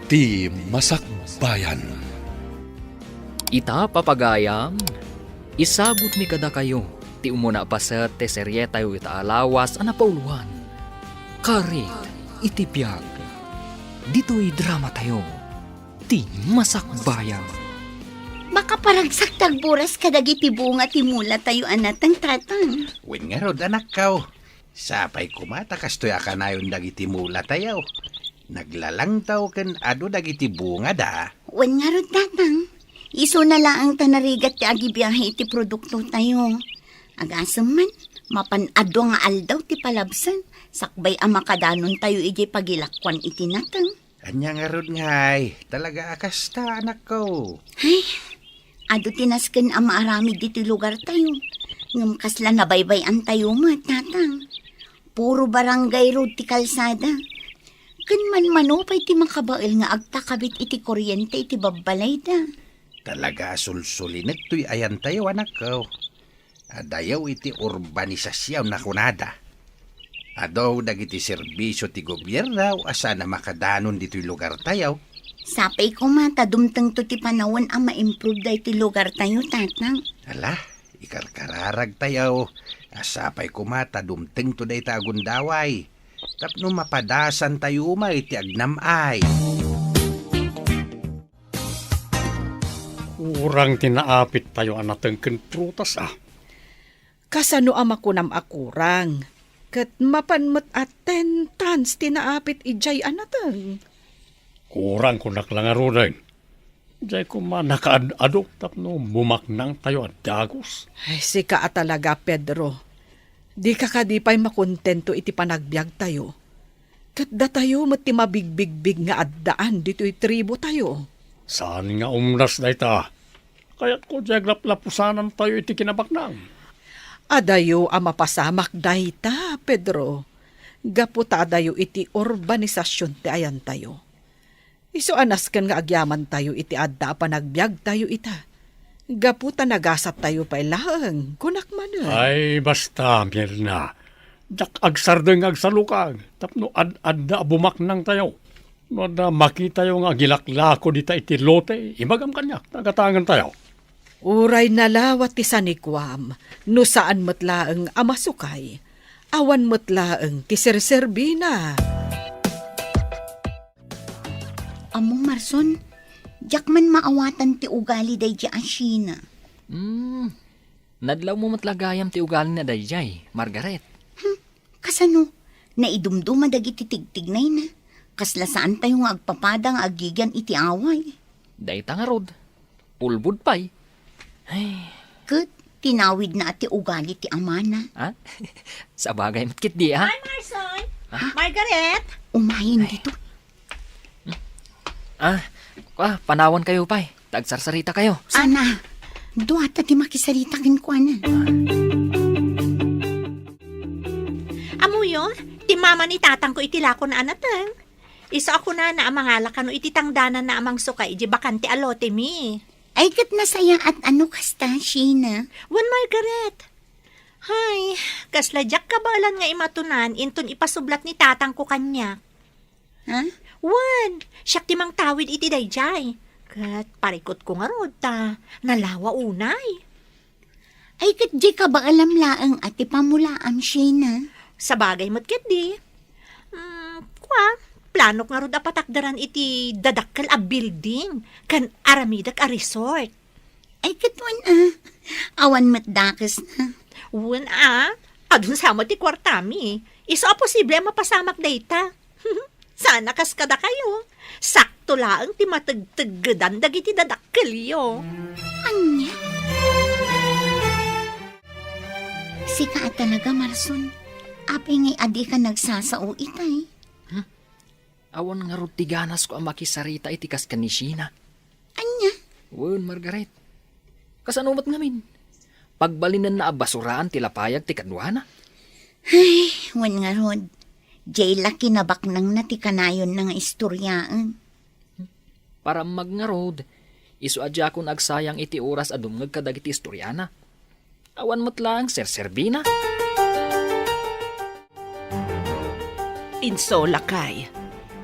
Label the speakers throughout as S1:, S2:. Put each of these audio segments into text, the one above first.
S1: Ti Masakbayan.
S2: Ita papagayam, isabot mi kada kayo, ti umuna pa sa teserye tayo ita alawas anapauluan. Karit, itipyag, dito'y drama tayo, ti Masakbayan.
S3: Makaparagsak tagburas kadagiti bunga ti mula tayo anatang tatang.
S4: Wen nga rod anak kaw. Sapay kumata kastoy akanayon dagiti mula tayaw. Naglalang taw ken ado dagiti bunga da.
S3: Wen nga rod tatang. Iso na lang tanarigat ti agibiyahe ti produkto tayo. Agasam man, mapanado nga aldaw ti palabsan. Sakbay ang makadanon tayo iti pagilakwan iti natang.
S4: Anya nga rod ngay. Talaga akasta anak kaw.
S3: Ay, ado tinasken ang maarami diti lugar tayo. Ngam kasla nabaybay ang tayo mo, tatang. Puro barangay road ti kalsada. Kan man manupay ti makabail nga agtakabit iti kuryente iti babbalay da.
S4: Talaga sulsulinet to'y ayan tayo anak kaw. Adayaw iti urbanisasyaw na kunada. Adaw dagiti serbisyo ti gobyerno asa na makadanon dito'y lugar tayo.
S3: Sapay ko mata, dumtang to ti panawon ang ma-improve da iti lugar tayo, tatang.
S4: Ala, ikarkararag tayo. Asapay kumata, dumteng to day tagundaway. Tapno mapadasan tayo iti agnamay.
S5: Urang tinaapit tayo anateng ken prutas
S6: Kasano ama kunam akurang. Kat mapanmat at 10 tons tinaapit ijay anateng.
S5: Kurang ko naklangaro rin. Diyay ko man nakaadado tapno bumaknang tayo at dagos.
S6: Ay, sika talaga, Pedro. Di ka kadipay makontento iti panagbiag tayo. Kat da tayo mati mabigbig-big nga addaan dito'y tribo tayo.
S5: Saan nga umras na ita? Kaya't ko diyag laplapusanan tayo iti kinabaknang.
S6: Adayo ang mapasamak dayta, Pedro. Gaputa adayo iti urbanisasyon ti ayan tayo. Iso anas kan nga agyaman tayo iti adda panagbiag tayo ita. Gaputa nagasat tayo pa ilang, kunak man.
S5: Ay, basta, Mirna. Jak agsardeng agsalukag. Tapno adda bumaknang tayo. No da makita yung agilaklako dita iti lote, imagam kanya, tagatangan tayo.
S6: Uray nalawat ti sanikwam, no saan matlaeng amasukay, awan matlaeng ti serserbina.
S3: Amo, Marson, jak man maawatan ti ugali day di asyina.
S2: Nadlaw mo matlagayam ti ugali na dayjay, Margaret.
S3: Kasano, naidumduma dagiti tigtignay na. Kasla saan tayo nga agpapadang agigan iti away.
S2: Dayta nga rod, pulbud pay. Ay,
S3: Kat, tinawid na ati ugali ti amana.
S2: ha? Sa bagay matkit di, ha?
S7: Hi, Marson! Margaret!
S3: Umahin dito.
S2: Panawan kayo pay. Tagsarsarita kayo.
S3: Ana, duwata ti makisarita kin ko ana.
S7: Amo yun, ti mama ni tatang ko itilako na anatang. Isa ako na amangala kano ititangdanan na amang sukay, di bakante alote mi.
S3: Ay kat nasaya at ano kasta, Sheena?
S7: Wan Margaret. Hay, kasladyak kabalan nga imatunan, inton ipasublat ni tatang ko kanya.
S3: Ha?
S7: Wan, siyak timang tawid iti dayjay. Kat parikot ko nga rod ta, nalawa unay.
S3: Ay kat di ka ba alam laang ati pamulaam, Sheena?
S7: Sa bagay mo't ket di. Planok nga rod apatakdaran iti dadakkel a building, kan aramidak a resort.
S3: Ay katwan awan matdakas na.
S7: Wan adun sama ti kwartami. Iso a posible mapasamak data. Sana kas kada kayo. Sakto lang ti matagtaggadan dagiti dadakkel yo.
S3: Anya? Sika talaga, Marson. Api ngay adi ka nagsasao itay.
S2: Awan nga rod tiganas ko ang makisarita itikas kanisina.
S3: Anya?
S2: Wan, Margaret. Kasanumat ngamin. Pagbalinan na abasuraan tilapayag ti kadwana.
S3: Ay, wan nga rod. Jay laki na baknang na ti kanayon na nga istoryaan.
S2: Para magngarod, isu adya ko nagsayang iti oras adumngag kadag iti istoryana. Awan mo't lang, serserbina.
S6: Inso lakay.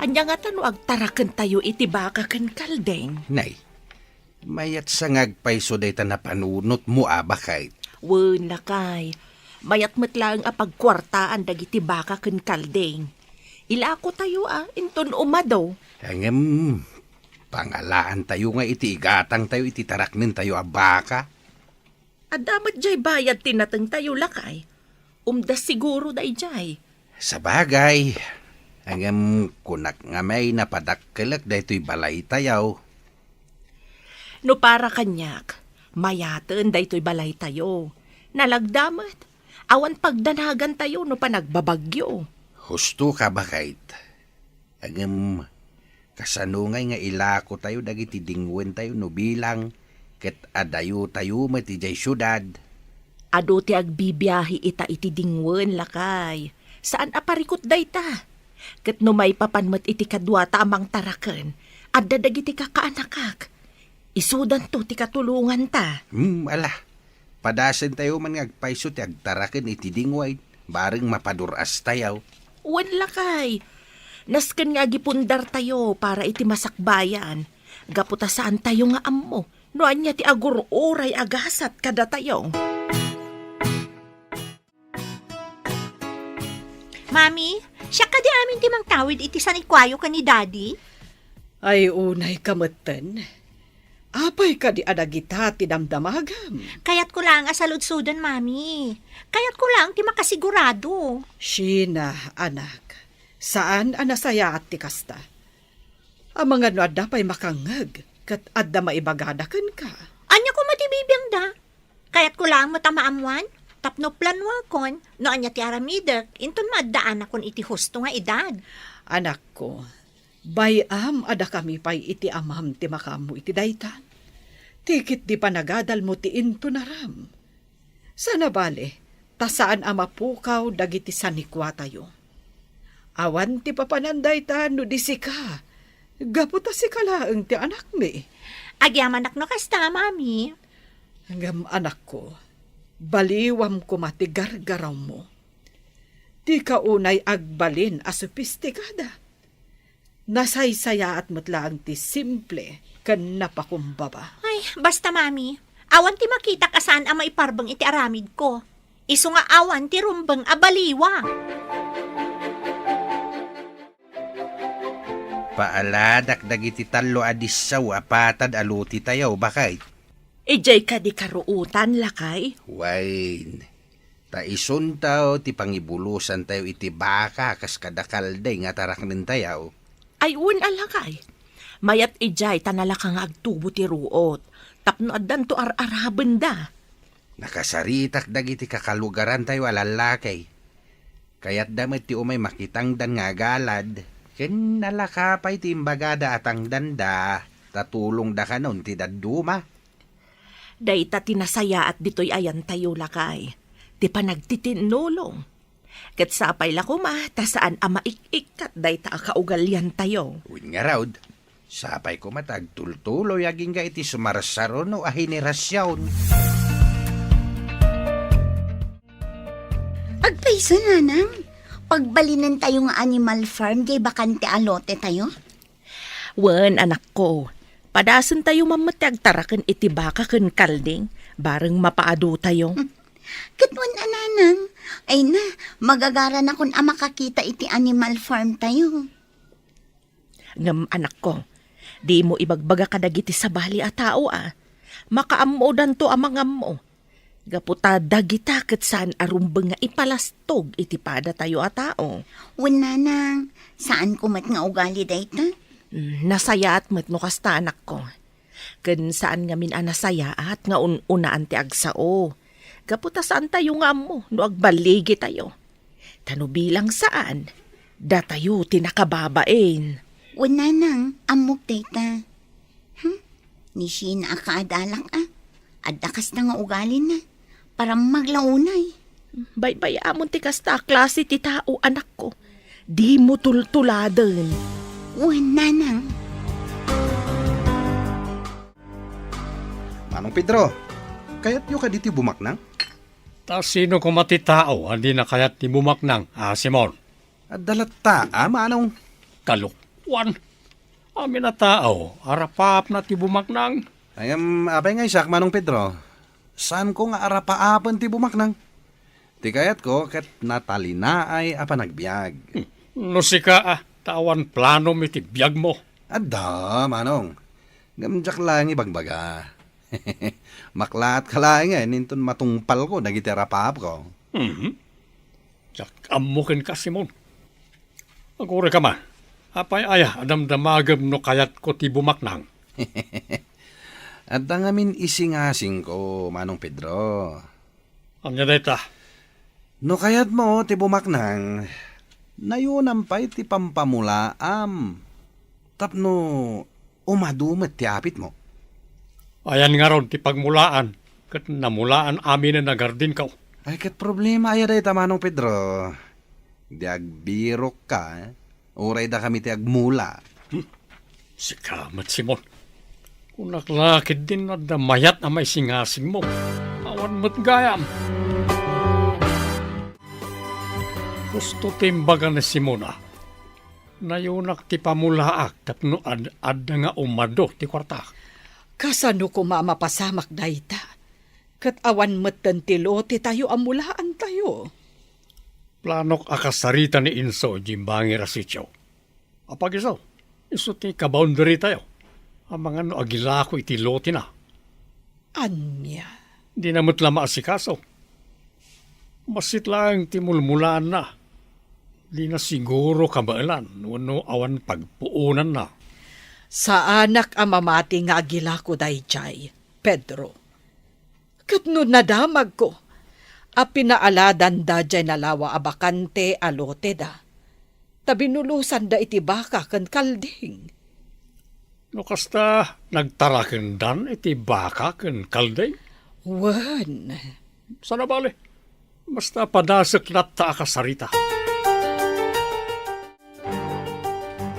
S8: Anya nga tano agtaraken tayo iti baka ken kaldeng.
S4: Nay, mayat sa ngagpayso day ta napanunot mo bakay.
S8: Wen lakay, mayat metlang apagkwartaan dagiti baka ken kaldeng. Ilako tayo inton umadaw.
S4: Hangem, pangalaan tayo nga iti igatang tayo iti taraknin tayo baka.
S8: Adamat jay bayad tinateng tayo lakay. Umdas siguro day jay.
S4: Sa bagay, hangem kunak nga may napadakkelak daytoy balay tayaw.
S8: No para kanyak, mayaten daytoy balay tayo. Nalagdamat, awan pagdanagan tayo no panagbabagyo.
S4: Husto ka bakayt. Hangem, kasanungay nga ilako tayo dagiti dingwen tayo no bilang ket adayo tayo mati jay syudad.
S8: Ado ti agbibiyahi ita iti dingwen lakay. Saan aparikot dayta? Ket no may papanmet iti kadwa ta amang taraken, adda dagiti kakaanakak. Isudan to ti katulungan ta.
S4: Ala. Padasen tayo man ngagpayso ti agtaraken iti dingway. Baring mapaduras tayaw.
S8: Wen lakay. Nasken nga gipundar tayo para iti masakbayan. Gaputa saan tayo nga ammo. No anya ti agururay agasat kada tayo.
S7: Mami, siya ka di amin ti mang tawid iti sanikwayo ka ni Daddy?
S6: Ay unay kametten. Apay ka di adagita ti damdamagam.
S7: Kayat ko lang asaludsudan, Mami. Kayat ko lang ti makasigurado.
S6: Sina, anak. Saan anasaya at ti kasta? Ang mga no adda pa'y makangag, kat adda maibagadakan ka.
S7: Anya ko matibibiyang da? Kayat ko lang matamaamuan? Tapno planwa kon, no anya ti aramidek, inton maddaan akon iti husto nga edad.
S6: Anak ko, bayam ada kami pa'y iti amam ti makamu iti daytan. Tikit di panagadal mo ti into naram. Sana bale, tasaan ama pukaw dagiti sanikwa tayo. Awan ti papananday ta no di sika. Gaputa si kalaeng ti anak mi.
S7: Agyaman no kasta, Mami.
S6: Hanggang anak ko, baliwam ko matigargaraw mo. Di ka unay agbalin a sopistikada. Nasaysaya at mutlaang ti simple kan napakumbaba.
S7: Ay, basta, Mami. Awan ti makita ka saan ang maiparbang iti aramid ko. Isu nga awan ti rumbang abaliwa.
S4: Paaladak dagiti talo adissaw apatad aluti tayaw bakay.
S8: Ejay ka di karuutan lakay.
S4: Wain. Taison tayo ti pangibulusan tayo iti baka kas kadakalday nga taraknin tayaw.
S8: Ay un alakay. Mayat ejay tanalakang agtubo ti ruot. Tapno addan to ar-araben da.
S4: Nakasaritak dagiti kakalugaran tayo alalakay. Kaya't damit ti umay makitang dan nga galad. Ken nalakapay ti imbagada atang danda. Tatulong da kanon ti daduma.
S8: Dayta tinasaya at dito'y ayan tayo lakay. Ti panagtitinulong. Kat sapay lakuma, tasaan ama ik-ikat dayta kaugalyan tayo.
S4: Uwin nga raud. Sapay ko matag tultuloy aging ga iti sumarsaron o ahinerasyon.
S3: Agpaiso na nang. Pagbalinan tayo nga animal farm, kay bakante alote tayo.
S8: Wen anak ko, padasan tayo mamatag tarakan iti baka ken kalding, bareng mapaado tayo.
S3: Katwan ananang, ay na, magagaran akong makakita iti animal farm tayo.
S8: Ngam anak ko, di mo ibagbaga kadagiti sa bali a tao Makaamodan to amang mo. Gaputa dagita ket saan arumbeng nga ipalastog iti pada tayo a tao.
S3: Wananang, saan kumat nga ugali dayta?
S8: Nasaya at met no kasta anak ko. Ken saan nga min anasaya at nga unaan ti agsao. Gaputa saan tayo nga mo no agbaligi tayo. Tano bilang saan, da tayo tinakababain.
S3: Wananang, amok dayta. Nisi na akaadalak Adakas na nga ugali na. Para maglaunay.
S8: Bay-bay amon ti kasta klase ti tao anak ko. Di mo tultuladen.
S3: Wananang.
S4: Manong Pedro, kayat nyo ka diti bumaknang?
S5: Ta sino ko matitao, hindi na kayat ni bumaknang, Simon.
S4: At dalat ta, manong.
S5: Kalok, Wan, amin na tao, arapap na ti bumaknang.
S4: Ay, apay nga isak, Manong Pedro. Saan ko nga arapaapan ti bumaknang? Ti kayat ko, kat natalina ay apa nagbiag.
S5: No sika tawan plano mi ti biyag mo.
S4: Adda, Manong. Gamjak lang ibagbaga. Maklat ka lang ninton matungpal ko, nagiti arapap ko.
S5: Jak amukin ka, Simon. Agure ka man. Apay aya, adamdamagam no kayat ko ti bumaknang.
S4: At ngamin isingasing ko, Manong Pedro.
S5: Anya data,
S4: No kayat mo, ti bumaknang, nayunam pa'y ti pampamulaam. Tapno, umadumet ti apit mo.
S5: ayan nga ron ti pagmulaan. Kat namulaan amin na nagardin ka.
S4: Ay, kat problema ay da Manong Pedro. Di agbirok ka, uray da kami ti agmula.
S5: Sikamat, Simon. Kung naklakid din na damayat na may singasing mo, awan mo't gayam. Gusto timbaga na Simona, nayunak ti pamulaak tapno ad nga umado ti kwarta.
S6: Kasano ko mamapasamak dayta? Kat awan matan ti lote tayo amulaan tayo.
S5: Planok akasarita ni Inso, jimbangi rasityo. Apag iso, iso ti kaboundary tayo. Ang mga no agilako iti lote na.
S6: Anya?
S5: Di na mo't lama asikaso. Masit lang ti mulmulaan na. Di na siguro kabailan, wano awan pagpuunan na.
S6: Sa anak ang mamati nga agila ko dayjay, Pedro. Kat no nadamag ko, a pinaaladan da jay nalawa abakante alote da. Tabinulusan da iti baka kan kalding.
S5: No kasta nagtaraken dan iti baka ken kalday.
S6: Wan,
S5: Sana bale, basta padasek latta akasarita.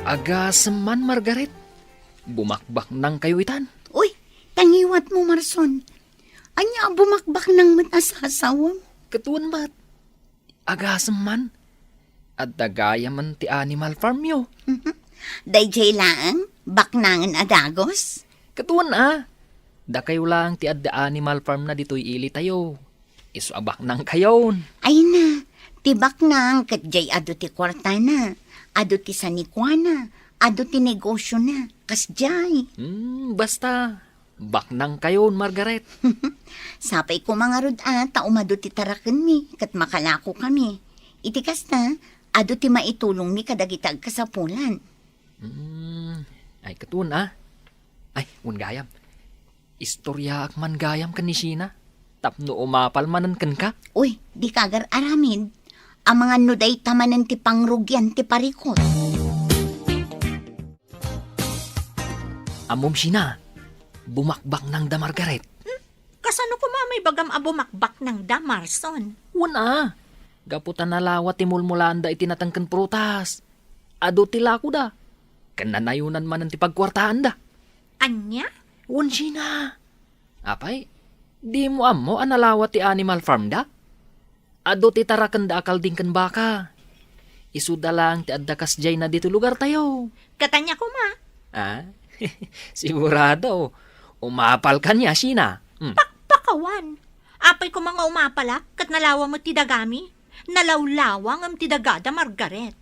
S2: Agasaman, Margaret. Bumakbak nang kayo itan.
S3: Uy, tangiwat mo, Marson. Anya bumakbak ng matasasawam.
S2: Katuan ba't? Agasaman. At dagaya man ti animal farm yo.
S3: Dayjay lang, baknangan adagos.
S2: Katuan Da kayo lang ti adda animal farm na dito'y ili tayo. Iso abak nang kayon.
S3: Ay na, tibak nang katjay ado ti kwarta na, ado ti sanikwana, ado ti negosyo na, kasjay.
S2: Basta, bak nang kayon, Margaret.
S3: Sapay ko mga rod taumado ti taraken mi, kat makalako kami. Iti kasta, ado ti maitulong mi kadagitag kasapulan.
S2: Ay, katuan Ay, gayam. Istorya ak man gayam kan ni Sheena. Tapno umapal manan kan ka.
S3: Uy, di kagar aramid. Ang mga nuday tamanan ti pangrugyan ti parikot.
S2: Amom Sheena, bumakbak nang da Margaret.
S7: Kasano ko mamay bagam abumakbak ng Damarson?
S2: Wana, gaputan na lawat ti mulmulaan da itinatangkan prutas. Ado tila ko da. Kananayunan manan ti pagkwartaan da.
S7: Anya?
S2: Wan Sheena. Apay, di mo amo analawat ti animal farm da? Ado ti tarakan da akal din kan baka. Isuda lang ti adda kasjay na dito lugar tayo.
S7: Katanya ko ma.
S2: Sigurado. Umapal ka niya, Sheena.
S7: Pakpakawan. Apay ko mga umapala, kat nalawa mo ti dagami. Nalawlawang am ti dagada Margaret.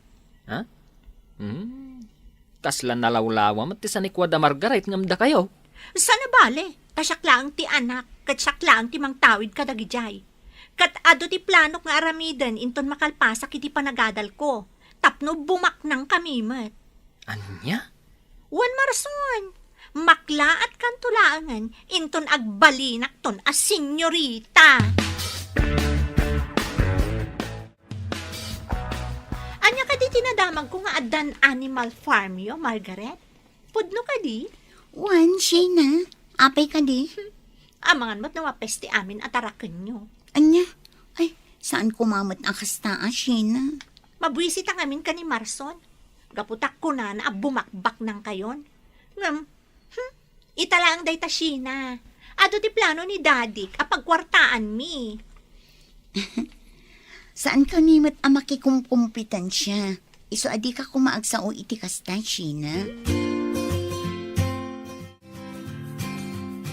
S2: Kasla nalawlawa mat ti sanikwada Margaret ngamda kayo.
S7: Sana bale, tasyak lang ti anak, kat syak lang ti mangtawid kadagijay. Kat ado ti planok nga aramiden, inton makalpasak iti panagadal ko. Tapno bumaknang kami mat.
S2: Anya?
S7: Wan Marson, makla at kantulaangan, inton agbalinak ton as senyorita. Anya ka di tinadamag ko nga adan animal farm yo, Margaret? Pudno ka di?
S3: Wan, Sheena, apay ka di.
S7: Amangan mo't nawapes ti amin at araken nyo.
S3: Anya, ay, saan kumamot ang kastaa, Sheena?
S7: Mabwisit ang amin ka ni Marson. Gaputak ko na bumakbak ng kayon. Italaang day ta Sheena. Ado ti plano ni Dadik apagkwartaan mi.
S3: Saan kanimot ang makikumpumpitan siya? Iso adi ka kumaagsao iti kasta, Sheena.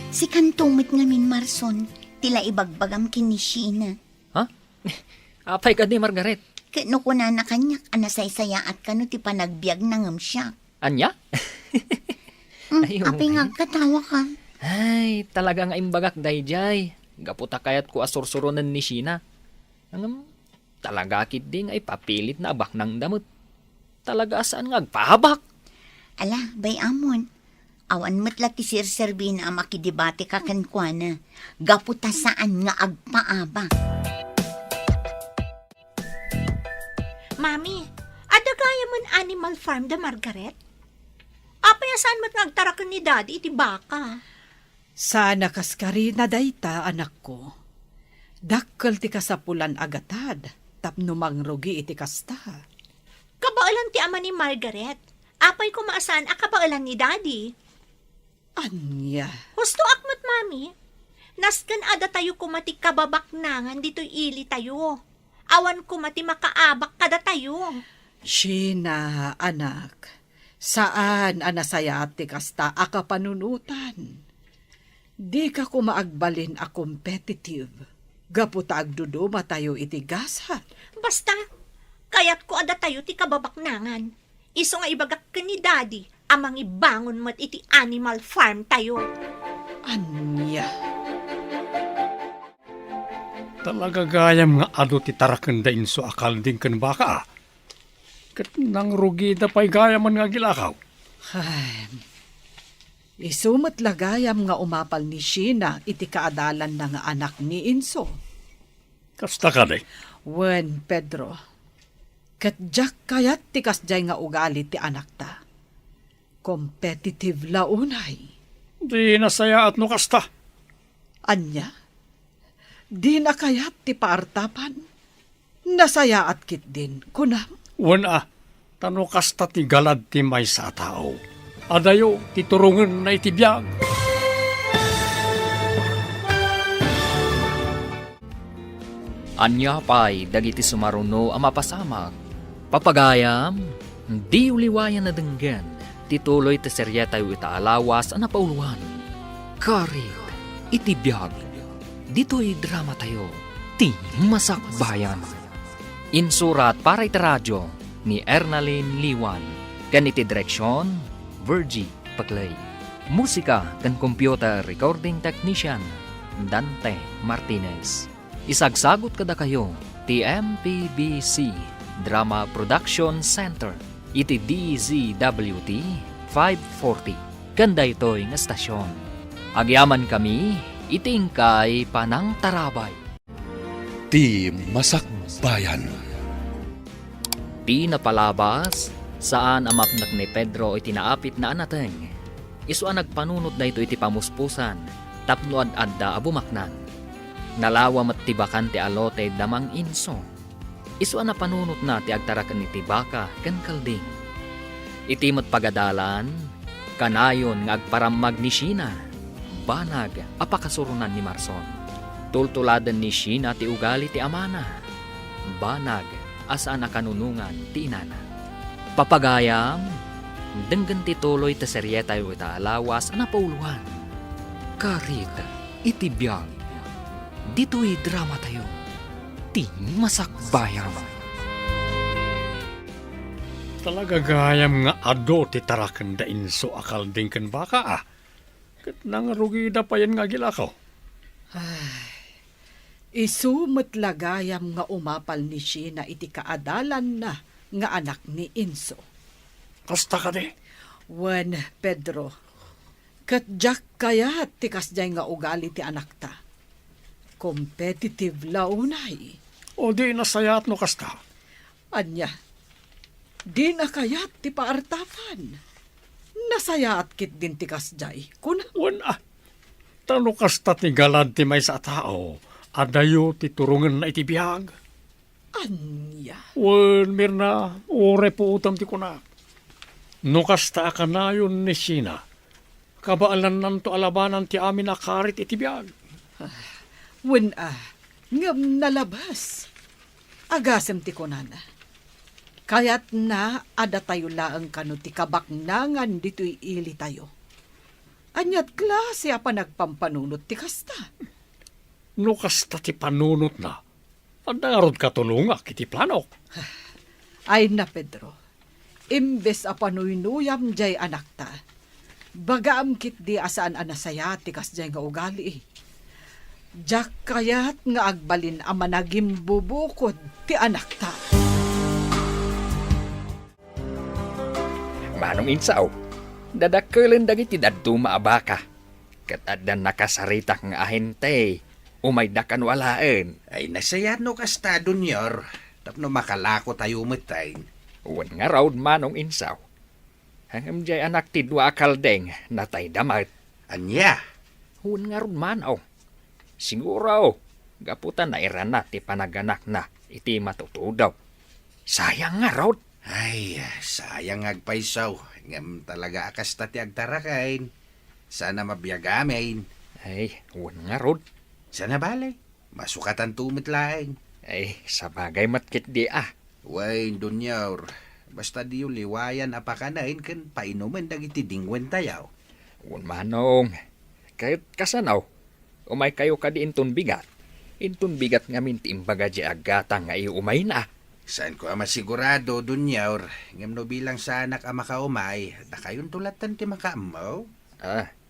S3: Si Kantong mit ngamin Marson, tila ibagbagam kin ni Sheena.
S2: Ha? Apay ka di, Margaret.
S3: Kano ko na kanyak, anasay-saya at kano ti panagbiag nangam siya.
S2: Anya? Ayun.
S3: Apay nga katawa ka.
S2: Ay, talaga nga imbagak dayjay. Gaputa kayat ko asursuronan ni Sheena. Talaga kit ding ay papilit na abak ng damot. Talaga saan nga agpahabak?
S3: Ala, bay amon. Awan matla ti Sir Servina ang makidibate ka kankwana. Gaputa saan nga agpaabak.
S7: Mami, adagaya man Animal Farm da Margaret? Apay saan mat nagtarakan ni Daddy iti baka?
S6: Sana kaskari na dayta, anak ko. Dakkel ti kasapulan agatad, tapno mangrugi iti kasta.
S7: Kabaalan ti ama ni Margaret. Apay ko maasan a kabaalan ni Daddy.
S6: Anya,
S7: Husto akmat, Mami. Naskan ada tayo kumati kababaknangan dito'y ili tayo. Awan kumati makaabak kada tayo.
S6: Sheena, anak, saan anasaya ti kasta akapanunutan? Di ka kumaagbalin a competitive. Gaputa agduduma tayo iti gasat.
S7: Basta, kayat ko ada tayo ti kababaknangan. Iso nga ibagak ka ni Daddy, amang ibangon mat iti Animal Farm tayo.
S6: Anya,
S5: Talaga gayam nga ado ti taraken da inso akal din kan baka. Kat nang rugi da pa'y gayaman nga gilakaw.
S6: ay, isumat lagayam nga umapal ni Sheena iti kaadalan na nga anak ni Inso.
S5: Kasta ka day.
S6: Wen, Pedro, katjak kayat ti kasjay nga ugali ti anak ta. Competitive launay.
S5: Di nasaya at no kasta.
S6: Anya, di na kayat ti paartapan. Nasaya at kit din, kunam.
S5: Wana, tano kasta ti galad ti may sa tao. Adayo, ti turungan na itibiyag.
S2: Anya pa'y dagiti sumaruno ang mapasamag. Papagayam, di uliwayan na denggan. Tituloy ti serye tayo itaalawas ang napauluan. Karit, itibiyag. Dito'y drama tayo. Ti Masakbayan. Insurat para iti radyo ni Ernalyn Liwan. Ganiti direksyon, Virgie Paglay. Musika kan computer recording technician, Dante Martinez. Isagsagot kada kayo, TMPBC Drama Production Center, iti DZWT 540. Kanda ito'y nga stasyon. Agyaman kami, itingkay panang tarabay.
S1: Ti Masakbayan.
S2: Di napalabas, saan amapnak ni Pedro iti naapit na anateng. Isu ang nagpanunod na ito iti pamuspusan, tapno ad-adda abumaknan. Nalawa mattibakan ti alote damang Inso. Isu ang napanunod na ti agtarakan iti baka kan kalding. Iti pagadalan, kanayon nga agparamag ni Sheena. Banag apakasurunan ni Marson. Tultuladan ni Sheena ti ugali ti amana. Banag asaan nakanunungan ti inana. Papagayam, denggan ti tuloy ta serye tayo itaalawas na pauluan. Karit, itibiyag. Dito'y drama tayo. Ti Masakbayan.
S5: Talaga gayam nga ado ti taraken da inso akal din kan baka ah. Kat nang rugi da pa yan nga gilakaw.
S6: Isumat lagayam nga umapal ni Sheena iti kaadalan na nga anak ni Inso.
S5: Kasta ka de.
S6: Wen, Pedro, katjak kayat ti kasjay nga ugali ti anak ta. Competitive launay.
S5: O di nasayat no kasta.
S6: Anya, di na kayat ti paartapan. Nasayat kit din ti kasjay. Kuna,
S5: Wana, tano kasta ti galad ti may sa tao. Adayo ti turungan na itibiyag.
S6: anya.
S5: Wan, Mirna, ore po utam ti kunak. No kasta ka na yun ni Sheena. Kabaalan nanto alabanan ti amin na karit itibiyag.
S6: Wen ngam nalabas. Agasem ti kunana. Kaya't na ada tayo laang kano ti kabaknangan dito'y ili tayo. Anyat klase pa nagpampanunot ti kasta.
S5: No kasta ti panunot na. Andarod katulunga kiti plano.
S6: Ay na, Pedro. Imbes a panuynuyam jay anak ta. Bagaam kit di asaan anasaya ti kas jay nga ugali. Jak kayat nga agbalin a managim bubukod ti anak ta.
S2: Manong insaw, dadakkelan dagiti dadto maabaka. Ket addan nakasaritak nga ahente, umay dakan walaan.
S4: Ay nasaya no kasta dunyor. Tapno makalako tayo umatay.
S2: Wan nga raw manong insaw. Hangam jay anak ti dua kaldeng natay damat.
S4: Anya?
S2: Wan nga raw manaw. Siguro, gaputan na irana ti panaganak na iti matutudaw. Sayang nga raw.
S4: Ay, sayang agpaisaw. Ngam talaga akas ti agtarakain. Sana mabiyagamin.
S2: Ay, wan nga raw.
S4: Sana balay. Masukatan tumit laing.
S2: Ay, sabagay matkit di ah.
S4: Way, dunyaw. Basta di yung liwayan apakanain kan painuman dagiti dingwen tayaw.
S2: Wan manong. Kahit kasanaw, umay kayo ka di intun bigat. Intun bigat nga minti imbaga di agata nga iumay na.
S4: Saan ko masigurado, dunyaw. Ngam no bilang sa anak ang makaumay, da kayon tulatan ti makaamaw.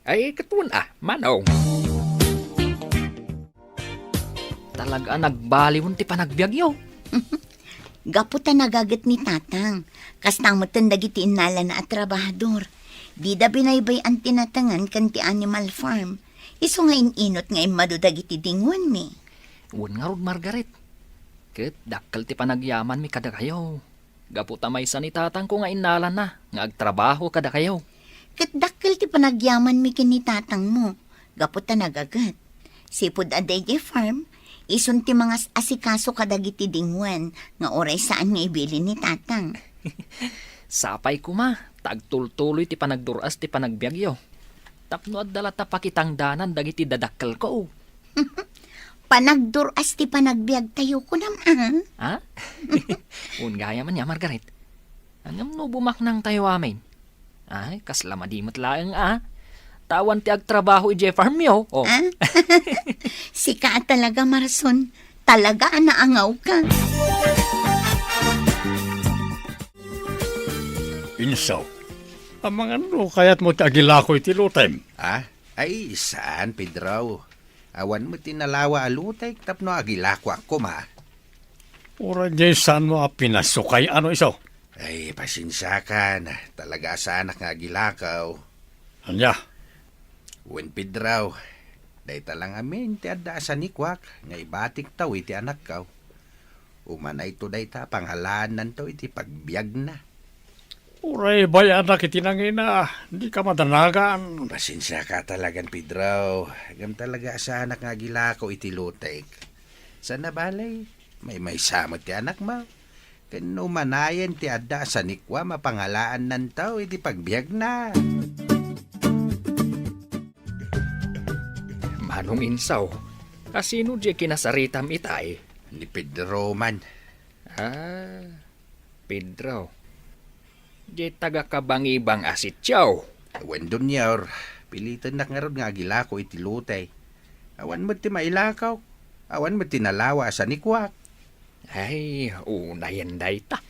S2: Ay, katuan manong. Talaga nagbaliwon ti panagbiagyo.
S3: Gaputa nagagat ni tatang. Kastang matandagiti inala na at trabahador. Di da binaybay ang tinatangan kan ti Animal Farm. Iso nga inot nga imadudagiti dingwan mi.
S2: Wan nga rod Margaret. Ket dakkal ti panagyaman mi kada kayo. Gaputa may sanitatang ko nga inalan na, nga agtrabaho kada kayo.
S3: Ket dakkel ti panagyaman mi kini tatang mo. Gaputa nagagat. Sipud adayjay farm, isun ti mga asikaso kadagiti dingwan nga oray saan nga ibili ni tatang.
S2: Sapay ko ma, tagtultuloy ti panagduras ti panagbiagyo. Tapno at dala ta pakitang danan dagiti dadakkel ko.
S3: Panagduras ti panagbiag tayo ko naman.
S2: Ha? Ungaya man niya, Margaret. Angam no bumaknang tayo amin. Ay, kasla madimot laeng Tawan ti agtrabaho i Farm yo. Oh.
S3: Sika talaga, Marson. Talaga naangaw ka.
S5: Insaw. Ang mga no, kaya't mo ti agilako iti lutem.
S4: Ay, saan, Pedro? Awan mo tinalawa alutay, tapno agilako ako ma.
S5: Ura jay saan mo pinasukay ano isaw?
S4: Ay, pasensya ka na. Talaga sa anak nga agilakaw.
S5: Anya?
S4: Wen Pedro, day talang amin ti adda sa nikwak, nga ibatik taw iti anak kaw. Umanay to day ta, panghalanan to iti pagbiag na.
S5: Uray, bayan na kitinangina. Hindi ka madanagan.
S4: Pasensya ka talagang, Pedro. Agam talaga sa anak nga gilako iti lutek. Sa nabalay, may samot ti anak mo. Kano manayan ti adda sa nikwa, mapanghalaan nan tao iti pagbiag na.
S2: Manong insaw, kasino di kinasaritam itay?
S4: Ni Pedro man.
S2: Pedro. Di taga kabangibang asityaw.
S4: Awan dun yaw, pilitan na nga ron nga gilako iti lutay. Awan mo ti mailakaw, awan mo tinalawa sa nikwak.
S2: Ay, unayan day ta.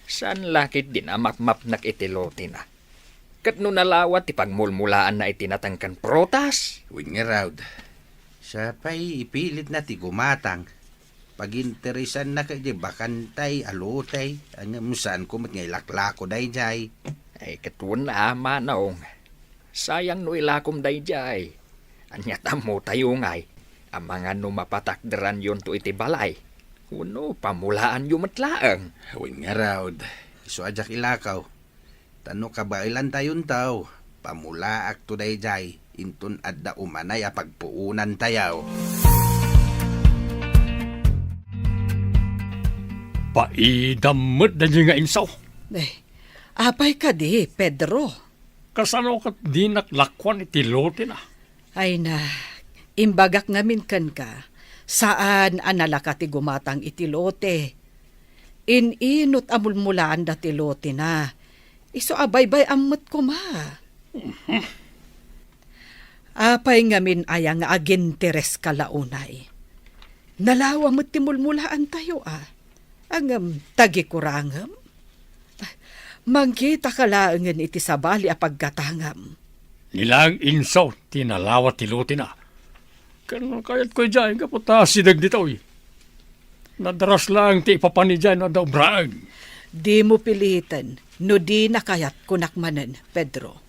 S2: San lakit din amakmapnak itilote na. Kat no nalawat ti pagmulmulaan na itinatangkan protas.
S4: Wing nga raw, siya pa'y ipilit na ti gumatang. Pag-interesan na kay bakantay, alutay, ang saan ko mat ngay laklako day jay.
S2: Ay, katuan na manaong. Sayang no ilakom day jay. Anyata mo tayo ngay. Ang mga no mapatakdaran yon to iti balay. Uno, pamulaan yung matlaang.
S4: Wing nga raw, iso ajak ilakaw. Tano ka ba ilan tayon tao? Pamulaak to day jay. Intun adda umanay a pagpuunan tayaw.
S5: Paidamot na nga insaw.
S6: Apay ka di, Pedro.
S5: Kasano kat di naklakwan iti lote na.
S6: Ay na, imbagak ngamin kan ka, saan anala ka ti gumatang iti lote. Ininot amulmulaan dati lote na. Iso abaybay amot ko ma. Apay ngamin ayang aginteres kalaunay. Nalawa mo't timulmulaan tayo Angam tagikurangam. Mangkita kalaangan iti sabali apaggatangam.
S5: Nilang insaw, tinalawa tiluti na. Kano kayat ko dyan, kaputa sidag dito Nadaras lang ti ipapani dyan na daw braag.
S6: Di mo pilitan, no di nakayat kunakmanan, Pedro.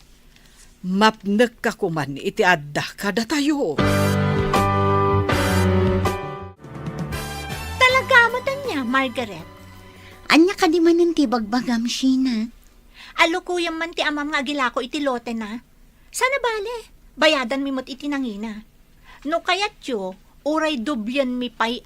S6: Mapnek ka kuman iti adda kada tayo.
S7: Talaga mo niya, Margaret.
S3: Anya ka di man ti bagbagam, Sheena.
S7: Alukuyang man ti amam nga agilako iti lote na. Sana bale, bayadan mi mo't iti nangina. No kayat yo, uray dubyan mi pay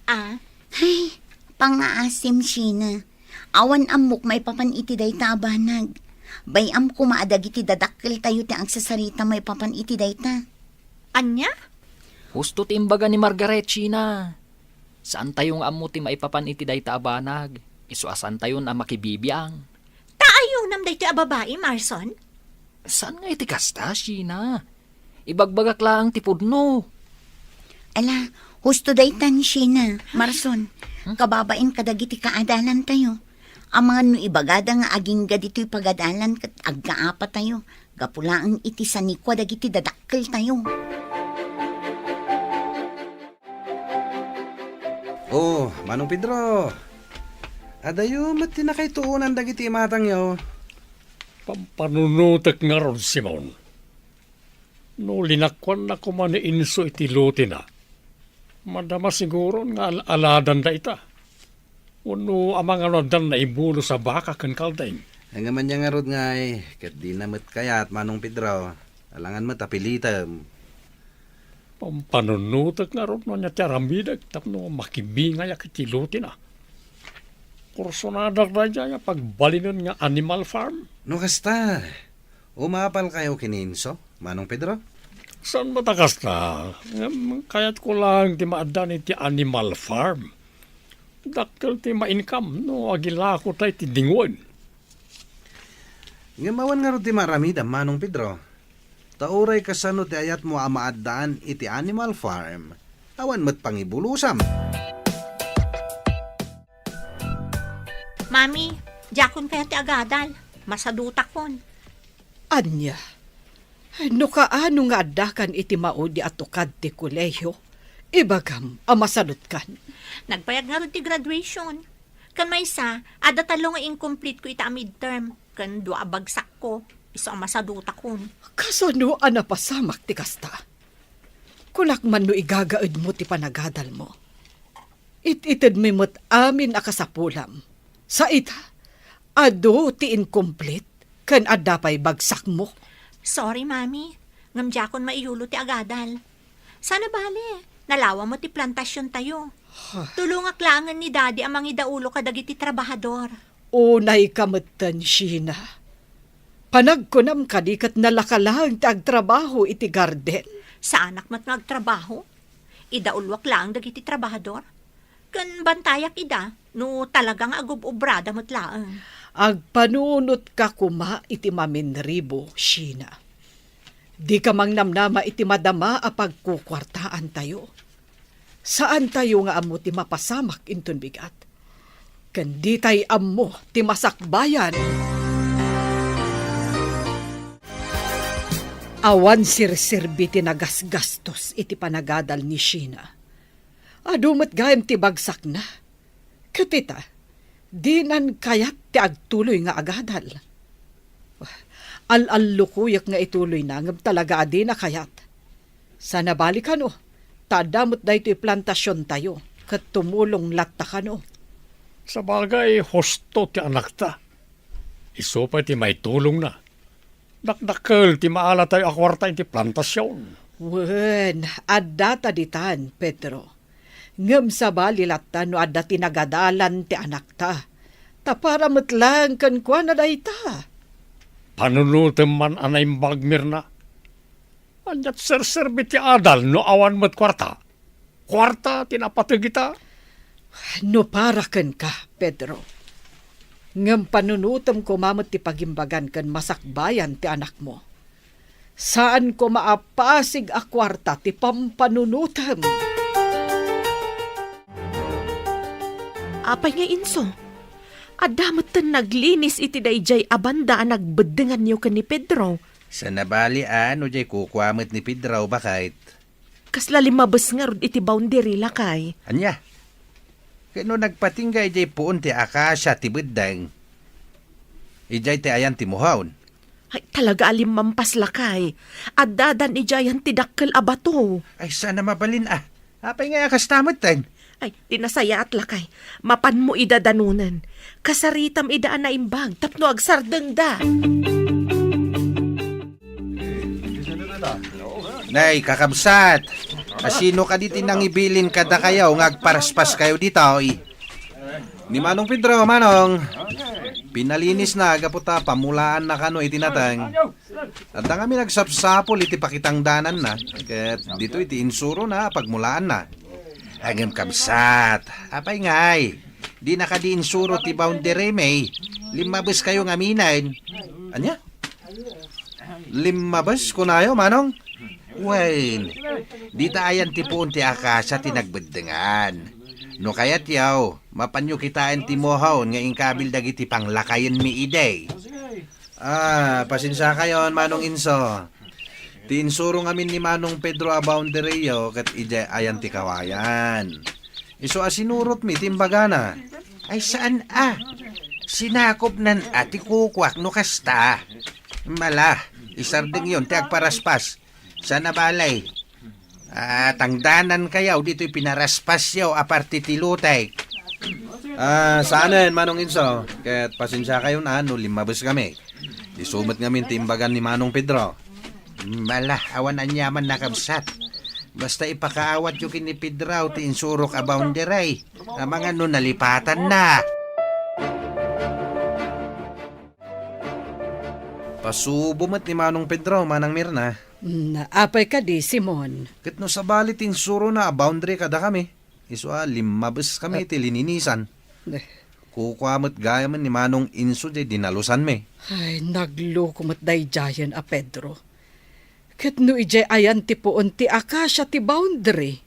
S3: Ay, pangaasim, Sheena. Awan amok may papan iti day ta abanag. Bayam kumaadag iti dadakkel tayo ti ang sasarita may papan iti day ta.
S7: Anya?
S2: Husto ti imbaga ni Margaret, Sheena. Saan tayong amo ti maipapan iti day ta abanag? Isuasan tayo na makibibiyang.
S7: Taayo nam day ti ababae, Marson?
S2: Saan nga iti kasta, Sheena? Ibagbagak lang ti pudno.
S3: Ala, husto day ta ni Sheena, Marson. Kababain kadagiti kaadalan tayo. Ang mga no ibagada nga aging gadito'y pagadalan kat agkaapa tayo. Gapulaang iti sanikwa dagiti dadakkel tayo.
S4: Oh, Manong Pedro. Adayo, mat tinakay tuunan dagiti matang yaw.
S5: Pampanunutek nga ron, Simon. No linakwan na kuman ni inso iti luti na. Madama siguro nga aladan da ita. Uno amang anodan na ibulo sa baka kan kaldaing.
S4: Ang naman niya nga rod nga kat di na mat kayat, Manong Pedro. Alangan mat apilita.
S5: Pampanunutek nga ron no niya tiaramidag tapno makibingay iti luti na. Kursonadak na dyan pagbalinan nga animal farm.
S4: No kasta, umapal kayo kininso, Manong Pedro?
S5: Saan matakas na? Kaya't ko lang ti maadan iti animal farm. Dakkel ti ma-income, no agila ko tayo ti dingon.
S4: Ngamawan nga ro ti maramida, Manong Pedro. Tauray kasano ti ayat mo amaadaan iti animal farm. Awan mat pangibulusam.
S7: Mami, jakon kaya ti agadal. Masadutak kon.
S6: Anya, no kaano nga adakan iti maudi at tukad ti kuleyo? Ibagam, amasalot kan.
S7: Nagpayag nga ron ti graduation. Kan may isa, ada talo nga incomplete ko ita midterm. Kan dua bagsak ko. Isa ang masadutak kon.
S6: Kasano anapasamak ti kasta? Kunak man no igagaad mo ti panagadal mo. Ititid mi mo't amin akasapulam. Sa ita, ado ti incomplete, kan adapay bagsak mo.
S7: Sorry, Mami. Ngamjakon maiyulo ti agadal. Sana bale, nalawa mo ti plantasyon tayo. Tulungak langan ni Daddy amang idaulo kadagiti trabahador.
S6: Unay kamatan, Sheena. Panagkunam kadikat nalakalang ti agtrabaho iti garden.
S7: Sa anak mat nagtrabaho? Idaulwak lang dagiti trabahador? Kan bantayak ida, no talagang agubobrada mo't laang.
S6: Agpanunot ka kuma iti maminribo, Sheena. Di ka mang namnama iti madama a pagkukwartaan tayo. Saan tayo nga amo ti mapasamak inton bigat? Kandi tay amo ti masakbayan. Awan sirsirbi ti nagasgastos iti panagadal ni Sheena. Adumat gayam ti bagsak na. Kapita, di nan kayat ti agtuloy nga agadal. Al-allukuyak nga ituloy na ngam talaga adi na kayat. Sana balikan tadamot da ito'y plantasyon tayo kat tumulong latta ka
S5: Sa bagay, hosto ti anak ta. Iso pa ti may tulong na. Dakdakkel ti maala tayo akwarta iti plantasyon.
S6: Wen, adda taditan, Pedro. Ngam sa balilatan no adda tinagadalan ti anak ta. Tapara metlang kan kwa na day ta.
S5: Panunutem man anay bagmir na. Anyat serserbi ti adal no awan met kwarta. Kwarta tinapatag ita.
S6: No para ken ka, Pedro. Ngam panunutom ko mamot ti pagimbagan kan masakbayan ti anak mo. Saan ko maapasig a kwarta ti pampanunutom?
S8: Apay nga inso, adamat tan naglinis iti dayjay abanda ang nagbedengan niyo kan ni Pedro.
S4: Sa nabali ano jay kukwamit ni Pedro bakit?
S8: Kasla limabas nga rod iti boundary lakay.
S4: Anya? Kano nagpatinggay jay puon ti akasya ti beddang. Ijay ti ayan ti muhaon.
S8: Ay talaga alim mampas lakay. Addadan ijayan ti dakkel abato.
S4: Ay sana mabalin ah. Apay nga kastamot tan.
S8: Ay, tinasaya at lakay. Mapan mo idadanunan. Kasaritam idaan na imbang. Tapno agsardeng da.
S4: Nay, kakabsat. Asino ka diti nang ibilin kada kayo ngagparaspas kayo dito oy. Ni Manong Pedro, Manong. Pinalinis na agaputa pamulaan na kano itinatang. At na kami nagsapsapol iti pakitang danan na. Ket dito iti insuro na pagmulaan na. Agam kabsat. Apay ngay. Di nakadiinsuro ti boundary may. Limabas kayo ngaminan. Anya? Limabas ko na yo, Manong? Wen, di taayan ti puon ti akasa ti nagbeddengan. No kayat yaw, mapanyo kitaan ti mohon nga ingkabil dagiti panglakayan mi iday. Pasensya kayon, Manong Inso. Ti insuro ngamin ni Manong Pedro a boundary yo kat ija ayan ti kawayan. Iso asinurot mi timbagana. Ay saan Sinakop nan ati kukwak no kasta. Mala, isardeng yon ti agparaspas. Sana balay. Tangdanan kayaw dito'y pinaraspas yaw aparte ti lutay. Saanen, Manong Inso? Kaya't pasensya kayo na, no limabas kami. Isumat ngamin timbagan ni Manong Pedro. Mala, awan anyaman nakabsat. Basta ipakaawat yung kini Pedro, ti insurok a boundary. Mga no nalipatan na. Pasubumat ni Manong Pedro, Manang Mirna.
S6: Naapay ka di, Simon.
S4: Ket no sa balit insuro na boundary kada kami. Iso limabas kami ti lininisan. Kukwamot gaya man ni Manong Inso di dinalusan me.
S6: Ay, nagloko mat day jayan a Pedro. Ket no ije ayan ti puon ti akasya ti boundary.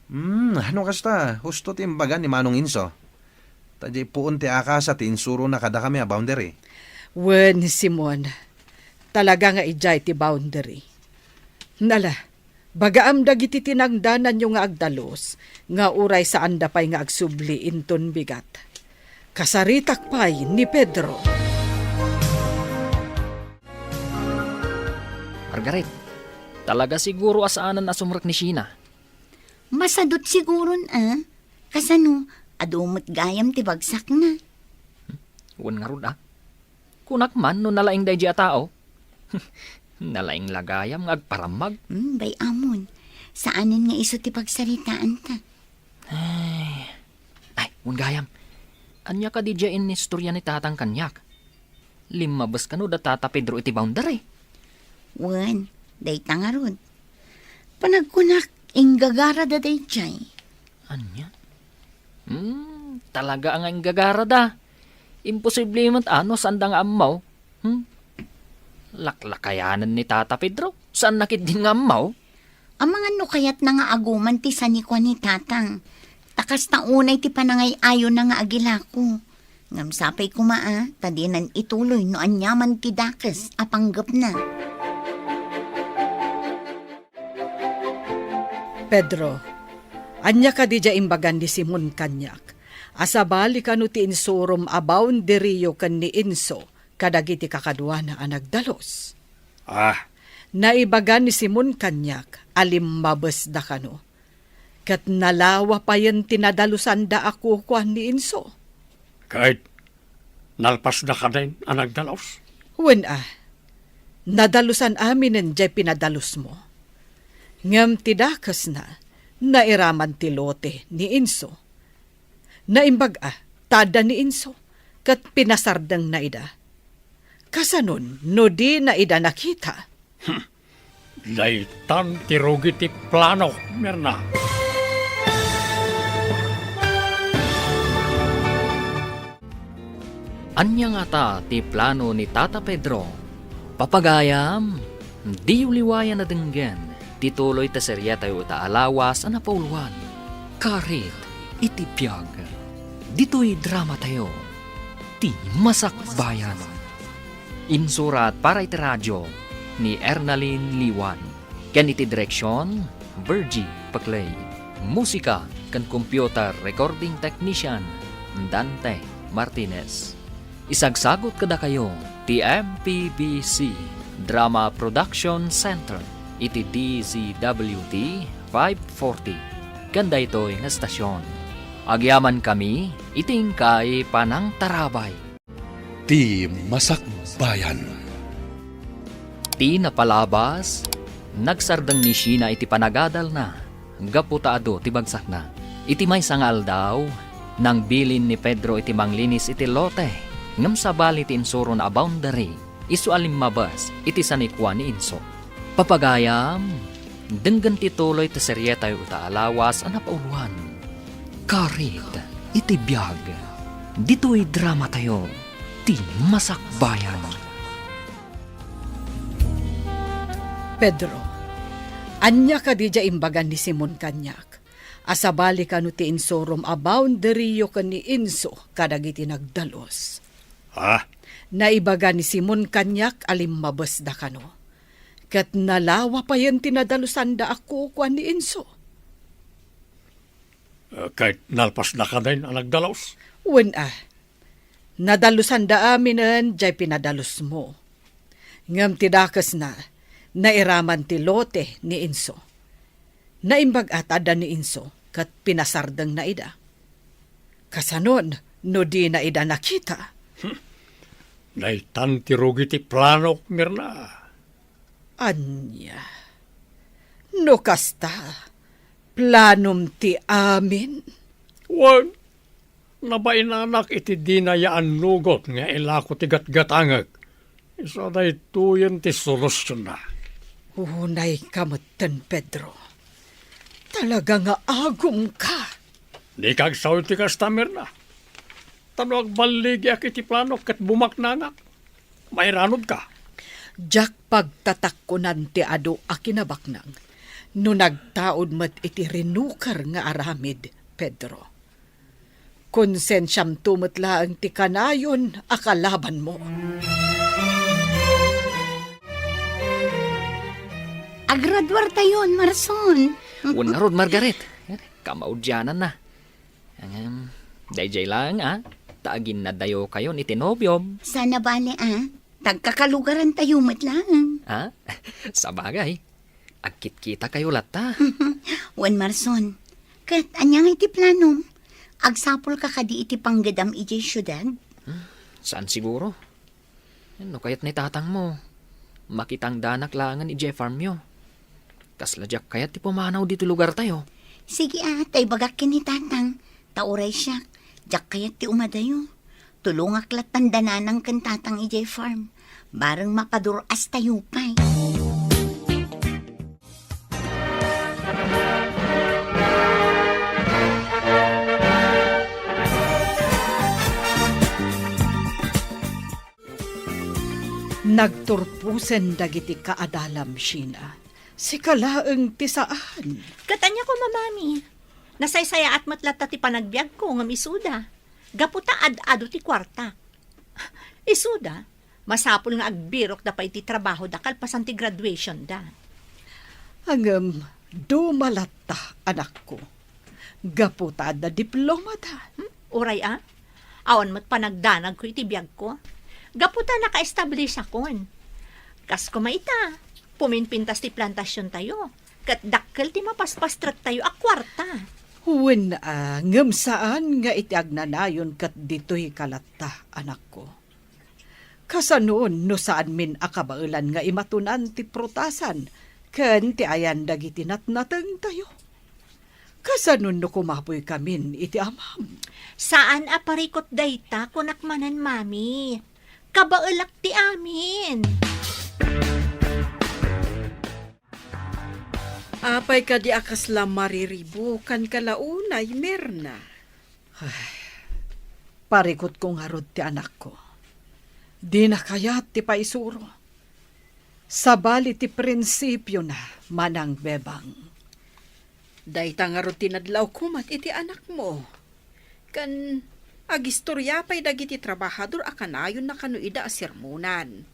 S4: Ano kasta? Husto ti imbagan ni Manong Inso. Tadya puon ti akasa ti insuro na kada kami a boundary.
S6: Wen, Simon, talaga nga ijay ti boundary. Nala, bagaam dagiti tinangdanan yung nga agdalos, nga uray sa anda pa'y nga agsubli inton bigat. Kasaritak pa'y ni Pedro.
S2: Margaret, talaga siguro asaanan na sumrak ni Sheena.
S3: Masadot siguron Kasano, adumot gayam ti bagsak na.
S2: Uwan nga ron Kunak man no nalaing day di a tao. Nalaing lagayam nga agparamag.
S3: Bay amon, saanin nga iso ti pagsaritaan ta?
S2: Ay, gayam. Anya ka di dyan in istorya ni tatang kanyak. Limabas ka no da tata Pedro iti boundary.
S3: Wen, day tangarod. Panagkunak, inggagara da day jay.
S2: Anya? Talaga ang gagara da. Imposible man saan da nga amaw. Laklakayanan ni Tata Pedro. Saan nakit din nga amaw?
S3: Ang mga nukayat na nga aguman ti sanikwa ni tatang. Takas na unay ti panangay ayo na nga agilako. Ngam sapay kumaa, tadinan ituloy no anyaman ti dakas apanggap na.
S6: Pedro, anya ka di dya imbagan di Simon kanyak. Asabali ka no ti insurom a boundary yo kan ni Inso, kadagiti kakadwa na anagdalos. Naibagan ni Simon kanyak, alimabas da kano. Kat nalawa pa yan tinadalusan da ako kuan ni Inso.
S5: Kahit nalpas na ka din ang nagdalos.
S6: Wen nadalusan aminen jay pinadalos mo. Ngam tidakas na, nairaman ti lote ni Inso. Naimbag tada ni Inso, kat pinasardang na ida. Kasanon, no di na ida nakita.
S5: Daytan tirugi ti plano, Mirna.
S2: Anya nga ta ti plano ni Tata Pedro. Papagayam, di uliwayan na denggen, tituloy ta serya tayo ta alawas ang napauluan. Karit, itipyag. Dito'y drama tayo. Ti Masakbayan. Insurat para iti radyo ni Ernalyn Liwan. Ken iti direksyon, Virgie Paclay. Musika kan computer recording technician, Dante Martinez. Isagsagot kada kayo, ti MPBC Drama Production Center, iti DZWT 540. Ganda ito'y nga stasyon. Agyaman kami, iting kay Panang Tarabay.
S1: Ti Masakbayan.
S2: Ti napalabas, nagsardang ni Sheena iti panagadal na, gaputaado ti bagsak na. Iti may sangal daw, nang bilin ni Pedro iti manglinis iti lote, ngam sabali ti insuro na boundary, isu alimmabas iti sanikwa ni Inso. Papagayam, denggan ti tuloy ti seryeta yu ta alawas ang napauluan. Karit, iti biyag, dito'y drama tayo, ti Masakbayan.
S6: Pedro, anya ka di dya imbagan ni Simon Kanyak. Asabali ka no ti insorom a boundary yo ka ni Inso kadagiti nagdalos.
S5: Ha?
S6: Naibaga ni Simon Kanyak alimmabas da kano. Kat nalawa pa yan tinadalusan da ako kuan ni Inso.
S5: Kahit nalpas na ka din ang nagdalaws.
S6: Wen nadalusan da aminan jay pinadalos mo. Ngam tidakas na, nairaman ti lote ni Inso. Naimbag atada ni Inso, kat pinasardang na ida. Kasanon, no di na ida nakita.
S5: Naitan ti rugi ti plano, Mirna.
S6: Anya, no kasta, planom ti amin.
S5: Wan, nabainanak iti dinayaan nugot nga ilako ti gatgatangag. Isa na ituyan ti solusyon na.
S6: Unay kamutan, Pedro. Talaga nga agum ka.
S5: Di kag saw ti kastamir na. Tano agbaligi ak iti plano kat bumaknanak. May ranod ka.
S6: Jak pagtatakkunan ti ado akinabaknang. No nagtaod mat iti renukar nga aramid, Pedro. Konsensyam tumutla ang ti kanayon akalaban mo.
S3: Agradwar tayon, Marson.
S2: Unarod, Margaret. Kamaudyanan na. Dayjay lang, Taagin na dayo kayo ni Tinobyom.
S3: Sana bale, tagkakalugaran tayo matlang.
S2: Sa bagay. Agkit kita kayo lata.
S3: Wan, Marson. Kat anyang iti planom. Agsapol ka kadi iti panggadam iti syudad.
S2: Saan siguro? Ano kayat ni tatang mo? Makitang danak langan iti farm yo. Kasladyak kayat ti pumanaw dito lugar tayo.
S3: Sige tay bagak ni tatang. Tauray siya. Jak kayat ti umadayo. Tulungak lat tandananang kan tatang iti farm. Barang mapaduras tayo pa'y.
S6: Nagturpusen dagiti kaadalam, Sheena. Si kalaeng tisaan.
S7: Katanya ko, mamami. Nasaysaya at matlat ti panagbiag ko ng isuda. Gaputa ad-ado ti kwarta. Isuda, masapul nga agbirok da pa iti trabaho da kalpasan ti graduation da.
S6: Hanggang dumalata, anak ko. Gaputa da diploma da.
S7: Uray awan mat panagdanag ko iti biag ko. Gaputa naka-establish akon. Kas kumaita, puminpintas ti plantasyon tayo. Kat dakkel ti mapaspastrat tayo a kwarta.
S6: Huwin ngam saan nga iti agnanayon kat dito'y kalata, anak ko. Kasanoon no saan min akabailan nga imatunan ti prutasan, ken ti ayan dagiti natnateng tayo. Kasanoon no kumapoy kamin iti amam.
S7: Saan aparikot dayta kunakmanan, mami? Kabaelak ti amin.
S9: Apay ka di akas la mariribo kan kalaunay, Mirna.
S6: Parikot kong harod ti anak ko. Di na kayat ti paisuro. Sabali ti prinsipyo na manang bebang.
S9: Dayta nga ro tinadlaw kumat iti anak mo. Kan agistorya pa'y dagiti trabahador akanayon na kanuida a sermonan.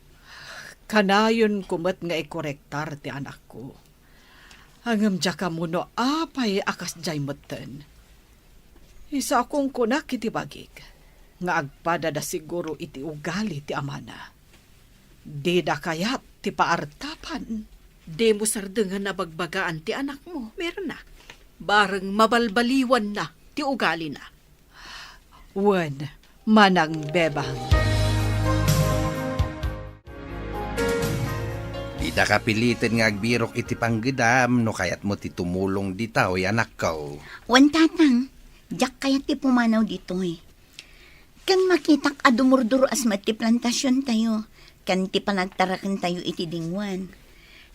S6: Kanayon kumat nga ikorektar ti anak ko. Hangam dya ka muno apay akas jay meten. Isa akong kunak iti bagig, nga agpadada siguro iti ugali ti amana. Di da kayat ti paartapan.
S9: De mo sardengan na bagbagaan ti anak mo, meron na. Bareng mabalbaliwan na ti ugali na.
S6: Wen, manang bebang.
S4: Di da kapilitin nga agbirok iti panggidam no kayat mo ti tumulong ditaw anak ko.
S3: Wan tatang, jak kaya ti pumanaw dito eh. Kan makitak adumurduro as ti plantasyon tayo, kan ti panagtarakan tayo iti dingwan.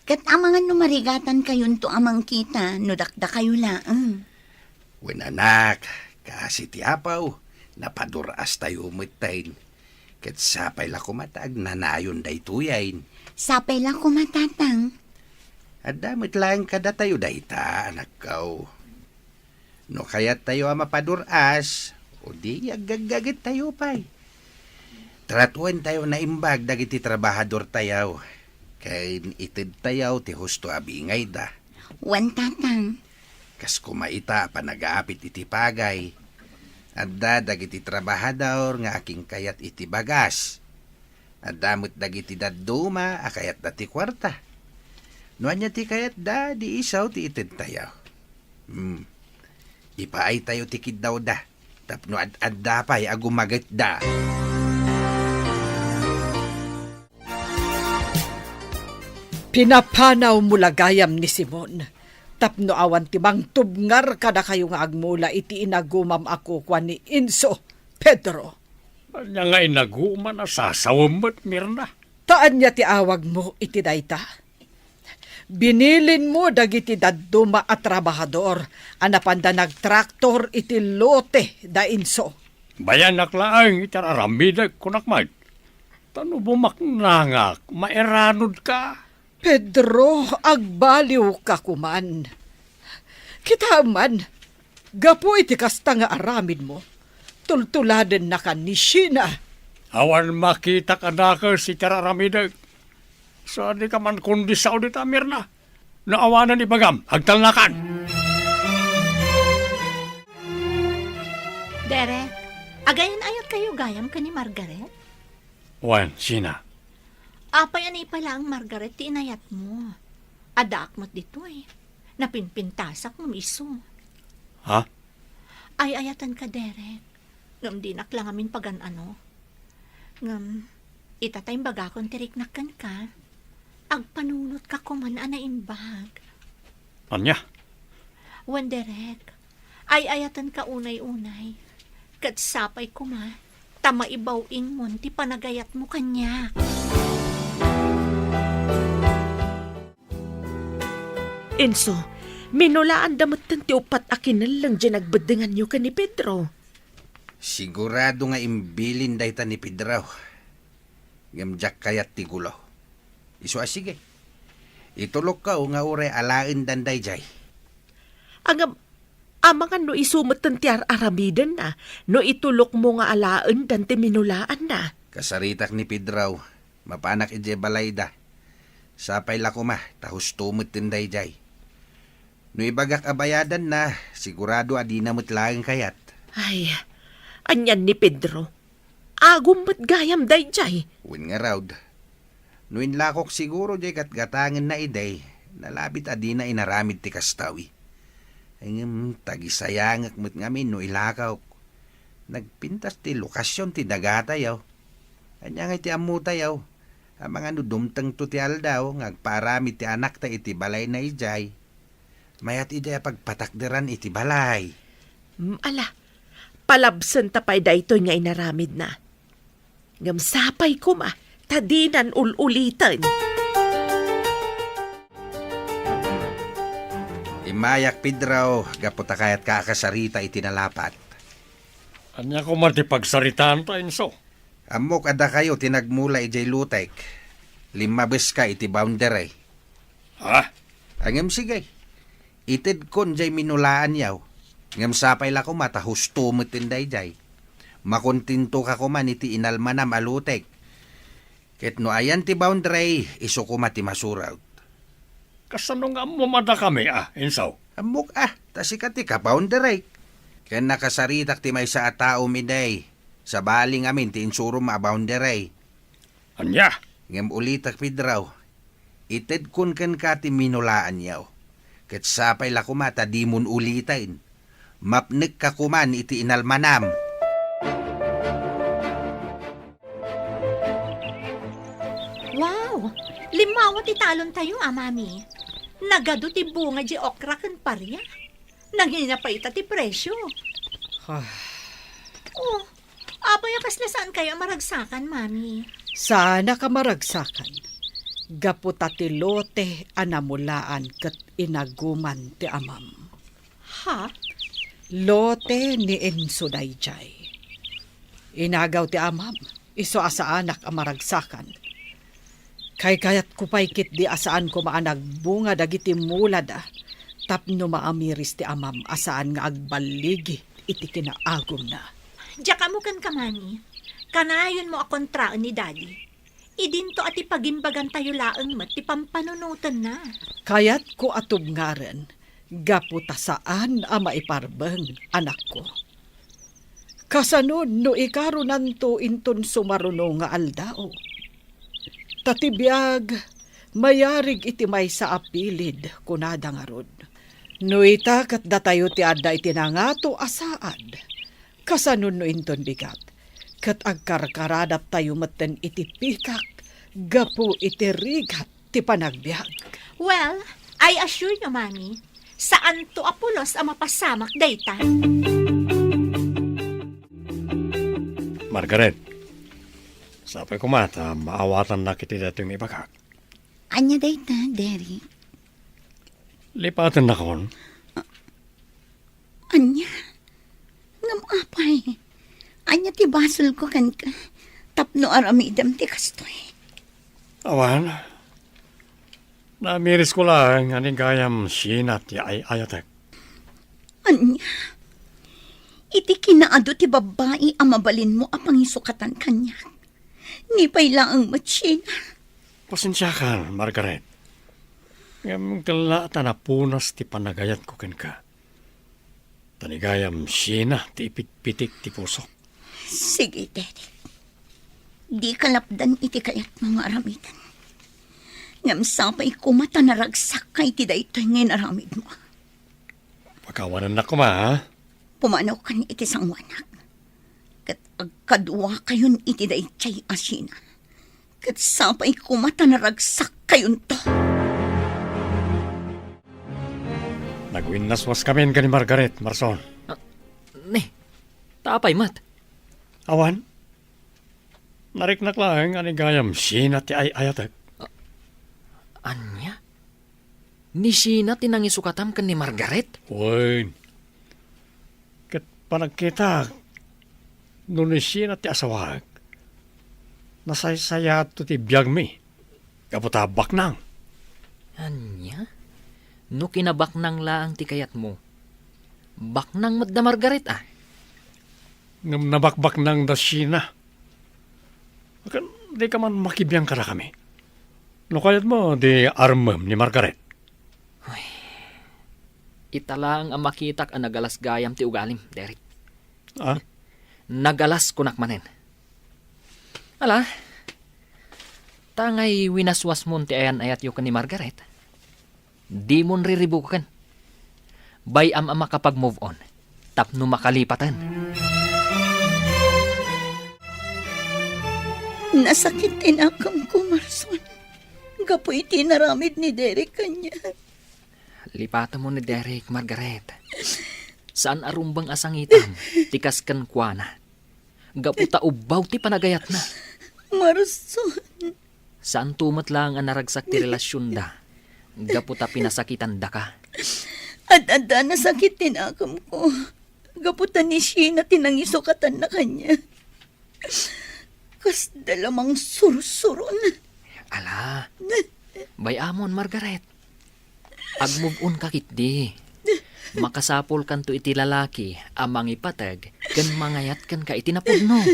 S3: Kat amangan numarigatan kayon to amang kita, no dakda kayo laang.
S4: Wen anak, kasi ti apaw, napaduras tayo umitain. Kat sapay la kumatag nanayon day tuyain.
S3: Sapay lang kumatatang.
S4: At damit lang kada tayo dayta, anak ko. No kayat tayo mapaduras, o di agagagit tayo pa'y. Tratuan tayo na imbag dagiti trabahador tayo. Kay itid tayo ti husto abingay da.
S3: Wan tatang.
S4: Kas kumaita pa nag-aapit iti pagay. Adda dagiti trabahador nga aking kayat iti bagas. Adamot dagiti daduma akayat da ti kwarta. Nuan niya ti kayat da di isaw ti itid tayo. Ipaay tayo tikid daw da. Tapno adda pa'y agumagat da.
S6: Pinapanaw mula gayam ni Simon. Tapno awan tibang tubngar kada kayo nga agmula iti inagumam ako kwa ni Inso, Pedro.
S5: Anya nga inaguman na sasawamot, Mirna.
S6: Taan niya ti awag mo iti dayta. Binilin mo dagiti dadduma at trabahador, anapanda nagtraktor iti lote da Inso.
S5: Bayan naklaang itararamidag kunakmag. Tano bumaknangak, maeranod ka.
S6: Pedro, agbaliw ka kuman. Kita man, gapo iti kasta nga aramid mo. Tultuladen na ka ni Sheena.
S5: Awan makita ka na ka si tararamidag. So di ka man kundi sa audita, Mirna. Naawanan ibagam, agtalnakan.
S7: Derek, agayan ayat kayo gayam ka ni Margaret?
S5: Wan, Sina.
S7: Apay anay pala ang Margaret ti inayat mo. Adakmat dito eh. Napinpintasak ng iso.
S5: Ha?
S7: Ay ayatan ka, Derek. Ngam dinak lang amin pagan ano. Ngam, itatay bagakon tiriknakan ka. Agpanunot ka kuman anaimbag.
S5: Anya?
S7: Wan, Derek. Ay ayatan ka unay-unay. Kat sapay kuma. Tama ibawin mo ti panagayat mo kanya.
S8: Inso, minulaan damot ti upat akin lang dyan nagbadengan nyo ka ni Pedro.
S4: Sigurado nga imbilin dayta ni Pedro. Gamjak kayat ti gulo. Iso sige. Itulok ka nga ure alain danday jay.
S8: Ang amangan no isumatan ti aramidan na, no itulok mo nga alaan dan ti minulaan na.
S4: Kasaritak ni Pedro, mapanak ije balayda. Sapay la kuma, tahus tumot tinday jay. No ibagak abayadan na, sigurado adi na mutlaang kayat.
S8: Ay, anyan ni Pedro. Agumot gayam day jay.
S4: Win nga raud. No inlakok siguro jay katgatangin na iday, nalabit adi na inaramid ti kastawi. Ay tagisayangak mo't ngamin no ilakaw. Nagpintas ti lokasyon ti dagatayaw. Anya nga ti amutayaw. Ang mga dumtang to ti aldaw, ngagparami ti anak ta iti balay na ijay. Mayat ijay pagpatakderan iti balay.
S8: Ala, palabsan tapay da ito nga inaramid na. Ngamsapay ko ma, tadinan ululitan.
S4: Imayak Pedro, gaputa kayat kakasarita iti nalapat.
S5: Anya ko man ti pagsaritaan ta, Inso.
S4: Amok ada kayo tinagmula ijay lutek. 5 bes ka iti boundary.
S5: Ha?
S4: Angem sige. Itid kon jay minulaan yaw. Ngem sapay la ko mata husto metinday jay. Makontinto ka ko man iti inalmanam alutek. Ket no ayan ti boundary, iso ko mati masuraw.
S5: Kasano nga mo mada kami insaw?
S4: Amok tasikati ka boundary. Ken nakasaritak ti may sa tao miday. Sa baling amin ti insuro ma boundary.
S5: Anya?
S4: Ngem ulitak pidraw. Ited kun ken ka ti minulaan yaw. Ket sapay la kumata di mun ulitain. Mapnek ka kuman iti inalmanam.
S7: Wow! Limawa ti talon tayo, mami. Nagado ti bunga di okra ken parya. Nangina pa ita ti presyo. Oh, apay kasla saan kayo maragsakan, mami?
S6: Sana ka maragsakan. Gaputa ti lote anamulaan ket inaguman ti amam.
S7: Ha?
S6: Lote ni Enso dayjay. Inagaw ti amam, iso asa anak ang maragsakan. Kayat ko paikit di asaan ko maanag bunga dagiti mulad tapno maamiris ti amam asaan nga agbaligi iti kinaagom na.
S7: Diya mo kan kamani. Kanayon mo a kontraan ni daddy. Idinto ati pagimbagan tayo laeng mat ti pampanunutan na.
S6: Kayat ko atubngaren, gaputa saan ang maiparbeng anak ko. Kasanod no ikarunan to inton sumaruno nga aldao. Tatibiyag, mayarig iti may sa apilid kunada nga rod. No itakat datayo ti adda iti nangato asaad. Kasanod no inton bigat. Kat agkarkaradap tayo maten iti pikak, gapu iti rigat ti panagbiag.
S7: Well, I assure you, mami, saan to apulos ang mapasamak dayta?
S5: Margaret, sapay ko mata, maawatan na kiti datong ibagak.
S3: Anya dayta, Derek?
S5: Lipatan na kon.
S3: Anya? Ngam apay. Anya ti basol ko kan ka. Tapno aramidam ti kastoy.
S5: Awan, namiris ko lang aning gayam sinat ti ayatek.
S3: Anya? Iti kinaado ti babae ang mabalin mo apang isukatan kanya. Nipay lang ang matsina.
S5: Pasensya ka, Margaret. Ngam tala tanapunas ti panagayat ko ken ka. Tanigayam sina ti ipitpitik ti puso.
S3: Sige, Derek. Di kalapdan iti kayat mga aramidan. Ngam sapay kumata naragsak kay ti daytoy ngayon aramid mo.
S5: Pagkawanan na ko ha?
S3: Pumanaw ka ni iti sangwanak. Kat agkadwa kayon iti daytay asina. Kat sapay kumata naragsak kayon to.
S5: Nagwinaswas kami ka ni Margaret, Marson.
S2: Ne, tapay mat.
S5: Awan, nariknak lang aning gayam sina ti ayatek.
S2: Anya? Ni Sina tinangisukatam ken ni Margaret?
S5: Uy, kat panagkita, no ni sina ti asawag, nasaysaya to ti biyag mi, kaputabak nang.
S2: Anya? No kinabaknang laang ti kayat mo. Baknang madda Margaret
S5: Ngam nabakbak nang da sina. Di ka man makibiyang ka na kami. No kayat mo, di armam ni Margaret.
S2: Italang ang makitak ang nagalas gayam ti ugalim, Derek.
S5: Ah?
S2: Nagalas kunak manen. Ala, tangay winaswas mon ti ayan ayat yu ni Margaret. Di mon riribukan. Bayam ang makapag-move on. Tapno makalipatan.
S3: Nasakit tinakam ko, Marson. Gapoy tinaramid ni Derek kanya.
S2: Lipatan mo ni Derek, Margaret. Saan arumbang asangitan? Tikas kan kuana. Gaputa ubaw ti panagayat na.
S3: Marson.
S2: Saan tumat lang ang naragsak ti relasyon da? Gaputa pinasakitan da ka.
S3: At nasakit tinakam ko. Gaputan ni Sheena tinangisukatan na kanya. Kas dalamang sursuron.
S2: Ala, bayamon Margaret. Ag-move on ka kitdi. Makasapol kan to iti lalaki amang ipatag kan mangayat kan ka iti napudno.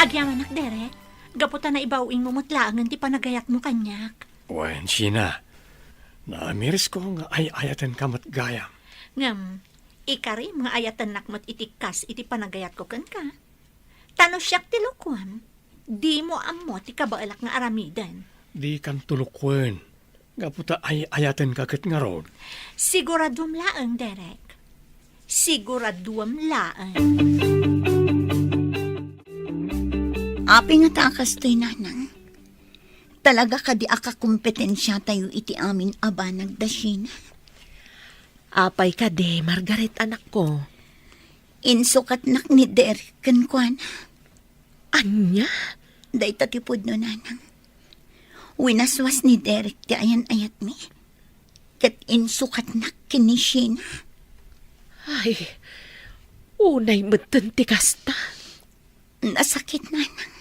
S7: Agyaman nak, Derek. Gaputa na ibawing mo mutlaangan ti panagayat mo kanyak.
S5: Wen, Sina. Naamiris ko nga ay-ayatan ka matgayam.
S7: Ngam, ikari mga ayatan nakmat itikas iti panagayat ko kan ka. Tano siyak ti lukuan. Di mo amo ti kabaalak nga aramidan.
S5: Di kan tulukwen. Gaputa ay-ayatan ka kat nga rod.
S7: Siguradum laang, Derek. Siguradum laang.
S3: Api nga takas to'y nanang. Talaga ka di aka kompetensya tayo iti amin aba nagdasina.
S8: Apay ka de, Margaret anak ko.
S3: Insukat nak ni Derek kan kuan.
S8: Anya?
S3: Day tatipod no nanang. Winaswas ni Derek ti ayan-ayat mi. Kat insukat nak kinisina.
S8: Ay, unay matan ti kasta.
S3: Nasakit nanang.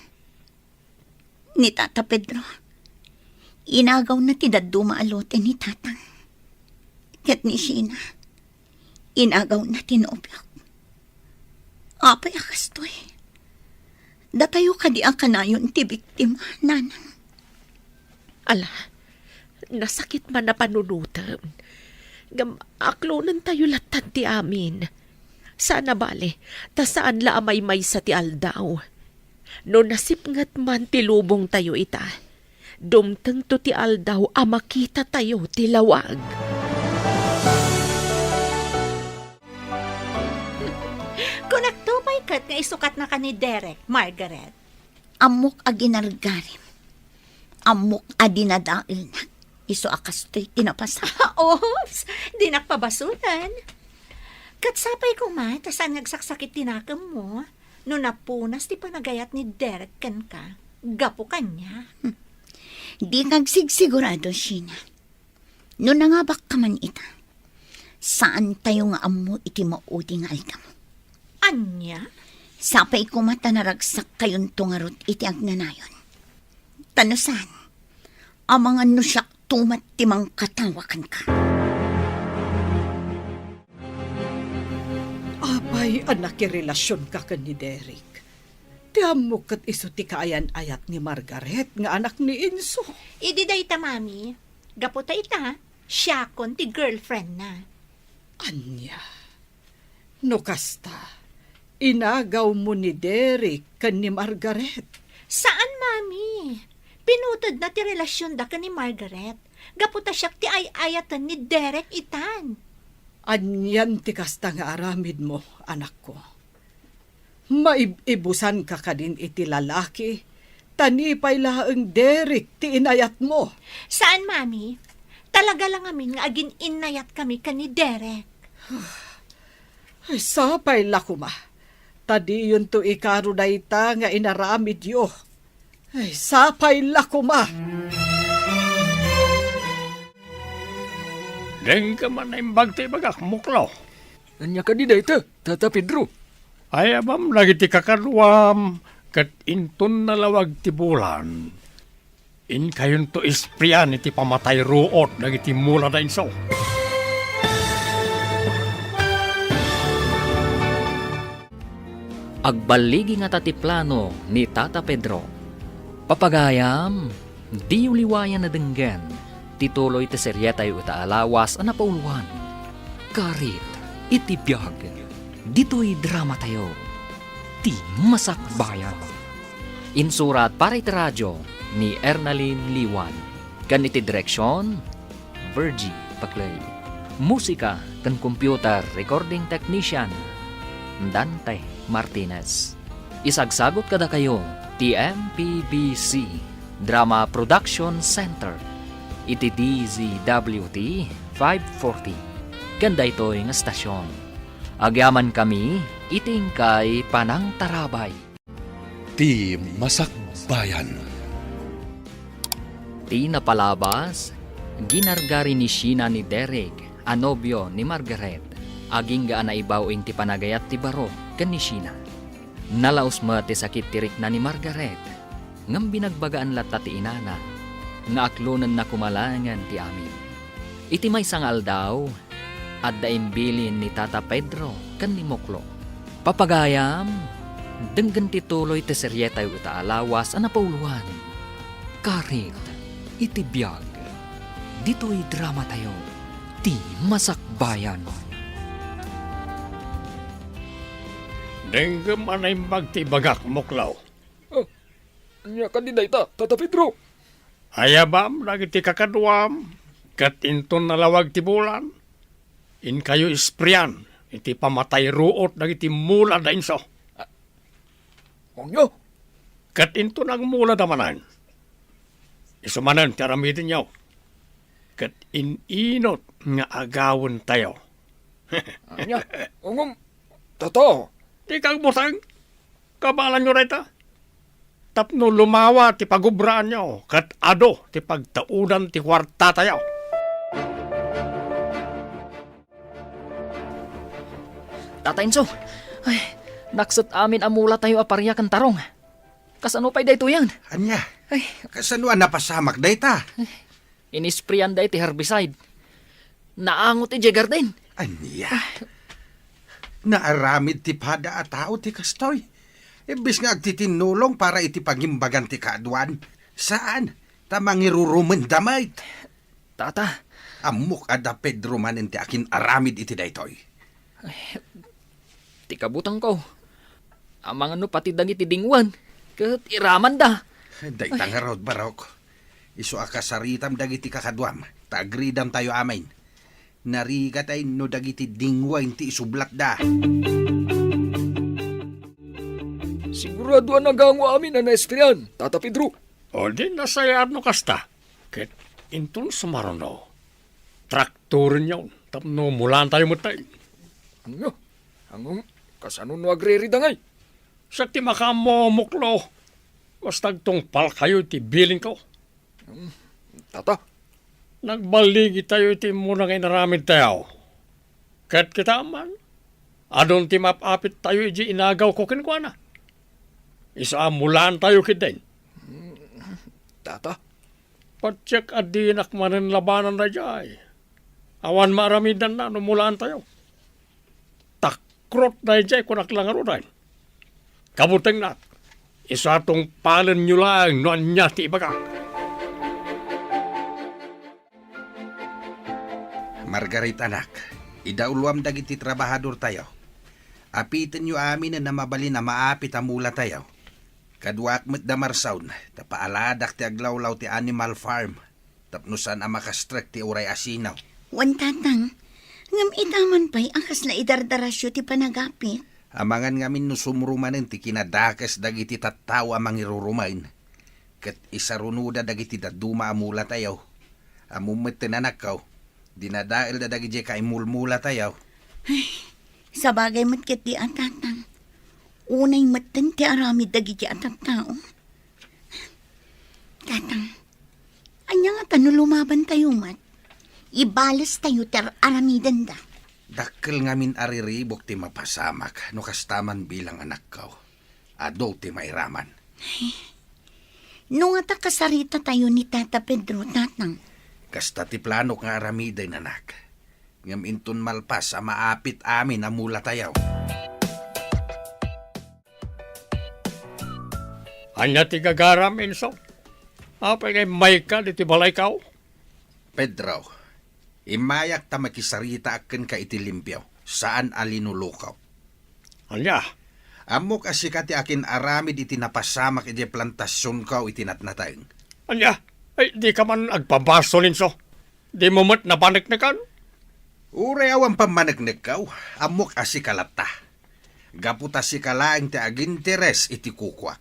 S3: Ni Tata Pedro. Inagaw na ti daduma alote ni Tatang. Kat ni Sheena. Inagaw na tinopyak. Apay akastoy. Datayo ka di ang kanayon ti biktima, nanang.
S8: Ala, nasakit man na panunutan. Aklonan tayo latan ti amin. Sana bale, ta saan la amay sa ti aldaw. No nasipngat man ti lubong tayo ita. Dumteng to ti aldaw a makita tayo ti lawag.
S7: Kung nagtupay kat nga isukat na ka ni Derek, Margaret.
S3: Amok a ginargarim. Amok a dinadail na. Iso akastoy tinapasa.
S7: Oops, di nakpabasulan. Katsapay ko ma, tasan nagsaksakit tinakam mo. No napunas ti panagayat ni Derek kan ka. Gapo kanya.
S3: Di kagsigsigurado, Sheena. No nangabak ka man ita. Saan tayo nga amo iti maudi nga altam?
S7: Anya?
S3: Sapay ko mata naragsak kayon tungarot iti agnanayon. Tanusan, amang ano siya tumat timang katawakan ka.
S6: Apay anak relasyon ka ni Derek. Tiam mo kat iso ti kaayan-ayat ni Margaret nga anak ni Inso.
S7: Idi day ta, mami. Gaputa ita, siya kon ti girlfriend na.
S6: Anya, no kasta, inagaw mo ni Derek kan ni Margaret.
S7: Saan, mami? Pinutod na ti relasyon da ka ni Margaret. Gaputa siya ti ay-ayatan ni Derek itan.
S6: Anyan ti kasta nga aramid mo, anak ko. Maibusan ka din iti lalaki, tanipay laang Derek ti inayat mo.
S7: Saan, mami? Talaga lang amin nga agin inayat kami ka ni Derek.
S6: Ay, sapay lakuma. Tadi yun to ikaro na ita nga inaramid yo. Ay, sapay lakuma.
S5: Deng ka man na imbag ti bagak muklaw.
S2: Anya ka di dayta, Tata Pedro.
S5: Ay abam lagi ti kakalwam kat inton nalawag ti bulan. In kayon to ispriyan iti pamatay ruot dagiti mula na insaw.
S2: Agbaligi nga tatiplano ni Tata Pedro. Papagayam, di uliwayan na denggan. Tituloy ti serye tayo itaalawas ang napauluan. Karit, itibiyag. Dito'y drama tayo. Ti Masakbayan. Insurat para iti radyo ni Ernalyn Liwan. Ganiti direksyon, Virgie Paclay. Musika kan computer recording technician, Dante Martinez. Isagsagot kada kayo, TMPBC Drama Production Center. Iti DZWT 540. Ganda ito'y nga stasyon. Agyaman kami, iting kay Panang Tarabay.
S1: Ti Masakbayan.
S2: Ti napalabas, ginargari ni Sheena ni Derek, anobyo ni Margaret. Aging gaan na ibawing ti panagayat ti baro, ken ni Sheena. Nalaos mo ti sakit tirik na ni Margaret, ngam binagbagaan lata ti inana, nga aklonan na kumalangan ti amin. Iti may sangal daw, at daimbilin ni Tata Pedro kan ni Moklo. Papagayam, denggan ti tuloy ti seryeta yu ita alawas a napauluan. Karit, iti biyag, dito'y drama tayo, ti masakbayan.
S5: Denggam anay magtibagak moklaw.
S2: Anya ka di dayta, Tata Pedro.
S5: Ayabam dagiti kakadwam, kat inton nalawag ti bulan. In kayo isprian, iti pamatay ruot dagiti mula da inso.
S2: Onyo,
S5: Kat inton ang mula damanan. Isumanan ti aramidin yaw. Kat ininot nga agawon tayo.
S2: anya, ongom, Tata.
S5: Di kang butang, kabalan nyo reta. Tapno lumawa ti pagubraan nyo, kat ado ti pagtaudan ti kwarta tayo.
S2: Tata Enzo, ay, naksat amin amula tayo aparya kan tarong. Kasano pa'y dayto yan?
S4: Anya,
S2: Ay,
S4: kasanuan napasamak dayta.
S2: inisprayan day ti herbicide. Naangot ti Garden.
S4: Anya. Naaramid ti pada at tao ti kastoy. Ibis nga agtitinulong para iti pagimbagan ti kaadwan. Saan? Tamang irurumen damay.
S2: Tata,
S4: Amok ada Pedro manin ti akin aramid iti daytoy.
S2: ti kabutang ko. Amang ano pati dangi ti dingwan. Kat iraman da.
S4: Dayta nga rod barok. Isu akasaritam dagiti kakadwam. Tagridam tayo amain. Narigat ay no dagiti dingwain ti isublat da.
S2: Sigurado ang nagangwa amin na espriyan, Tata Pedro.
S5: O di nasayad no kasta. Ket inton sumaruno. Traktorin yun. Tapno mulan tayo matay.
S2: Ano? Angong kasano no agre-ridangay?
S5: Sa ti makamomuklo. Bastag tong pal kayo ti biling ko.
S2: Tata,
S5: Nagbaligi tayo iti muna ngay naramid tayo. Kat kita man. Adon ti mapapit tayo iji inagaw ko kinkwana. Isa mulan tayo kidin.
S2: Tata,
S5: Patsyak adinak manan labanan na jay. Awan maramidan na numulaan tayo. Takrot na jay kunak lang arunan. Kabuteng na. Isa tong palan nyo lang no anya ti ibaga.
S4: Margarita anak, idauluam dagiti trabahador tayo. Apitin nyo amin na mabali na maapit amula tayo. Kadwak met da marsaun, tapaaladak ti aglawlaw ti animal farm. Tapnusan ang makastrek ti uray asinaw.
S3: Wan tatang, ngam itaman pa'y ang kasla idardarasyo ti panagapit.
S4: Amangan ngamin no sumrumanen ti kinadakas dagiti tattaw amang irurumain. Kat isarunuda dagiti daduma amula tayo. Amumet tinanakaw, dinadail da dagiti kaimulmula tayo.
S3: Sa bagay matkit di ang tatang. Unay matan ti aramid dagiti at tao. Tatang, anya nga tano lumaban tayo mat. Ibalas tayo ter aramidan da.
S4: Dakkel ngamin ariribok ti mapasamak no kastaman bilang anak ko. Ado ti mairaman.
S3: No nga ta kasarita tayo ni Tata Pedro, tatang.
S4: Kasta ti plano nga aramiday nanak. Ngam inton malpas a maapit amin amula tayaw.
S5: Anya ti gagaram inso. Apay kay may ka di ti balay kao.
S4: Pedro, imayak ta makisarita aken ka iti limpyaw. Saan alinulukaw?
S5: Anya,
S4: Amok asika ti akin aramid iti napasamak iti plantasyon kaw iti natnataeng.
S5: anya, ay di ka man agpabaso inso. Di mo mat napaniknikan.
S4: Uray awan pamanagnek kaw, amok asikalata. Gaputa si kalaing ti aginteres iti kukwa.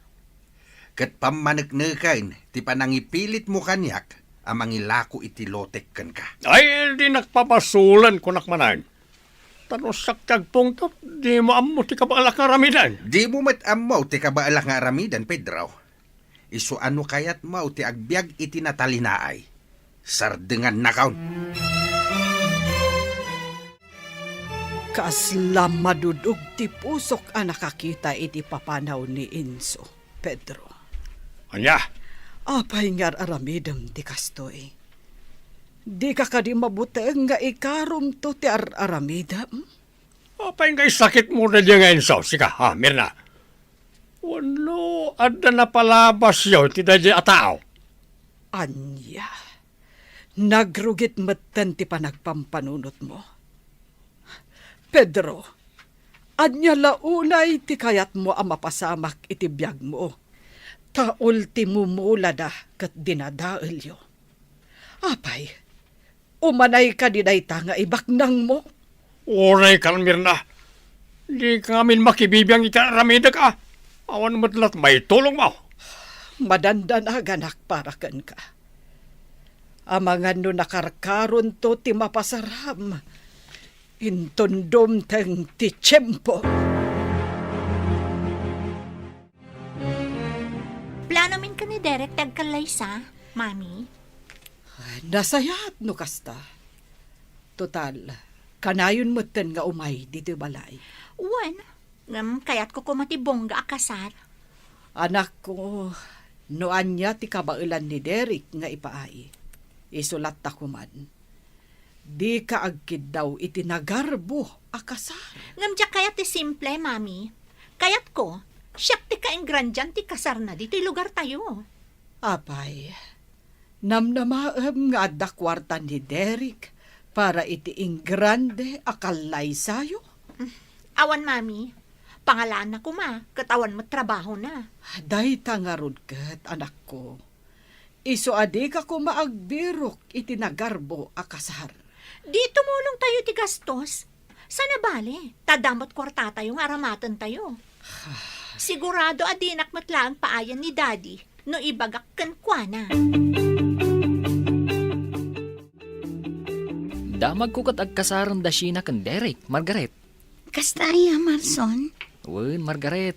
S4: Kat pamanagnekan, ti panangipilit mo kanyak, amang ilako iti lotek kan ka.
S5: Ay, di nakpapasulan ko nakmanan. Tanos saktag pungtot, di mo amo ti kabaalak nga ramidan.
S4: Di mo met amaw ti kabaalak nga aramidan, Pedro. Isu ano kayat mo ti agbyag iti natalinaay. Sardengan na kaon.
S6: Kaaslam madudog ti pusok ang nakakita iti papanaw ni Inso, Pedro.
S5: Anya,
S6: Apay ngar aramidem ti kastoy. Di ka kadi mabuteng nga ikarom to ti aramidem?
S5: apay nga sakit mo na diya nga insaw. Sika, ha, Mirna. Wano, ada na palabas yaw, ti dadya atao.
S6: Anya, nagrugit matan ti panagpampanunot mo. Pedro, anya launay ti kayat mo ang mapasamak iti biyag mo. Ta ultimo mula da kat dinadaelyo. Apay, umanay ka di dayta nga ibaknang mo.
S5: Oray ka, Mirna. Di ka amin makibibiyang itaramida ka. Awan matlat may tulong mo.
S6: Madandanag anak para kan ka. Amangan no nakarkaron to ti mapasaram. Intundom teng ti tiyempo.
S7: Plano min ka ni Derek tagkalaysa, Mami?
S6: Nasayat no kasta. Total, kanayon mo ten nga umay dito balay.
S7: Wan, kayat ko kumatibongga akasar.
S6: Anak ko, noan niya ti kabailan ni Derek nga ipaay. Isulat ta kuman. Di ka agkid daw itinagarbo akasar.
S7: Ngamdya kayat ti simple, Mami. Kayat ko, siyak ti kaingrandyan ti kasar na dito'y lugar tayo.
S6: Apay, namnamaem nga adda kwarta ni Derek para iti ingrande akalay sayo.
S7: Awan, Mami. Pangalaan na ko, ma. Katawan mo trabaho na.
S6: Day tangarod kat, anak ko. Iso adi ka ko maagbirok itinagarbo akasar.
S7: Di tumulong tayo ti gastos. Sana bale, tadamot kwarta tayo nga aramatan tayo. Sigurado adinak matlaang paayan ni Daddy no ibagak kan kwa na.
S2: Damag ko kat agkasaran da siya na kan Derek, Margaret.
S3: Kastaya, Marson.
S2: Wen, Margaret.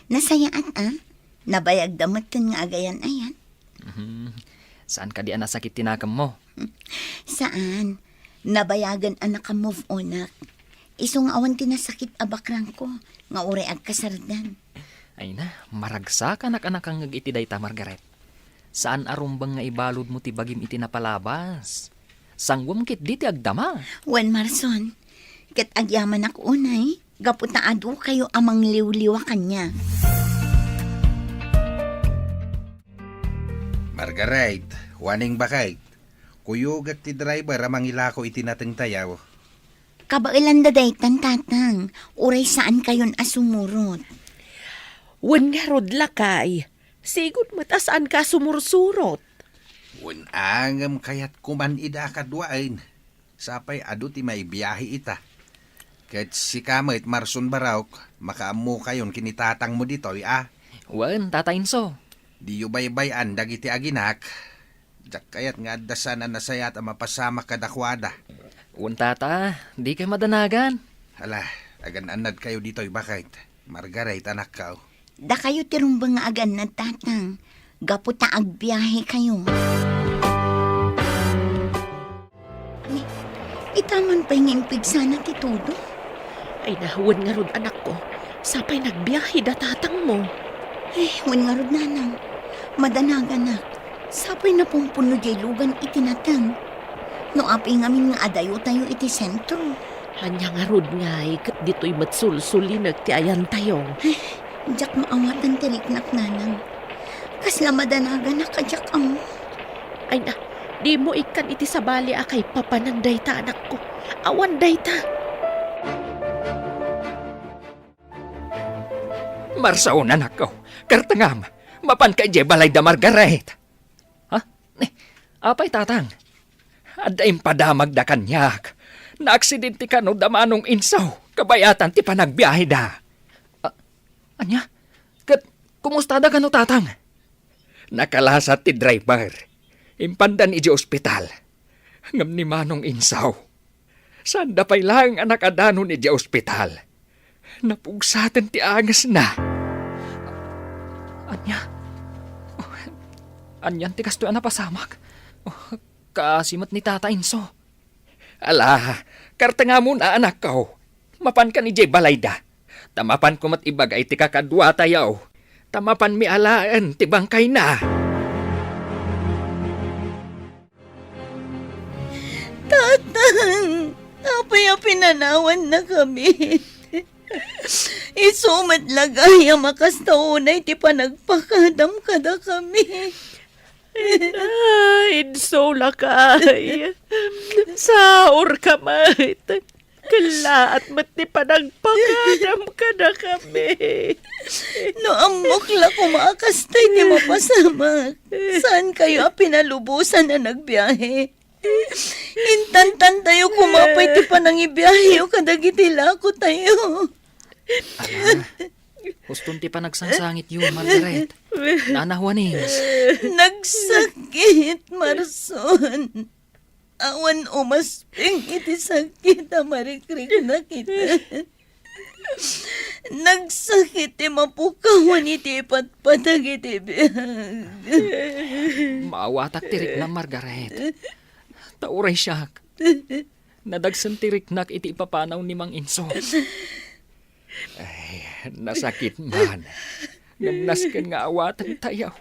S3: Nasayaan nabayag damutin nga agayan ayan.
S2: Saan ka di nasakit tinakam mo?
S3: Saan? Nabayagan anak ka move onak. Isong awan tinasakit abakrang ko, nga ure agkasardan.
S2: Ay na, maragsa ka anak-anak ang iti dayta, Margaret. Saan arumbang nga ibalod mo ti bagim iti napalabas? Sangwam kit di ti agdama.
S3: Wan Marson, kat agyaman ako unay, gaputaado kayo amang liwliwa kanya.
S4: Margaret, waning bakay. Kuyugat ti driver amang ilako itinateng tayaw.
S3: Kabailan da daytan tatang, uray saan kayon asumurot.
S8: Wen nga rod lakay. Sigod matasaan ka sumursurot.
S4: Wen angam kayat kuman ida kadwain. Sapay adu ti may biyahe ita. Ket si kamit Marson Baraok, makaamu kayon kinitatang mo ditoy
S2: Wen, tatainso.
S4: Di yu baybayan dagiti aginak. Jak kayat nga dasan na nasayat ang mapasama kadakwada.
S2: Wen, tata, di kay madanagan.
S4: Hala, agan-anad kayo ditoy bakit. Margaret, anak ka.
S3: Da kayo tirumbang nga agan na tatang, gaputa agbiyahe kayo. Itaman pa yung impig sana ti todo.
S8: Ay nahuwan nga rod anak ko. Sapay nagbiyahe da tatang mo.
S3: Wan nga rod nanang, madanagan na. Sapay na pumpuno jay lugan itinatang. No api ngamin nga adayo tayo iti sentro.
S8: Hanya nga rod nga kat dito'y matsulsulinag ti ayan tayo.
S3: Jak maawatan tiriknak nanang. Kasla madanagan na kajak amo.
S8: Ay na, di mo ikan iti sabali akay papanang dayta anak ko. Awan dayta.
S2: Marsaon anak ko, kartangam, mapan kay balay da Margaret. Ha? Apay tatang, adaim padamag da kanyak. Naaksidente ka no damanong insaw, kabayatan ti panagbiyahe da. Anya? Kumusta da ka no tatang? Nakalasat ti driver. Impandan iji ospital. Ngam ni manong insaw. Sanda pa'y lang anak adanon iji ospital. Napugsaten ti angas na. Anya? Anyan ti kasto na pasamak. Kasimat ni Tata Inso. Ala, Karta nga muna, anak ko. Mapan ka ni Jay Balayda. Tamapan ko mat ibagay ti kakadwa tayaw. Tamapan mi alaan ti bangkay na.
S3: Tatang, apay pinanawan na kami. Isumat lagay ang makastaunay ti panagpakadam kada kami.
S8: Inso lakay. Saor ka mait. Kalaat mati panagpakadam ka na kami.
S3: No amok la kumakastay ti mapasamak. Saan kayo pinalubusan na nagbiyahe? Intantan tayo kumapay ti panangibiyahe o kadagitila ko tayo.
S2: Ala, huston ti pa nagsangsangit yun, Margaret. Nanahuanis.
S3: Nagsakit, Marson. Awan umasping iti sakit a marikrik na kita. Nagsakit ti mapukawan iti patpatag iti biyag.
S2: Maawatak tirik na, Margaret. Tauray siya. Nadagsan tirik nak iti ipapanaw ni Mang Inso. Ay, nasakit man. Ngamnaskan nga awatan tayaw.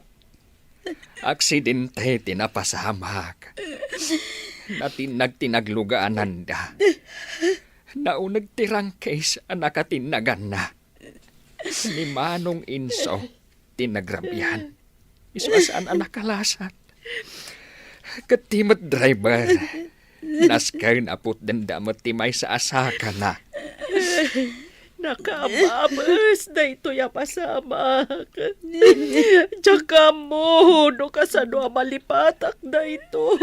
S2: Aksidente tinapasamak. Natinagtinaglugaan da. Naunag tirang case ang nakatinagan na. Ni Manong Inso, tinagrabihan. Iswasaan ang nakalasat. Katimat driver. Naskan apot dandamot timay sa asaka na.
S8: Nakamabas na ito ya pasamak. Tsaka mo, no kasano malipatak na ito.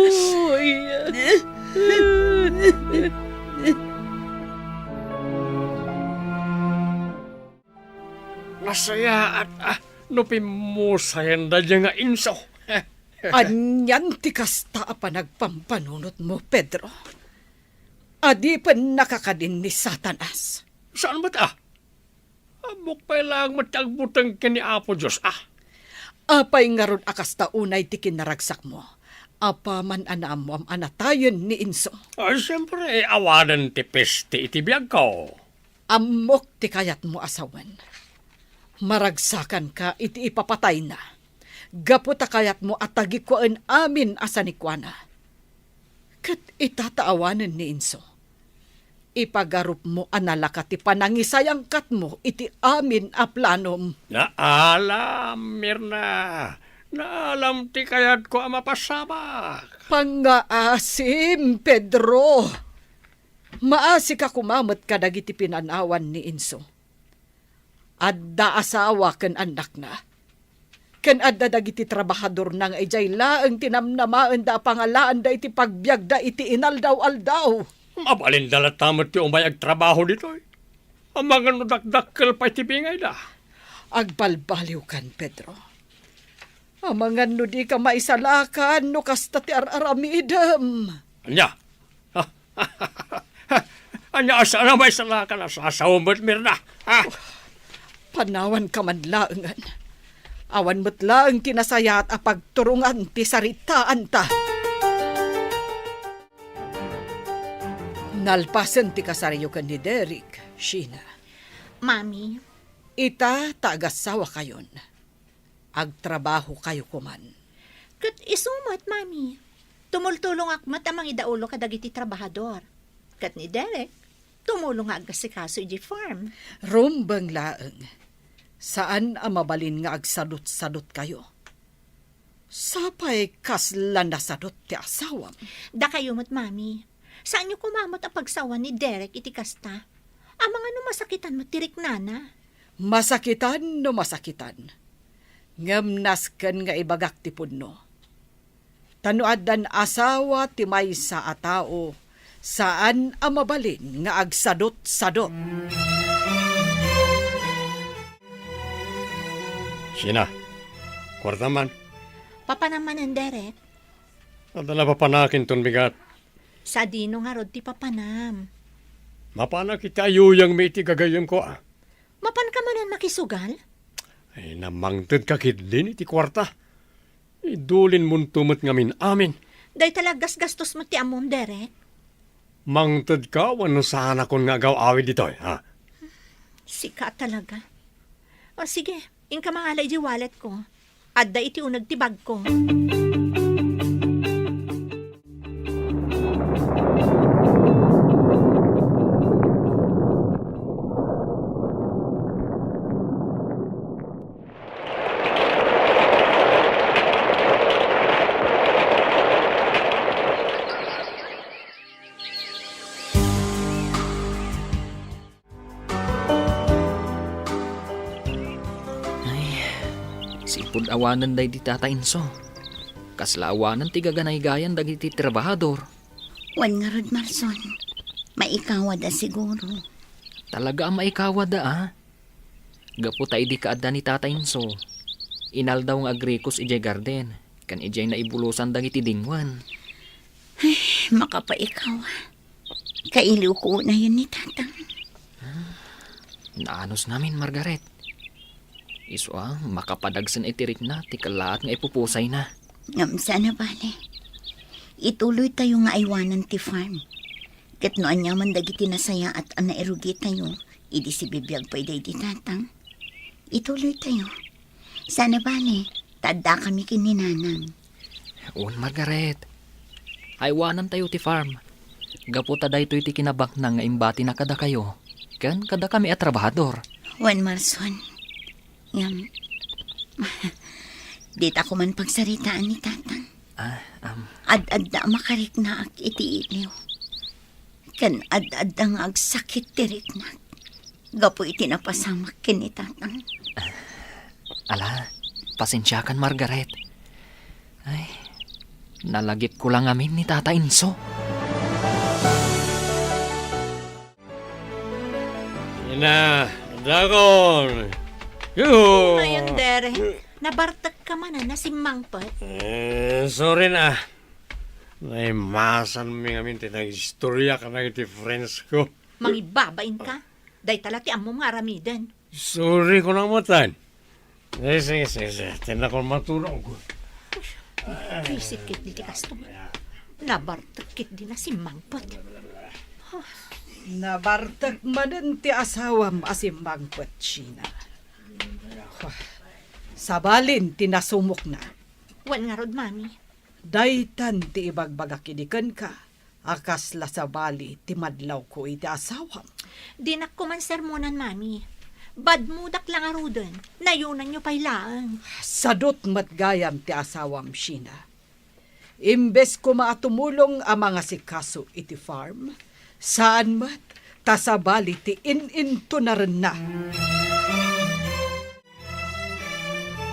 S5: Nasaya at nupimusayan na dyan nga Inso.
S6: Anyan ti kasta pa nagpampanunot mo, Pedro. Adi pa nakakadin ni Satanas.
S5: Saan ba ta? Amok pa lang matagbutang kini Apo Diyos,
S6: Apay nga ron akas taunay ti kinaragsak mo. Apa man anam mo am anatayon ni Inso.
S5: Siyempre, awanan ti peste iti biyag ko.
S6: Amok ti kayat mo asawan. Maragsakan ka iti ipapatay na. Gaputa kayat mo atagi ko an amin asanikwana. Kat itataawanan ni Inso. Ipagarup mo analaka ti panangisayang kat mo iti amin a planom.
S5: Naalam, Mirna. Naalam ti kayat ko ang mapasama.
S6: Pangaasim, Pedro. Maasi ka kumamot ka dagiti pinanawan ni Inso. Adda asawa ken anak na. Ken adda dagiti trabahador nang ijay laeng tinamnamaan da pangalaan da iti pagbiag da iti inaldaw-aldaw.
S5: Mabalin dalat tamot ti umayag trabaho dito. Ang mga nudakdakkel pa iti bingay da.
S6: Agbalbaliw kan, Pedro. Ang mga di ka maisalakan no kasta ti ar-aramidam.
S5: Anya? Anya asa na maisalakan sa asawamot, Mirna?
S6: Panawan ka man laengan. Awan mo't laeng tinasaya at apagturungan ti saritaan ta. Nalpasan ti kasaryo kan ni Derek, Sheena.
S7: Mami,
S6: Ita taagasawa kayon. Agtrabaho kayo kuman.
S7: kat isumat, Mami. Tumultulong akmat amang idaulo kadagiti trabahador. Kat ni Derek, tumulong agasikaso iji farm.
S6: Rumbang laeng. Saan ang mabalin nga agsadot-sadot kayo? Sapay kasla nasadot ti asawam.
S7: Da kayo mo't, Mami. Saan niyo kumamot ang pagsawa ni Derek iti kasta? Ang mga masakitan mo tirik nana.
S6: Masakitan no masakitan. Ngamnasken nga ibagak ti punno. Tanuad dan asawa ti maysa a tao, saan ang mabalin nga agsadot-sadot.
S5: Sina, kwarta man.
S7: Papa naman ang Derek.
S5: Nadala pa panakin ton bigat.
S7: Sa dino nga rod ti papanam.
S5: Mapana kita ayuyang may iti gagayam ko.
S7: Mapan ka manan makisugal?
S5: Ay namangtad ka kidlin iti kwarta. Idulin mun tumot ngamin amin.
S7: Day talagas gastos mo ti amom, Derek.
S5: Mangtod ka, wano sana kung nga gaw-awid dito, ha?
S7: Sika talaga. O sige, ingka mangalay di wallet ko. Adda iti unag tibag ko.
S2: Sipud awanan day di Tata Inso. Kasla awanan ti gaganay-gayan dagiti trabahador.
S3: Wan nga rod, Marson. Maikawa da siguro.
S2: Talaga ang maikawa da, ah. Gapu ta idi kaadda ni Tata Inso. Inal daw nga agrikos ijay garden. Kan ijay na ibulusan dagiti dingwan.
S3: Makapaikawa. Kailiw ko na yun ni Tatang.
S2: Naanos namin, Margaret. Iso makapadagsan itirik na, ti kalaat nga ipupusay na.
S3: Ngam sana bale. Ituloy tayo nga aywanan ti farm. Kat noan niya man dagiti nasaya at anairugi tayo, idi si bibiyag pa iday di Tatang. Ituloy tayo. Sana bale, tada kami kininanang.
S2: Un, Margaret. Aywanan tayo ti farm. Gaputa day to'y ti kinabak na nga imbati na kada kayo. Kan kada kami at trabahador.
S3: Juan Marson. Ngam. Dita ko man pagsaritaan ni Tatang. Ad-ad na makarik na ak iti iliw. Kan ad-ad ang agsakit tirik na. Gapo iti napasamak kini Tatang.
S2: Ala, pasensyakan, Margaret. Ay, nalagip ko lang amin ni Tata Inso.
S5: Ina, dagon! Yuhu!
S7: Ngayon, dere. Nabartag ka man na si Mangpot.
S5: Sorry na. Naimasan mi ngamin tinag-istorya ka na iti friends ko.
S7: Mangibabain ka. Day talati amo nga aramidan.
S5: Sorry ko nang matan. Sige. Tinakon matulong ko.
S7: Krisikit di customer. Nabartag din na si Mangpot.
S6: Nabartag manan ti asawam asimbang China. Sabalin tinasumok na.
S7: Wan nga rod, mami.
S6: Daytan ti ibagbagak idikan ka. Akas la sa bali ti madlaw ko iti asawam.
S7: Dinak ko man sermonan, mami. Bad mudak lang arudon. Nayunan nyo pailaan.
S6: Sadot matgayam ti asawam Sheena. Imbes ko maatumulong ang mga sikaso iti farm, saan mat tasabali ti in-into na rin na.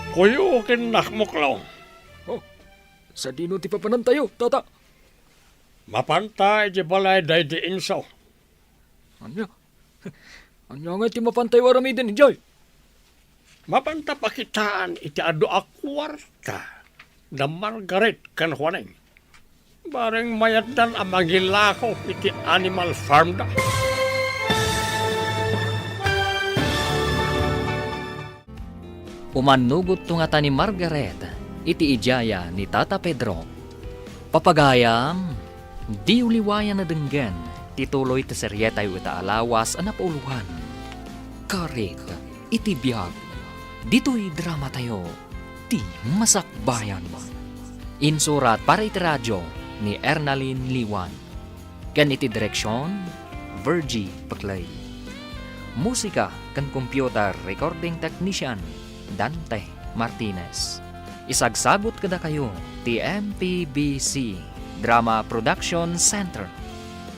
S5: Kuyo kinakmuklaw.
S2: Sa dino ti papanan tayo, Tata.
S5: Mapantay di balay day di insaw.
S2: Anya? Anya nga ti mapantay waramiden, Joy?
S5: Mapanta pakitaan iti ado akwarta na Margaret kan Juaneng. Bareng mayatan ang magilako iti animal farm da.
S2: Umanugot tungata ni Margaret, iti ijaya ni Tata Pedro. Papagayam, di uliwayan na denggan, tituloy ti seryetay wita alawas ang napauluhan. Karik, iti biyag, dito'y drama tayo, ti masakbayan. Insurat para iti radyo ni Ernalyn Liwan. Kan iti direksyon, Virgie Paclay. Musika kan computer recording technician, Dante Martinez. Isagsagot kada kayo ti MPBC Drama Production Center.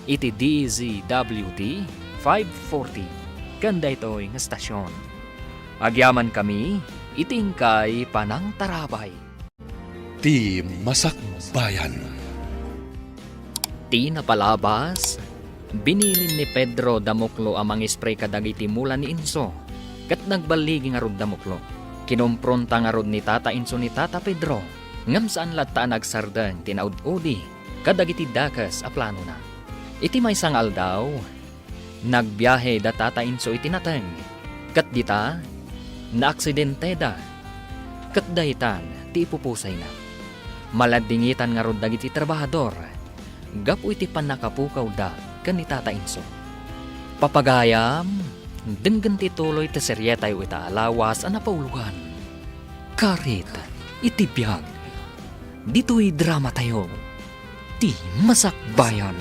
S2: Iti DZWD 540. Ganda ito'y ng estasyon. Agyaman kami, itingkay panang tarabay.
S1: Ti Masakbayan.
S2: Ti napalabas, binilin ni Pedro Damoklo amang spray kadagiti mula ni Inso. Kat nagbaligi nga rod Damoklo. Kinumpronta nga rod ni Tata Inso ni Tata Pedro. Ngam saan lataan nagsardang tinaud-udi kadagiti dakas a plano na. Iti may sangal daw, nagbiyahe da Tata Inso iti nateng. Kat dita, naaksidente da. Kat dahitan, ti ipupusay na. Maladingitan nga rod dagiti trabahador. Gapu iti panakapukaw da kan ni Tata Inso. Papagayam, denggan ti tuloy ti serye tayo ita alawas ang napauluhan. Karit, iti biyag. Dito'y drama tayo. Ti Masakbayan.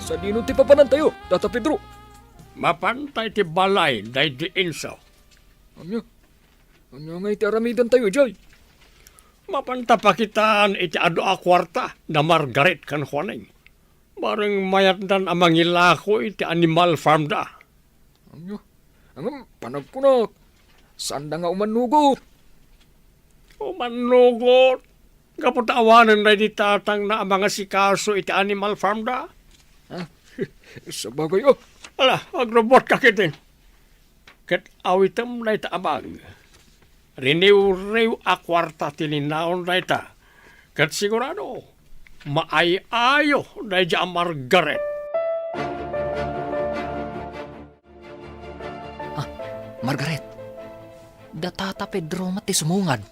S2: Sa dino ti papanan tayo, Tata Pedro?
S5: Mapantay ti balay day di inso.
S2: Anya nga iti aramidan tayo, Jay.
S5: Mapanta pakitaan iti ado a kwarta na Margaret kan Juaning. Bareng mayat dan amangilako iti animal farm da.
S2: Anya, ang panagkunat. Saan da nga umanugot?
S5: Umanugot. Kaputawanan na di tatang na ang mga sikaso iti animal farm da.
S2: Sa bagay, oh.
S5: Ala, agrobot ka kitin. Kat awitam na ita amang. Riniw-riw a kwarta tininaon na ita. Kat sigurado, maayayo na iti ang Margaret.
S2: Margaret, da Tata Pedro mati sumungad.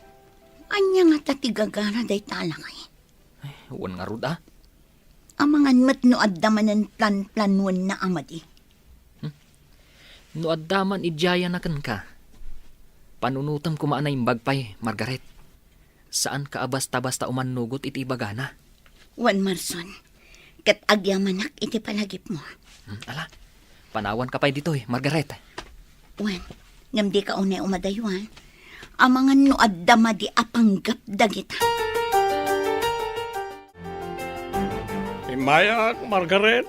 S3: Anya nga tatigagara day talakay.
S2: Huwag nga rud, ah.
S3: Amangan mat no addamanan plan-planuan na amadi.
S2: No addaman idjaya na kan ka. Panunutam ko maanay bagpay, Margaret. Saan ka basta-basta umanugot iti bagana?
S3: Wan Marson, kat agyamanak iti palagip mo.
S2: Ala, panawan ka pa'y dito Margaret.
S3: Wan, ngam di ka unay umadaywan. Amangan no addama di apanggap dagita.
S5: Imayak, Margaret.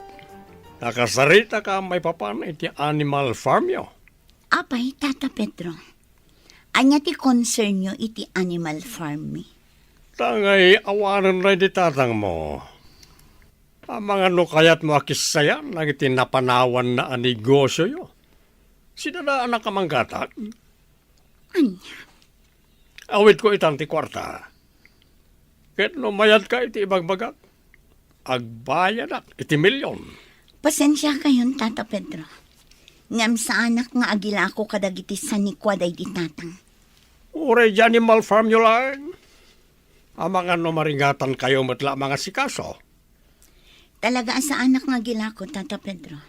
S5: Nakasarita ka may papan iti animal farm yo.
S3: Apay, Tata Pedro. Anya ti concern nyo iti animal farm mi.
S5: Tangay awanan na di tatang mo. Ang mga no kayat mo akisayan nang iti napanawan na ang negosyo yo. Sinadaan na kamanggatak.
S3: Anya?
S5: Awit ko itang ti kwarta. Ket no mayad ka iti ibagbagak. Agbayad ak iti milyon.
S3: Pasensya kayon, Tata Pedro. Ngam sa anak nga agila ko kadagiti sa nikwaday di tatang.
S5: Ure di animal farm nyo lang. Ang mga no maringatan kayo matla mga sikaso.
S3: Talaga sa anak nga agila ko, Tata Pedro.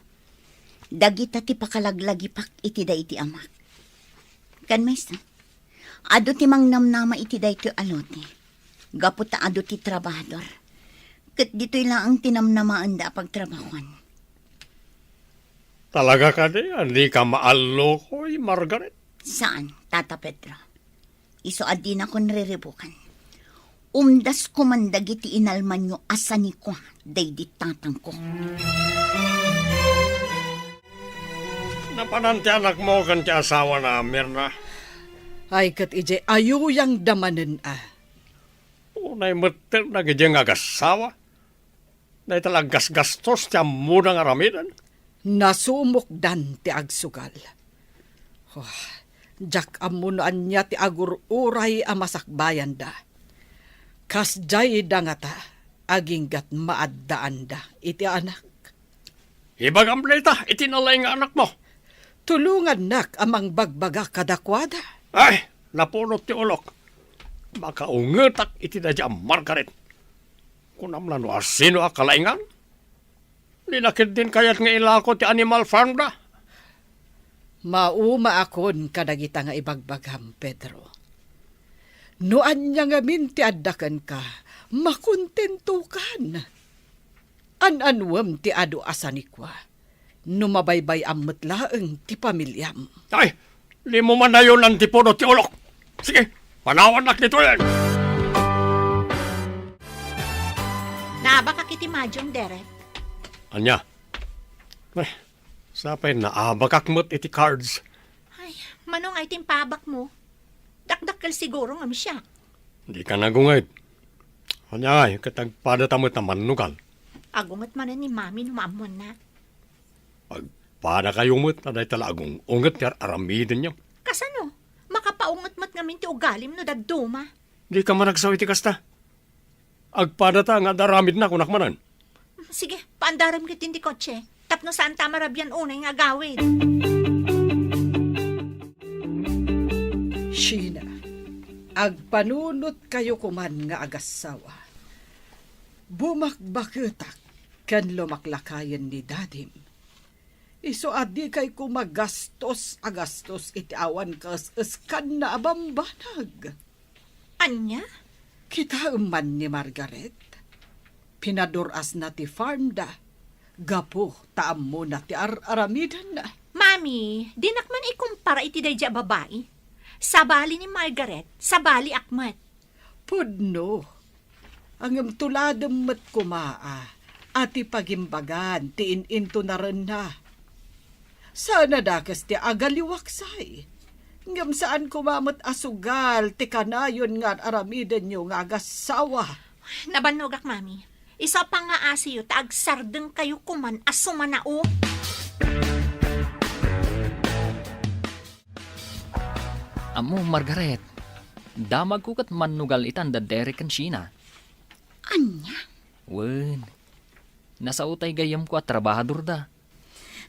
S3: Dagita ti pakalaglagipak iti da iti amak. Kan maysa, ado ti mangnamnama iti da iti alote. Gaputa ado ti trabahador. Kat dito'y lang ang tinamnamaan da pagtrabahuan.
S5: Talaga ka di, hindi ka maalokoy, Margaret.
S3: Saan, Tata Pedro? Iso adi na kon riribukan. Umdas ko man dagiti inalman nyo asani ko, day di tatang ko.
S5: Napananti anak mo kan ti asawa na, Mirna.
S6: Ay kat ije ayuyang damanen
S5: Unay mater na gijeng agasawa. Na italagas gastos ti amuna nga ramidan.
S6: Nasumukdan ti agsugal. Oh, jak amunoan niya ti agururay a masakbayan da. Kas jay da nga ta, aginggat maaddaan da iti anak.
S5: Ibagambleta, itinalay nga anak mo.
S6: Tulungan nak amang bagbaga kadakwada.
S5: Ay, napunot ti ulok. Makaungetak iti da jam Margaret. Kunam lano asino akalaingan? Linakid din kayat nga ilako ti animal farm da.
S6: Mauma akon kadagita nga ibagbagam, Pedro. Noan niya nga minti addakan ka, makontento kan. An-anwam ti adu asanikwa, numabaybay amat laeng ti pamilyam.
S5: Ay, di mo man na yun ang tipuno ti ulok. Sige, panawan nak nito yan.
S7: Nabaka kiti madyong deret.
S5: Anya? Ay, sapay na abakakmot iti cards.
S7: Ay, manong ay timpabak mo. Dakdakkel siguro nga siya.
S5: Di ka nagungay. Anya ay, katagpadatamot na manugal.
S7: Agungat man ni mami numamon na.
S5: Pagpada kayumot na dahi talagong ungat yar aramidin niyo.
S7: Kasano? Makapaungat-mat ngamin ti ugalim no daduma.
S5: Di ka managsaw iti kasta. Agpadata nga daramid na kunakmanan.
S7: Sige, paandaram kit hindi kotse. Tapno saan tamarabyan unay nga gawin.
S6: Sheena, agpanunot kayo kuman nga agasawa. Bumakbaketak kan lumaklakayan ni dadim. Iso adi kay kumagastos agastos iti awan kas eskan na abambanag.
S7: Anya?
S6: Kita man ni Margaret. Pinaduras na ti farm da. Gapo taam mo na ti aramidan na.
S7: Mami, dinakman ikumpara iti dayja babae. Sabali ni Margaret, sabali akmat.
S6: Pudno. Ang tuladem met kumaa. Ati pagimbagan ti ininto na rin na. Sana dakas ti agaliwaksay. Ngam saan kumamot asugal ti kanayon nga aramidan nyo nga agasawa.
S7: Nabanogak, Mami. Isa pa nga asiyo, taagsardeng kayo kuman asumanao.
S2: Amo, Margaret, damag ko kat manugal itan da Derek kan Sheena.
S3: Anya?
S2: Wen, nasa utay gayam ko at trabahador da.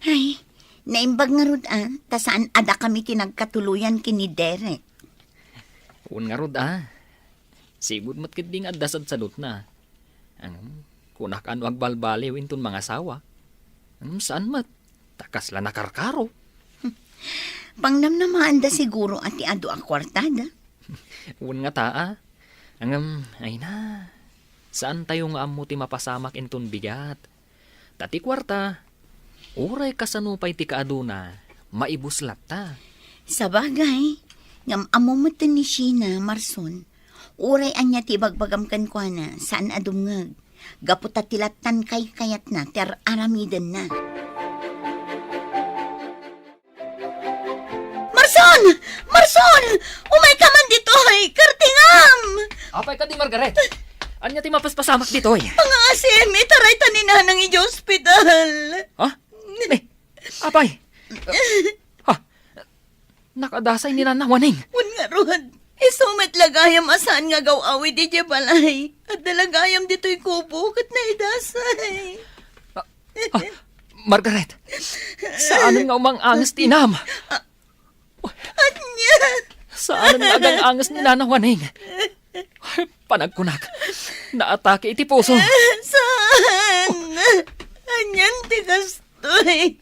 S3: Ay, naimbag nga rod ta saan ada kami tinagkatuluyan kini Derek.
S2: Un nga rod Sigud mat kidding at dasad salot na. Kunak ano agbalbaliw inton mga sawa. Saan mat? Takas la nakarkaro.
S3: Pangnamnamaan da siguro ati ado ang kwartada.
S2: Un nga ay na. Saan tayo nga amo ti mapasamak inton bigat? Tati kwarta, uray kasanupay ti kaaduna, maibuslat ta.
S3: Sa bagay, ngam amo mo ni Sheena, Marson, uray anya ti bagbagam kwa na, saan adumngag, gaputa tilatan kay kayat na, ter aramidan na. Marson! Marson! Umay ka man dito, ay, kartingam!
S2: Apay ka di, Margaret. Anya ti mapaspasamak dito, ay.
S3: Mga asim, itaray tanin ng inyo hospital.
S2: Ha? Apay. Nakadasay ni nanawaning.
S3: Un nga rod, isumet lagayam asaan nga gawawi di di balay. At dalagayam dito'y kubo, kat na idasay.
S2: Margaret, saan nga umang angas ti inam?
S3: Anya!
S2: Saan nga agang angas ni nanawaning? Panagkunak, naatake iti puso.
S3: Saan? Anyan ti kastoy.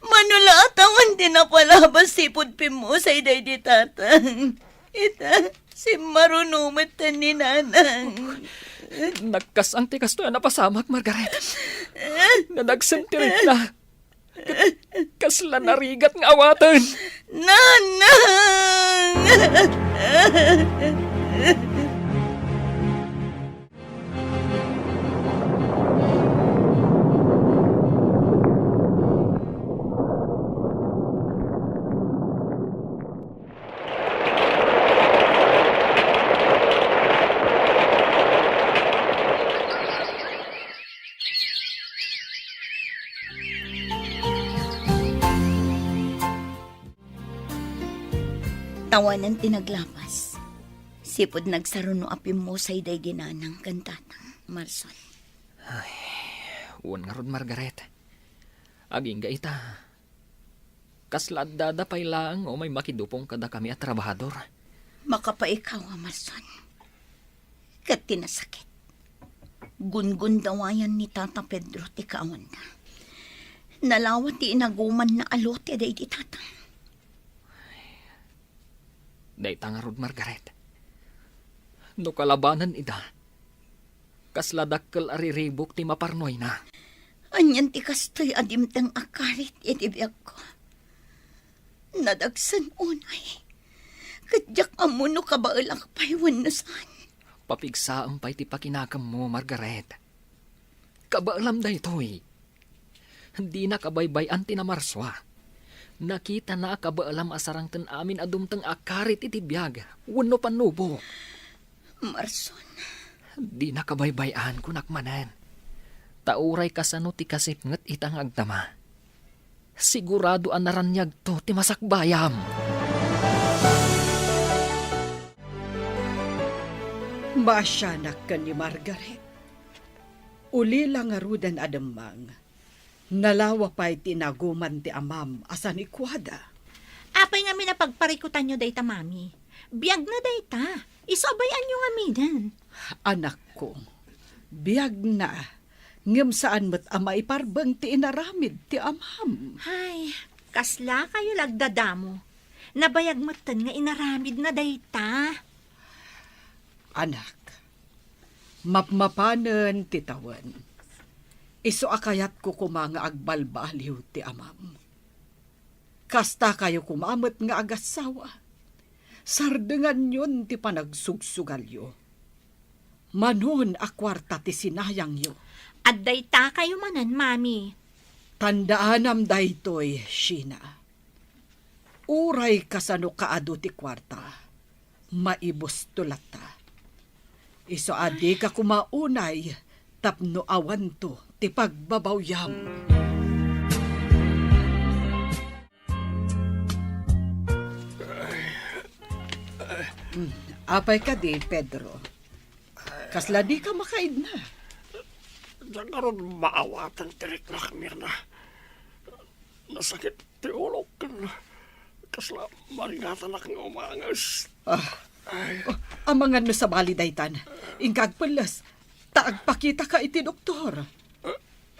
S3: Manula atawan din na palabas sipod pimusay day di tatang. Ita, si marunumat ni nanang.
S2: Nagkasang tikas to na pasamak, Margaret. Nanagsantirit na. Kasla narigat ng awatan.
S3: Nanang! Tawanan tinaglapas. Sipod nagsaruno apim mo sa iday ginanang kantatang, Marson.
S2: Uwan nga rod, Margaret. Aging ga ita. Kaslad dadapay lang o may makidupong kada kami at trabahador.
S3: Makapaikaw, Marson. Kat tinasakit. Gungun dawayan ni Tata Pedro ti kaon na. Nalawat ti inaguman na alote day di tatang.
S2: Day tangarod, Margaret. No kalabanan ida. Kasladakkel ariribok ti maparnoy na.
S3: Anyan ti kastoy adimtang akarit itibiyag ko. Nadagsan unay. Kadyak amuno kabaalak paywan na saan.
S2: Papigsaang pa'y ti pakinakam mo, Margaret. Kabaalam da ito'y. Hindi na kabaybayan ti na marswa. Nakita na kabaalam asarang tan amin adumtang akarit iti biyag. Wano panubo.
S3: Marson.
S2: Di na kabaybayan kunakmanan. Tauray kasano ti kasipnget itang agtama. Sigurado ang naranyag to ti masakbayam.
S6: Masyanak ka ni Margaret. Uli lang arudan adamang. Nalawa pa'y tinaguman ti amam asan ikwada.
S7: Apay nga minapagparikutan nyo dayta, Mami. Biyag na dayta. Isabayan nyo nga minan.
S6: Anak ko, Biyag na, ngem saan met ama iparbeng ti inaramid ti amam.
S7: Ay, kasla kayo lagdadamo. Nabayag matan nga inaramid na dayta.
S6: Anak, mapmapanen ti tawan. Iso akayat ko kumanga agbalbaliw ti amam. Kasta kayo kumamot nga agasawa. Sardengan yun ti panagsugsugalyo. Manon akwarta ti sinayang yo.
S7: At dayta kayo manan, mami.
S6: Tandaanam daytoy, Sheena. Uray kasano kaado ti kwarta. Maibos tulata. Iso adi ka kumaunay, tapno awan to ti pagbabawyam. Apay ka di, Pedro. Kasla di ka makaid na.
S5: Diyan karon maawatan tirik na kami na. Nasakit ti ulok kan. Kasla marigatan na kang umangas.
S6: Amangan no sa bali daytan. Ingkag pelas. Taagpakita ka iti doktor.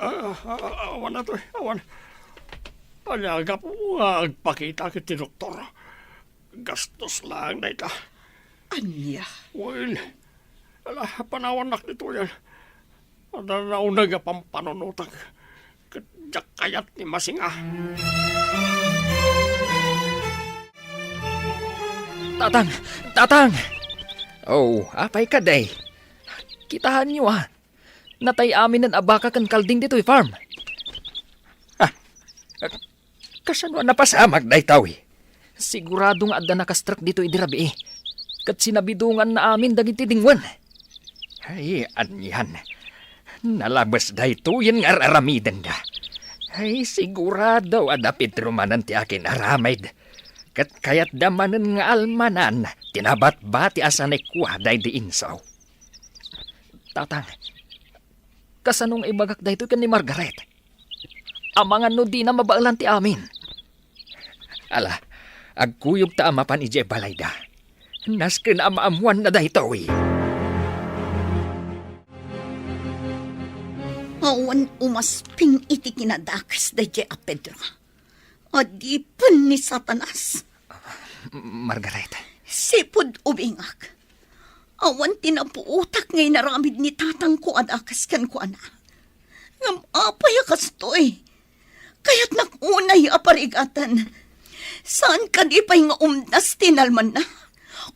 S5: Awan na to, awan. Alyaga po nga agpakita kiti doktor. Gastos lang na ita.
S6: Anya.
S5: Well, ala, panawanak nito yan. Naunag apang panunutag. Kadyak kayat ni Masinga.
S2: Tatang! Tatang! Oh, apay ka day. Kitahan niyo Natay amin ng abaka kan kalding dito farm. Kasano napasamag day tawi. Siguradong adda nakastrak dito idirabi Kat sinabidungan na amin dagiti dingwan. Ay, anyan. Nalabas day to yan nga aramiden da. Ay, sigurado adapit rumanan ti akin aramid. Kat kayat damanan nga almanan, tinabat-bati asanay kuha day di insaw. Tatang, kasanong ibagak day to kan ni Margaret? Amangan no di na mabaalan ti amin. Ala, agkuyog ta amapan ije balayda. Nasken amaamuan na daytoy.
S3: Awan umasping iti kinadakas da a Pedro. Adipon ni Satanas.
S2: Margaret.
S3: Sipod ubingak. Awan tinapuutak ngay naramid ni tatang ko adakas kan ko ana. Ngam apay kastoy. Kaya't nakunay aparigatan. Saan ka di pa'y nga umdas tinalman na?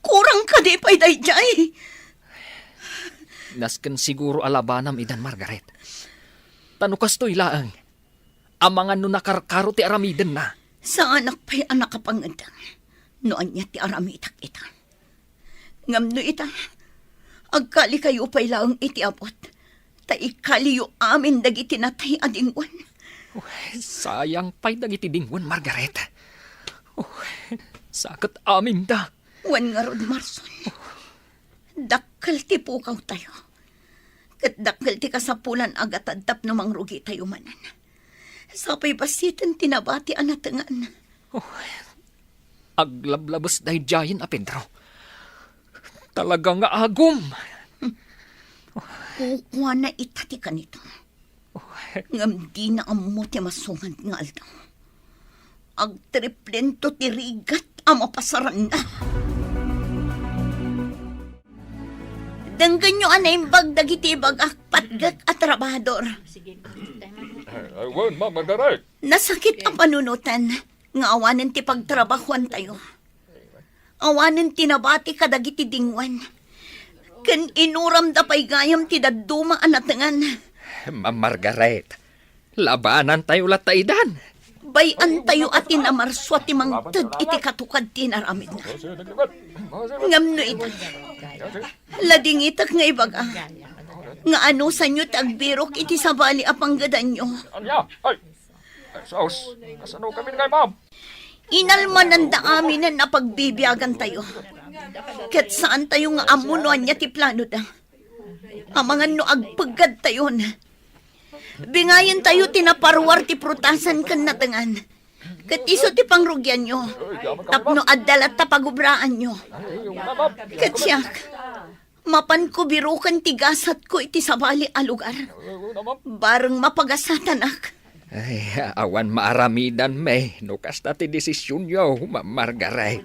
S3: Kurang ka di pa'y dayjay.
S2: Nasken siguro alabanam idan Margaret. Tanukas to'y laang. Amangan no nakarkaro ti aramiden na.
S3: Sa anak pa'y anak kapangandang. Noan niya ti aramitak ita. Ngam no ita. Agkali kayo pa'y laang iti abot. Ta ikaliyo amin dagiti natay adingwan.
S2: Sayang pa'y dagiti dingwan Margaret. Sakit amin da.
S3: Wan nga rod, Marson. Dakkal ti pukaw tayo. Kat dakkal ti kasapulan agatadtap no mangrugi tayo manan. Sapay basitan tinabati anatangan.
S2: Aglablabas dahi jayin a Pedro. Talaga nga agum.
S3: Kukuha na itati ka nito. Ngam di na amo ti masungan nga aldaw. Agtriplento ti rigat ang mapasaran na. Danggan nyo anay dagiti bagak patgak at trabador.
S1: Aywan, Margaret.
S3: Nasakit ang panunutan. Nga awanan ti pagtrabahuan tayo. Awanan tinabati kadagiti dingwan. Ken inuram da pay gayam ti daduma anatangan.
S2: Margaret, labanan tayo lataidan.
S3: Bayan tayo atin amarswa ti mangtod iti katukad tinaramid na. Ngam no ito. Lading itak nga ibaga. Nga ano sa inyo tagbirok iti sabali apanggadan nyo.
S5: Anya, ay! Saus, kasano kami ngay ma'am?
S3: Inalmanan da amin na napagbibiyagan tayo. Ket saan tayo nga amunuan niya ti plano da. Amangan no agpagad tayo na. Bingayan tayo tinaparwar ti prutasan kan natangan. Ket iso ti pangrugyan nyo. Tapno addalat ta pagubraan nyo. Ket siyak, Mapan ko birukan tigasat ko iti sabali a lugar. Bareng mapagasatan ak.
S2: Ay, awan maaramidan me, no kasta ti desisyon yo, Ma'am Margaret.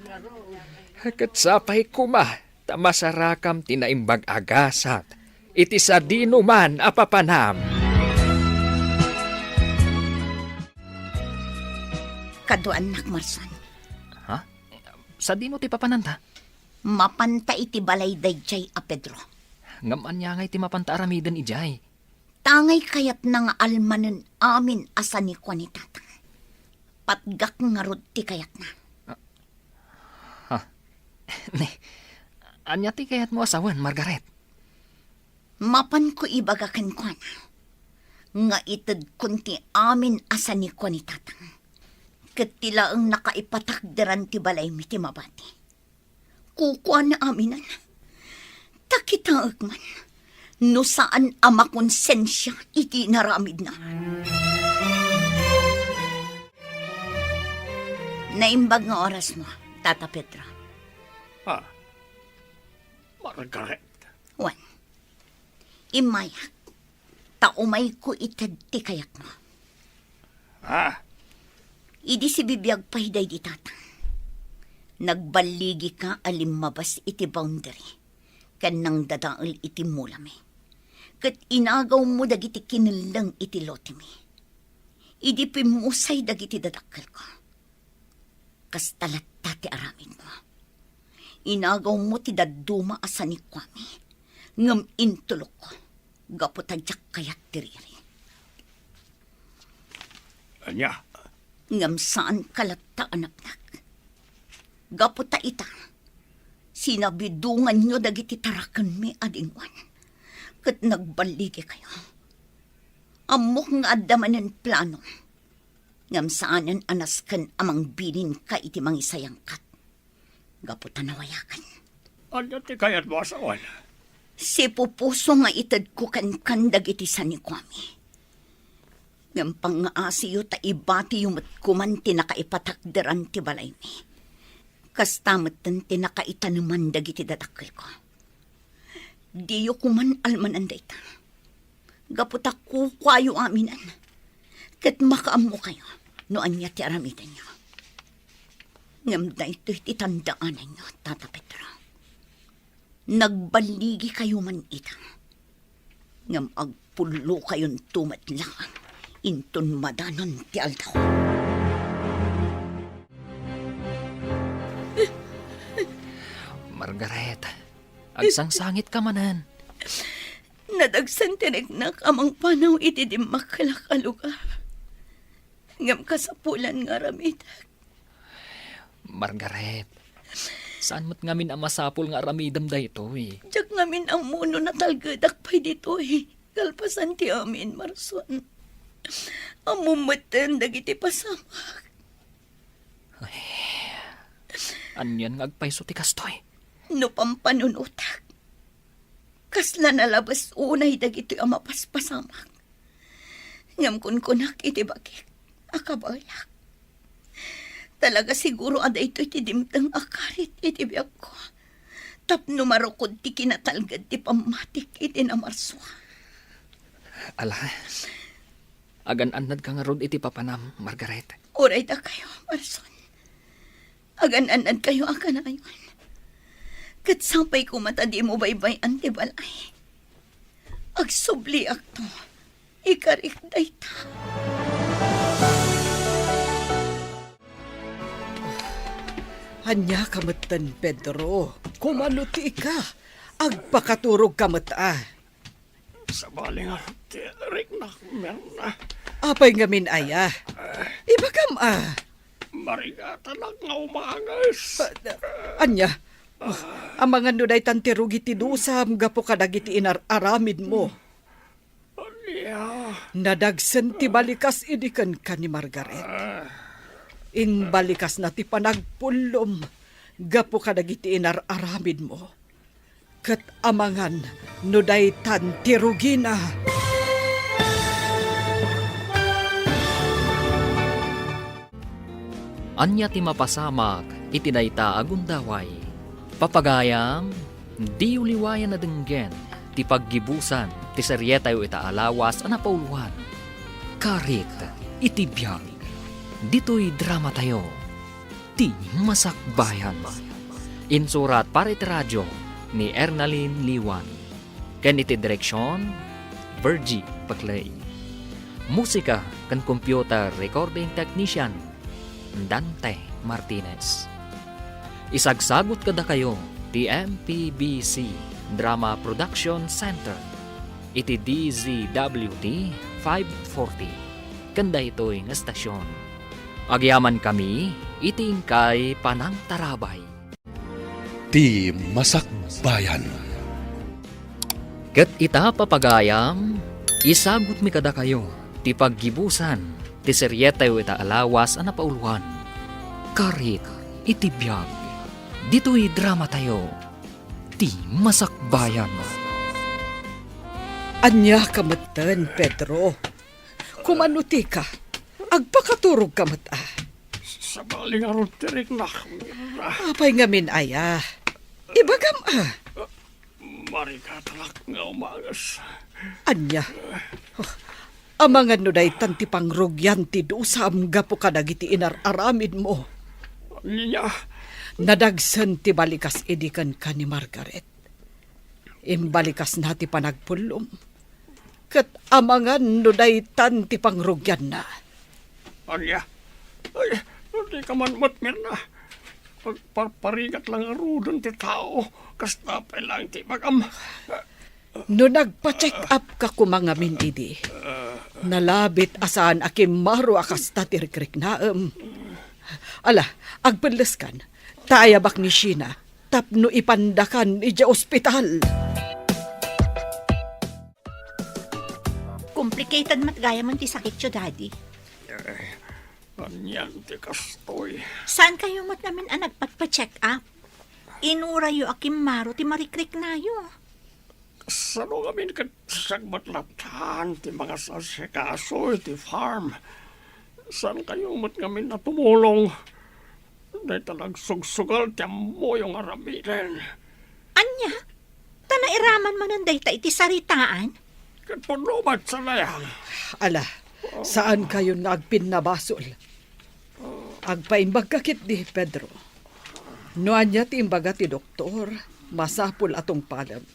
S2: Kat sapay kuma, tamasarakam tinaimbag agasat, iti sa dino man apapanam.
S3: Kaduan nak Marson.
S2: Ha? Sa dino ti papananta?
S3: Mapanta iti balay dayjay a Pedro.
S2: Ngaman niya nga iti mapanta aramidan ijay.
S3: Tangay kayat na nga almanen amin asa ni kwa ni tatang. Patgak nga rod ti kayat na.
S2: Ne, anya ti kayat mo asawan, Margaret?
S3: Mapan ko ibagakan kwa na. Nga itad kunti amin asa ni kwa ni tatang. Katila ang nakaipatakderan ti balay mi ti mabati. Kukuha na aminan. Takita agman. No saan ama konsensya iti naramid na. Naimbag nga oras mo, Tata Pedro.
S5: Margaret.
S3: Wan. Imayak. Taumay ko itad ti kayak mo. Idi si bibiyag pahiday di tatang. Nagbaligi ka alimabas iti boundary. Kanang dadaal iti mulami. Kat inagaw mo dagiti kinilang iti lote mi. Idi pimusay dagiti dadakkel ko. Kas talatta ti aramid mo. Inagaw mo ti daduma asa ni kwami. Ngam intulok ko. Gaputadyak kayat tiriri.
S5: Anya?
S3: Ngam saan kalatta anapnak. Gaputa ita. Sinabidungan nyo dagiti tarakan mi adingwan. Kat nagbaligi kayo. Amok nga adamanen plano. Ngam saanan anaskan amang bilin ka iti mangisayang kat. Gaputa nawayakan.
S5: Anya ti kayat mo asawan?
S3: Si pupuso nga itad ko kan dagiti sanikwami. Ngam pangaasiyo ta ibati yung matkuman tinakaipatakderan ti balay mi. Kastamat tan tinakaita naman dagiti dadakkel ko. Diyo kuman almanan dayta. Gaputa kukwayo aminan. Kat makaammo kayo no anya ti aramitan nyo. Ngam dayto iti tandaanan nyo, Tata Pedro. Nagbaligi kayo man ita. Ngam agpulo kayon tumat lang. Inton madanon ti aldaw.
S2: Margaret, agsangsangit ka manan.
S3: Nadagsan tinignak amang panaw iti di makalakalugar. Ngam kasapulan nga ramid.
S2: Margaret, saan mo't ngamin ang masapul nga aramidam da ito eh?
S3: Diyak ngamin ang muno na talgadak pa'y dito eh. Kalpasan ti amin, Marson. Amumatan dagiti pasamak.
S2: Anyan nga agpaiso ti kastoy.
S3: No pampanunutak. Kasla nalabas unay dagiti amapaspasamak. Ngam kunkunak iti bakit. Akabalak. Talaga siguro ada ito iti dimtang akarit iti biyak ko. Tapno marukod ti kinatalgad ti pamatik iti namarswa.
S2: Ala, agan-anad ka nga rod iti papanam, Margaret.
S3: Uray da kayo, Marson. Agan-anad kayo akanayon. Kat sampay ko mata di mo baybay antibalay. Agsubli akto. Ikarik dayta.
S6: Hanya kamatan, Pedro. Kumano ti ka. Agpakaturog kamata.
S5: Sa baling ti Rick na merna.
S6: Apay ngamin aya. Ibagam
S5: Marigata lang nga umangas.
S6: Anya, ang mga nuday tantirugi ti dusam gapo kadagiti inararamid mo.
S5: Anya?
S6: Nadagsen ti balikas idikan ka ni Margaret. In balikas na ti panagpulom gapo kadagiti inararamid mo. Kat amangan nuday tantirugi na.
S2: Anya ti mapasamak iti dayta agundaway. Papagayam, Di uliwayan na denggen, ti paggibusan, ti serye tayo itaalawas, anapauluan. Karit, itibiyag. Dito'y drama tayo. Ti Masakbayan. Insurat para iti radyo ni Ernalyn Liwan. Ken iti direksyon, Virgie Paclay. Musika kan computer recording technician, Dante Martinez. Isagsagot kada kayo ti MPBC Drama Production Center. Iti DZWT 540. Kanda ito'y nga stasyon. Agyaman kami, itingkay Panang Tarabay.
S1: Ti Masakbayan.
S2: Ket ita papagayam, isagot mi kada kayo, ti paggibusan, ti serye tayo itaalawas anapauluan. Karit, itibiyag. Dito'y drama tayo, ti Masakbayan.
S6: Anya kamatan, Pedro. Kumanuti ka. Agpakaturog kamata.
S5: Sa baling aron tirik na, Mirna.
S6: Apay ngamin aya. Ibagam
S5: Marikatalak nga umagas.
S6: Anya. Amangan no day tanti pangrugyan ti dusam gapo ka dagiti inararamid mo.
S5: Niya,
S6: Nadagsan ti balikas edikan ka ni Margaret. Imbalikas na ti panagpulom. Kat amangan no day tanti pangrugyan na.
S5: Anya, ay, hindi ka man Mirna. Pagparparigat lang arudon ti tao, kastapay lang ti magam.
S6: No nagpa-check up ka kumangamin idi. Nalabit asaan akim maro akas tatirkrik naem. Ala, agpeles kan. Taayabak ni Sheena. Tapno ipandakan ija ospital.
S7: Complicated matgaya man ti sakit yo, Daddy.
S5: Anyan ti kastoy.
S7: Saan kayo mat namin nagpagpa-check up? Inura yo akim maro ti marikrik na yo.
S5: Sano kami sagmatlatan ti mga sasikaso ti farm. Saan kayo mat kami na tumulong? Dahil talag sugsugal ti mo yung aramitin.
S7: Anya? Tanairaman man ang dayta iti saritaan?
S5: Katpunumat sa layang.
S6: Ala, saan kayo nagpinabasol? Agpaimbag kakit di, Pedro. Noan niya ti imbaga ti doktor, masapul atong palam.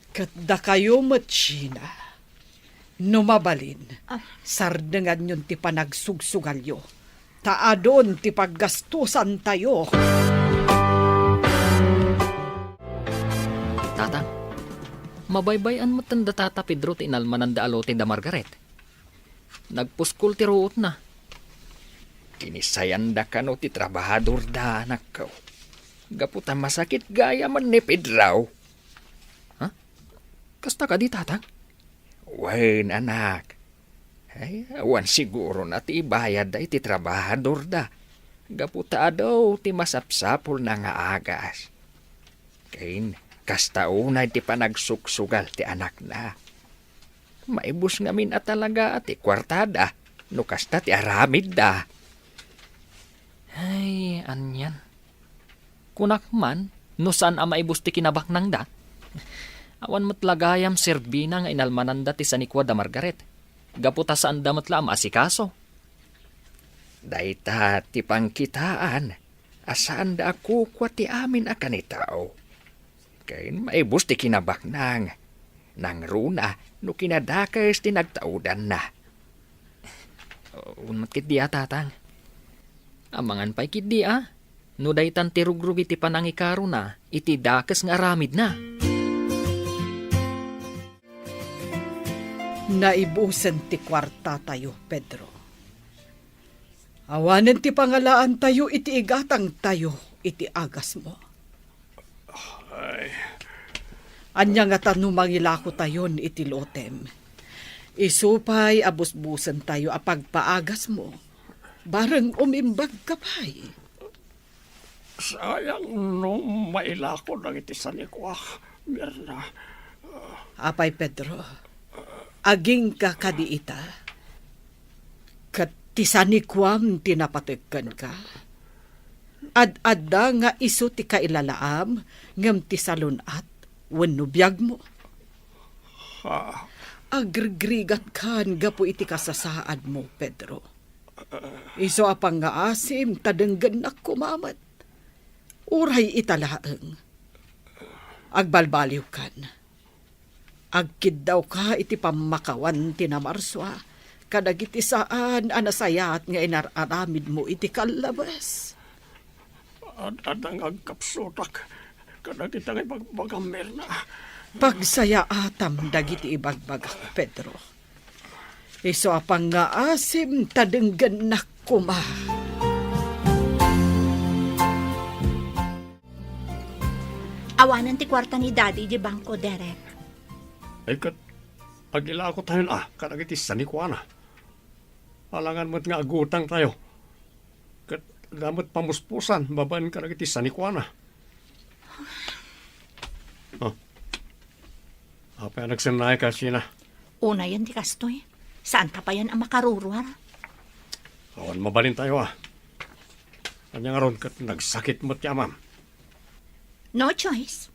S6: Katda kayo matsyina. Numabalin, sardengan yun ti panagsugsugalyo. Taadon ti paggastusan tayo.
S2: Tatang, mabaybayan mo tanda tata Pedro ti inalmanan da alotin da Margaret. Nagpuskul ti ruot na. Kinisayan da kano ti trabahador da anak ko. Gaputan masakit gaya man ni Pedro. Ha? Kasta ka di tatang? Wen anak. Ay, awan siguro na ti ibayad da iti trabahador da. Gaputa daw ti masapsapol na nga agas. Kain, kasta unay ti panagsuksugal ti anak na. Maibus ngamin at talaga at ti kwartada. No kasta ti aramid da. Ay, anyan. Kunak man, no saan ang maibus ti kinabak nang da? Awan matlagayam serbina nga inalmananda ti sanikwa da Margaret. Gaputa saan da matla asikaso. Dayta ti pangkitaan, asaan da ako kwa ti amin akan itao. Kain maibus ti kinabak nang runa no kinadakas ti nagtaudan na. Unmat kit diya tatang. Amangan pa'y kit diya. No daytan ti rugrug iti panangikaro na, iti dakas nga aramid na.
S6: Naibusan ti kwarta tayo, Pedro. Awanen ti pangalaan tayo, iti igatang tayo, iti agas mo.
S5: Ay,
S6: Anya nga tanumangilako tayon iti lotem. Isupay abusbusan tayo apagpaagas mo. Bareng umimbag ka pa'y.
S5: sayang nung mailako ng iti sanikwa, Mirna.
S6: Apay Pedro, aging ka kadiita. Kat tisanikwam tinapatekan ka. Ad-adda nga iso ti kailalaam, ngam ti salunat, wenno biyag mo. Agrigrigat kan gapo iti kasasaad mo, Pedro. Iso apang nga asim, tadenggan na kumamat. Uray italaeng. Agbalbaliw kan. Agkid daw ka iti pamakawan tinamarswa. Kadagiti saan anasayat nga inararamid mo iti kalabas.
S5: Adang agkapsotak. Kadagita nga bagbagammer na.
S6: Pagsaya atam dagiti ibagbagak, Pedro. Iso apang nga asim, tadenggan na kuma.
S7: Awanan ti kwarta ni Daddy di bangko, Derek.
S5: Ay kat, agila ko tayo na, kadagiti sanikwana. Alangan mo't nga agutang tayo. Kat, damot pamuspusan, babaan kadagiti sanikwana. Apa yang nagsanay ka siya na?
S7: Una yan ti kastoy. Saan ka pa yan ang makarurwar?
S5: Awan mabalin tayo Kanya nga ron kat nagsakit mo't yamam.
S7: No choice.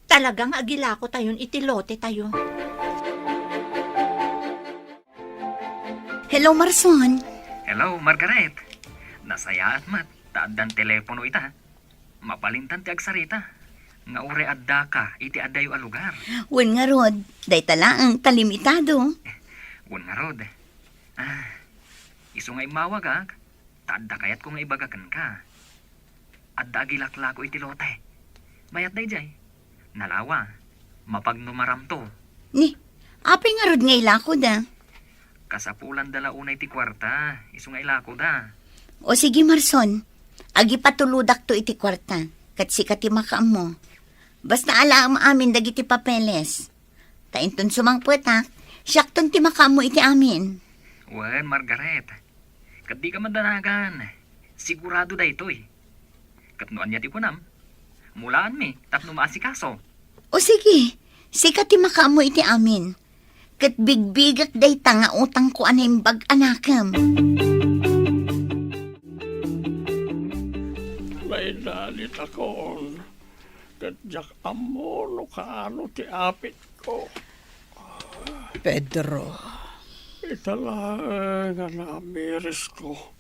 S7: Talagang agila ko tayon itilote tayo.
S3: Hello, Marson.
S2: Hello, Margaret. Nasaya at mat, taaddan telepono ita. Mapalintan ti agsarita. Nga ure adda ka, iti addayo a lugar.
S3: Wen nga rod, day talaang kalimitado.
S2: Wan nga rod. Iso nga imawag taadda kayat ko nga ibagakan ka. Adda agilakla ko iti lote. Mayat day jay. Nalawa, mapagnumaram to.
S3: Ni, apay nga rod nga ilako da.
S2: Kasapulan dala unay ti kwarta, iso nga ilako da.
S3: O sige, Marson, agi patuludak to iti kwarta, kat sikati makaam mo. Basta alaam amin dagiti papeles. Tainton sumangpot siyakton ti makaam mo iti amin.
S2: Wan, Margaret. Kat di ka madanagan. Sigurado da ito Kat noan niya ti kunam. Mulaan mi, tapno maasikaso.
S3: O sige, sikati makaam mo iti amin. Kat bigbigak day nga utang ko animbag anakam.
S5: May dalit akon. Kadyak amo no kaano ti apit ko.
S6: Pedro,
S5: Itala nga namiris ko.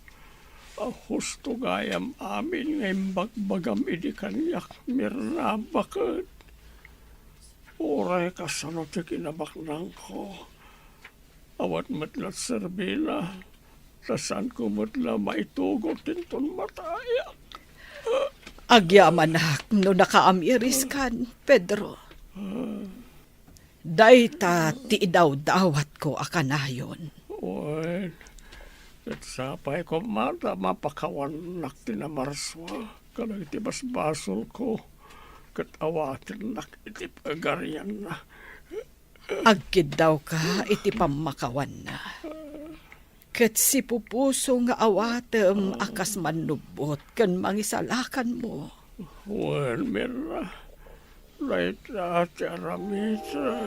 S5: Husto gayam amin ngay bagbagam idi kanyak mirna bakit. Uray kasano ti kinabaknang ko. Awat matlat serbila. Tasan ko matla maitugot tinton matayak.
S6: agyaman no nakaamiris kan, Pedro. Dayta ti daw-dawat ko akanayon.
S5: Uy, at sapay ko mata mapakawan nak tinamarswa. Kanang iti basbasol ko. Kat awatin nak iti pagaryan na.
S6: Agkid daw ka iti pamakawan na. Ket si pupuso nga awatem akas manubot ken mangisalakan mo.
S5: Well, Mira, right at Aramita.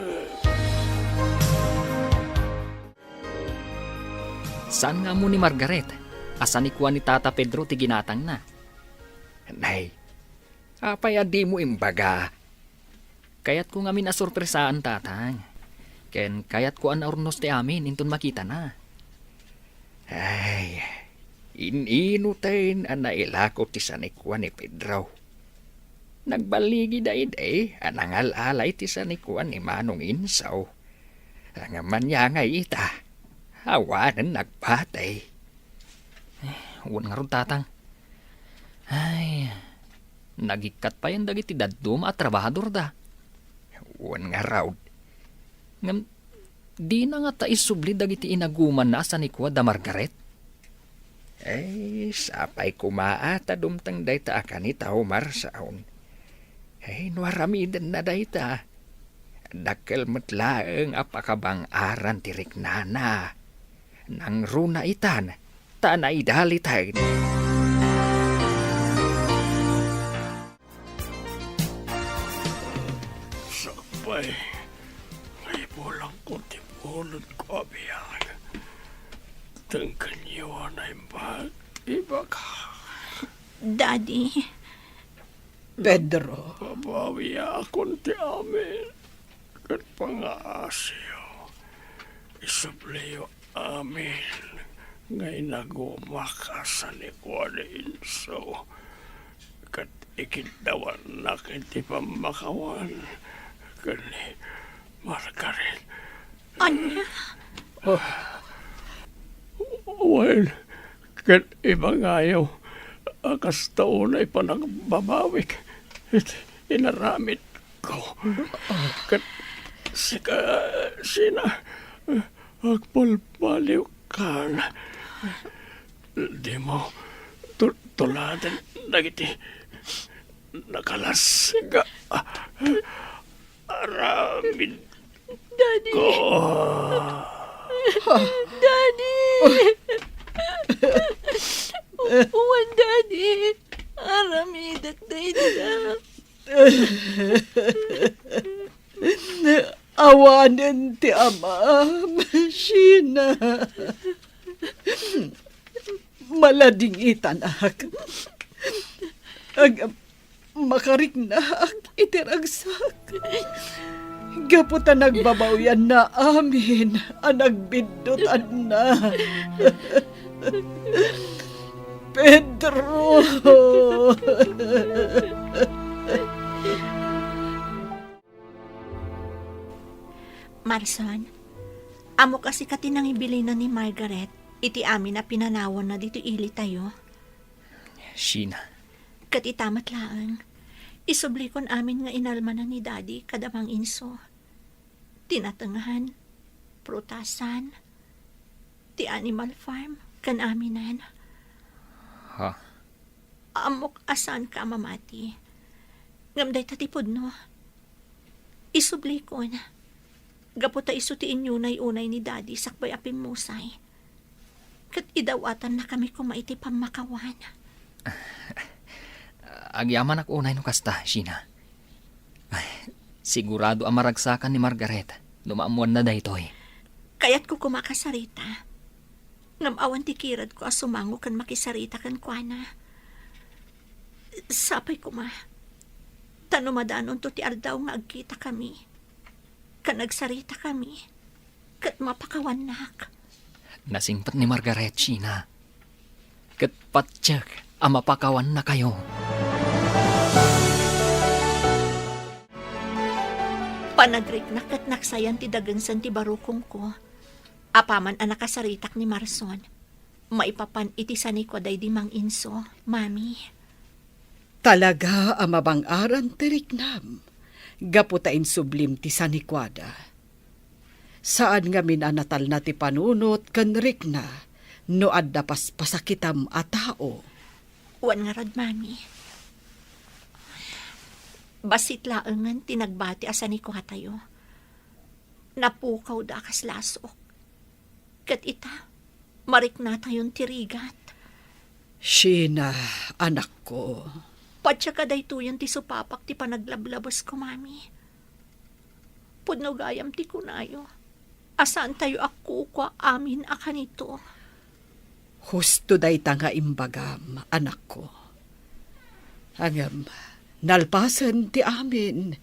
S2: Saan nga mo ni Margaret? Asan ni kuha ni Tata Pedro ti ginatang na?
S10: Nay, apay adi mo imbaga.
S2: Kayat ko nga minasurpresaan tatang. Ken kayat ko an ornos ti amin inton makita na.
S10: Ay, ininutain ang nailako ti sanikwa ni Pedro. Nagbaligi day anangal-alay ti sanikwa ni Manong Insaw. Ang manyangay ita, awanan nagpatay.
S2: Huwag nga ron tatang. Ay, nagikat pa yan dagiti daddum at trabahador da.
S10: Huwag nga raw.
S2: Ngam, di na nga taisubli dagiti inaguman na sa nikwa da Margaret.
S10: Ay, sapay kumaata dumtang dayta akani tao marsaon. Ay, nuaramidan na dayta. Dakkel matlaeng apakabang aran tirik nana. Nang runa itan, tanay dalitan.
S5: Sapay, may pulang kunti pulot ko abiyang. Tangkan niyo na imbag, ibag.
S7: Daddy,
S6: Pedro,
S5: Babawi akon ti amin. Kat pangaasyo. Isubliyo amin. Ngay nagumakasan ni Kuwada Inso. Kat ikintawan na kiti pamakawan. Kani Margaret.
S7: Anya,
S5: Well, kat ibang ayaw. Akas taon ay panagbabawik. Inaramit ko. Kat sina agpalpaliw ka na. Di mo tuladan nagiti nakalas ka. Aramid
S7: Daddy,
S5: ko.
S7: Daddy. Uwan, Daddy. Aramidat na ita.
S6: awanan ti amam, Sheena. Malading itanak. Makariknak itiragsak. Gaputa nagbabawyan na amin, nagbindutan na. Pedro!
S7: Marson, amo kasi katinang ibilinan ni Margaret, iti amin na pinanawan na dito ili tayo.
S2: Sheena,
S7: Kat itamat laang, isublikon amin nga inalmanan ni Daddy kadamang inso. Tinatangahan, prutasan, ti animal farm, kan aminan.
S2: ha?
S7: Amok asan ka mamati. Ngamday tatipod no. Isublikon. Gaputa isutiin yun ay unay ni Daddy sakbay apim musay. Kat idawatan na kami kumaiti pamakawan.
S2: Agyaman ak unay no kasta, Sheena. Ay, sigurado ang maragsakan ni Margaret. Lumaamuan na daytoy.
S7: Kaya't ko kumakasarita. Ngamawan ti kirad ko asumango kan makisarita kan kuana. Sapay ko ma. Tanumadanon to ti aldaw nga agkita kami. Kan nagsarita kami. Kat mapakawanak.
S2: Nasingpat ni Margaret, Sheena. Kat patsak, ang mapakawan na kayo.
S7: Panagrik na kat naksayan ti dagansan ti barukong ko. Apaman ang nakasaritak ni Marson. Maipapan iti sani ko day di mang inso, Mami.
S6: Talaga amabang aran teriknam. Gaputain sublim ti sanikwada. Saan nga minanatal na ti panunot kan rikna no adda pasakitam a tao.
S7: Wan nga rad, Mami. Basit laangan tinagbati asan ni ko tayo. Napukaw da kas lasok. Kat ita, marik na tayon tirigat.
S6: Sheena, anak ko.
S7: Patsya ka day tuyan ti supapak ti panaglablabas ko, Mami. Pudno gayam ti kunayo. Asaan tayo ako kwa amin akanito.
S6: Husto day tanga imbagam, anak ko. Angam, nalpasan ti amin.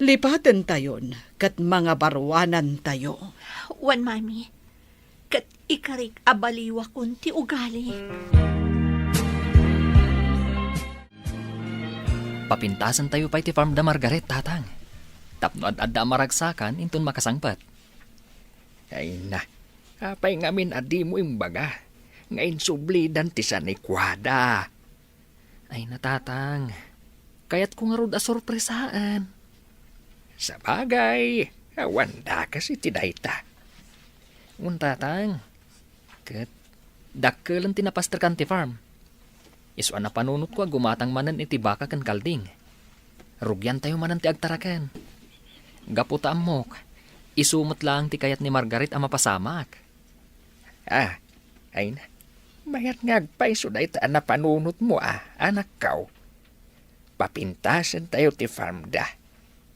S6: Lipatan tayon, kat mga barwanan tayo.
S7: Wan, Mami. Kat ikarik abaliwa kun ti ugali.
S2: Papintasan tayo pa iti farm da Margaret, tatang. Tapno adda maragsakan, intun makasangpat.
S10: Ay na, apay ngamin adi mo imbaga. Ngayon sublidan ti sanikwada.
S2: Ay natatang, kaya't ko nga rod a sorpresaan.
S10: Sa bagay, wanda kasi ti dayta.
S2: Tatang, kat dakkelan tinapaster kan ti farm. Isuan na panunot ko gumatang manan iti baka kan kalding. Rugyan tayo manan ti agtarakan. Gaputa amok, isumot lang ti kayat ni Margaret ang mapasamak.
S10: Ay na, mayat ngagpaiso dayta na panunot mo anak kaw. Papintasan tayo ti farm da.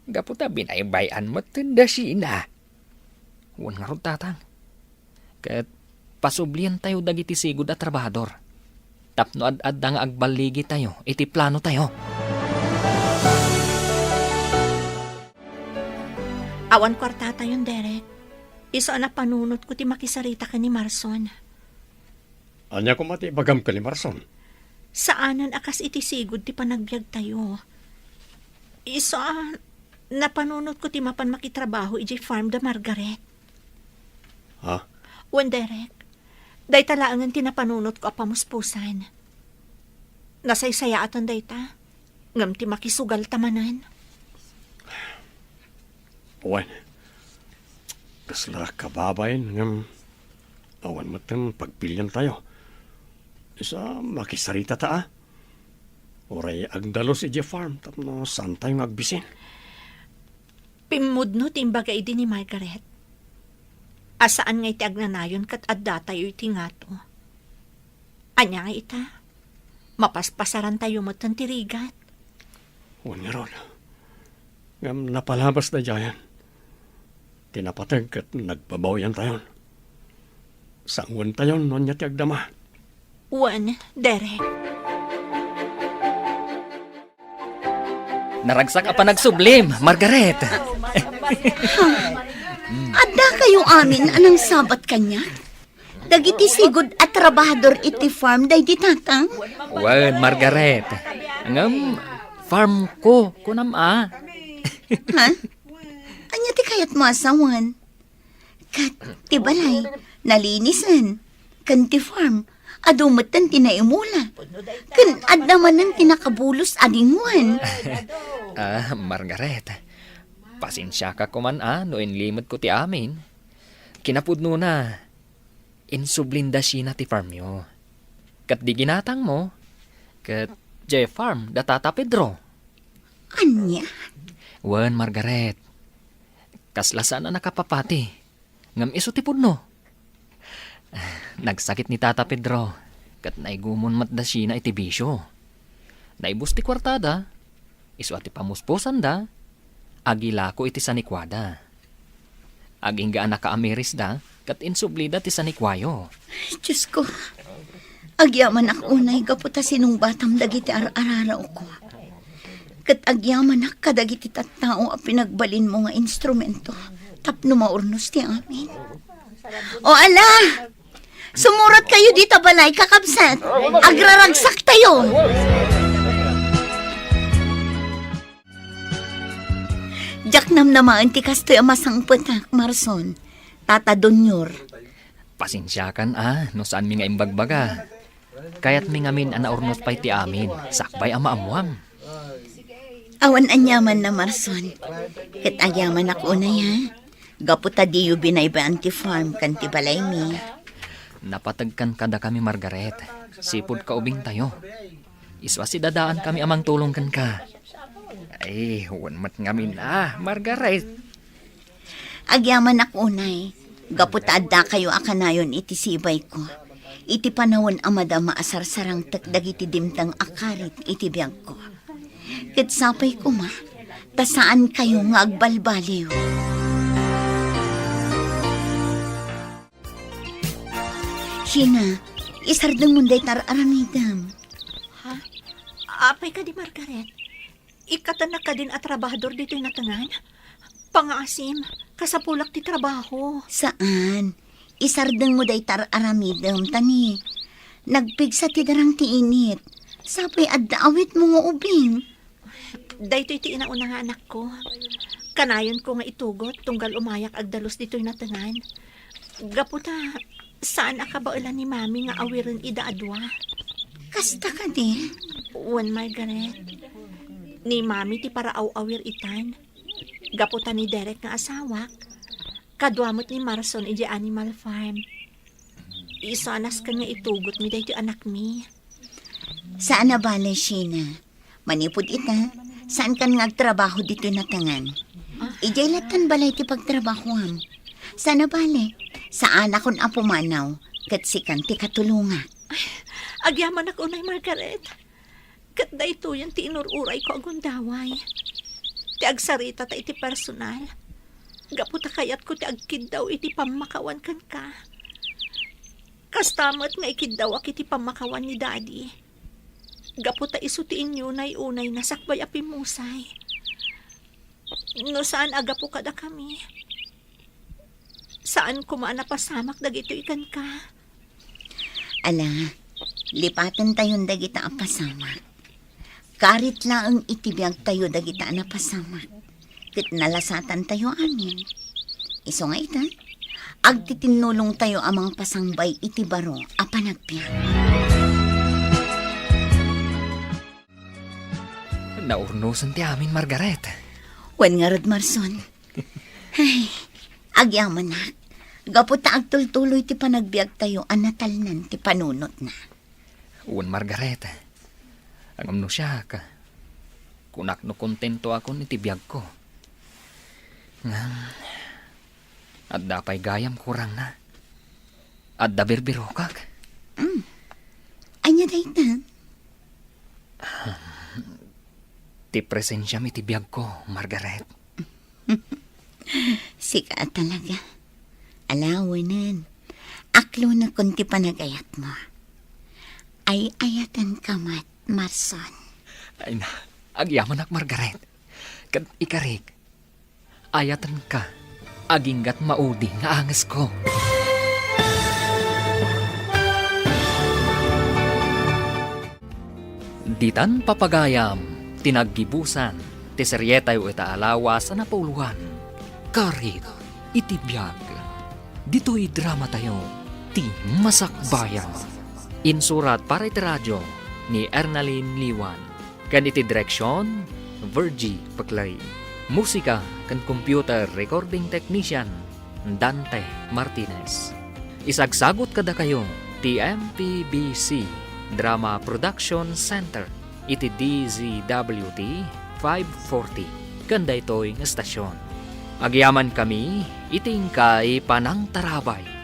S10: Gaputa binaybayan mo tinda sina.
S2: Wan nga rod, tatang. Kat pasublian tayo dagiti sigud at trabahador. Tapno ad-adda nga agbaligi tayo, iti plano tayo.
S7: Awan kwarta tayon, Derek. Iso na panunot ko ti makisarita ka ni Marson.
S5: Anya ko mati bagam ka ni Marson.
S7: Saanan akas iti sigod ti panagbiag tayo. Iso napanunot ko ti mapan makitrabaho iti farm da Margaret.
S5: Ha?
S7: Wen, Derek, day talaangan ti napanunot ko apamuspusan. Nasaysaya aton day ta. Ngam ti makisugal tamanan.
S5: Wan. Kasla kababayin ngam awan matang pagpilyan tayo. Isa makisarita ta Oray agdalos iti farm tapno saan tayo agbisin.
S7: Pimudno timbaga idi ni Margaret. Asaan nga iti agnanayon kat adda tayo iti ngato. Anya nga ita. Mapaspasaran tayo mo tirigat.
S5: Wan nga ron. Ngam napalabas na dyan. Tinapatag kat nagbabawayan tayo. Sangwan tayo non niya ti agdama.
S7: Wan, Derek.
S2: Naragsak pa nagsublim, Margaret.
S3: Adda kayo amin anang sabat kanya? Dagiti sigod at trabahador iti farm day di tatang?
S2: Wan, Margaret. Ngam, farm ko, kunam
S3: Ha? Anya ti kayat mo asawan? Kat, ti balay, nalinisan. Kan ti farm, adumatan tinaimula. Kan adamanan tinakabulos adinguan.
S2: Margaret. Pasensya ka kuman no inlimot ko ti amin. Kinapudno na. Insublinda siya na ti farm yo. Kat di ginatang mo. Kat J farm datata Pedro.
S3: Anya?
S2: Wan, Margaret. Kaslasan na nakapapati. Ngam iso ti pudno. Nagsakit ni Tata Pedro. Kat naigumon matda siya na iti bisyo. Naibus ti kwartada. Iso ati pamusposan da. Agilako iti sanikwada. Aging gaan naka-ameris da. Kat insublida ti sanikwayo.
S3: Diyos ko. Agyaman ak unay gaputa sinong batam dagiti ar-araraw ko. Kat agyaman ak kadagiti tattao a pinagbalin mo nga instrumento. Tapno maurnos ti amin. O ala! Sumurat kayo dito balay kakabsat. Agraragsak tayo. Jaknam naman ti kastoy amasang putak, Marson. Tata Donyor.
S2: Pasensya kan no saan mi nga imbagbaga. Kayat mi ngamin anaurnos pa'y ti amin. Sakbay ama amuam.
S3: Awan anyaman na Marson. Kat agyaman ako na ya. Gaputa diyo binayba anti-farm kan ti balay mi.
S2: Napatagkan kada kami, Margaret. Sipod ka ubing tayo. Iswa si dadaan kami amang tulong kan ka. Ay, huwan mat ngamin Margaret.
S3: Agyaman ako unay. Gaputa adda kayo akanayon iti sibay ko. Iti panawon amada maasarsarang takdagiti dimtang akarit iti biyag ko. Kat sapay ko ma, tasaan kayo nga agbalbaliw. Hina, isardang munday tar-aramidam.
S7: Ha? Apay ka di, Margaret? Ikatan na ka din at trabahador dito yung natangan? Pangaasim, kasapulak ti trabaho.
S3: Saan? Isardang mo day tar-aramidam, tani. Nagpigsa ti darang ti init. Sapay adda awit mo nga ubing.
S7: Dahito iti inauna nga anak ko. Kanayon ko nga itugot, tunggal umayak agdalos dito yung natangan. Gaputa, saan akabaulan ni Mami nga awirin ida adwa?
S3: Kasta ka di?
S7: Wan, Margaret. Ni Mami ti para awir itan. Gaputa ni Derek nga asawak. Kadwamot ni Marson iti Animal Farm. Isanas ka nga itugot mi dahito anak mi.
S3: Saan na bale, Sheena? Manipod ita, saan kan ngagtrabaho dito natangan? Ijay latan balay ti pagtrabahoan. Saan na bale? Saan akong apumanaw, kat sikan ti katulunga.
S7: Agyaman ako na, Margaret. Kat da ito yan ti inururay ko agundaway. Ti agsarita ta iti personal. Gaputa kayat ko ti agkid daw iti pamakawan kan ka. Kastamat nga ikidaw akiti pamakawan ni Daddy. Gaputa isutiin nyo na unay nasakbay apimusay. No saan aga po kada kami? Saan kumaan napasamak dagito ikan ka?
S3: Ala, lipatan tayon dagita ang pasamak. Karit lang ang itibiyag tayo dagita na pasamak. Kit nalasatan tayo amin. Iso nga ita, agtitinulong tayo amang pasangbay itibaro a panagpiyag.
S2: Naurnusan ti amin, Margaret.
S3: Wan nga rod, Marson. Ay, agyaman na. Gaputa agtultuloy ti panagbiag tayo anatalnan ti panunot na.
S2: Uwan, Margaret. Ang amno siya ka. Kunak no kontento ako ni tibiyag ko. At dapay gayam kurang na. At da birbiro kag.
S3: Anya dayta?
S2: Ti presensya mi tibiyag ko, Margaret.
S3: Sika talaga. Alawanan. Aklo na kunti panagayat mo. Ay ayatan ka mat, Marson.
S2: Ay na, agyaman ak, Margaret. Kad ikarig, ayatan ka, aginggat maudi nga angas ko. Ditan papagayam, tinaggibusan, ti seryeta yu ita alawas na pauluan. Karit, itibiyag. Dito'y drama tayo, ti masakbayan. Insurat para iti radyo ni Ernaline Liwan. Kan iti direksyon, Virgie Paclay. Musika kan computer recording technician, Dante Martinez. Isagsagot kada kayo, ti MPBC Drama Production Center, iti DZWT 540. Kanda ito'y nga stasyon. Agyaman kami, iting kay panang tarabay.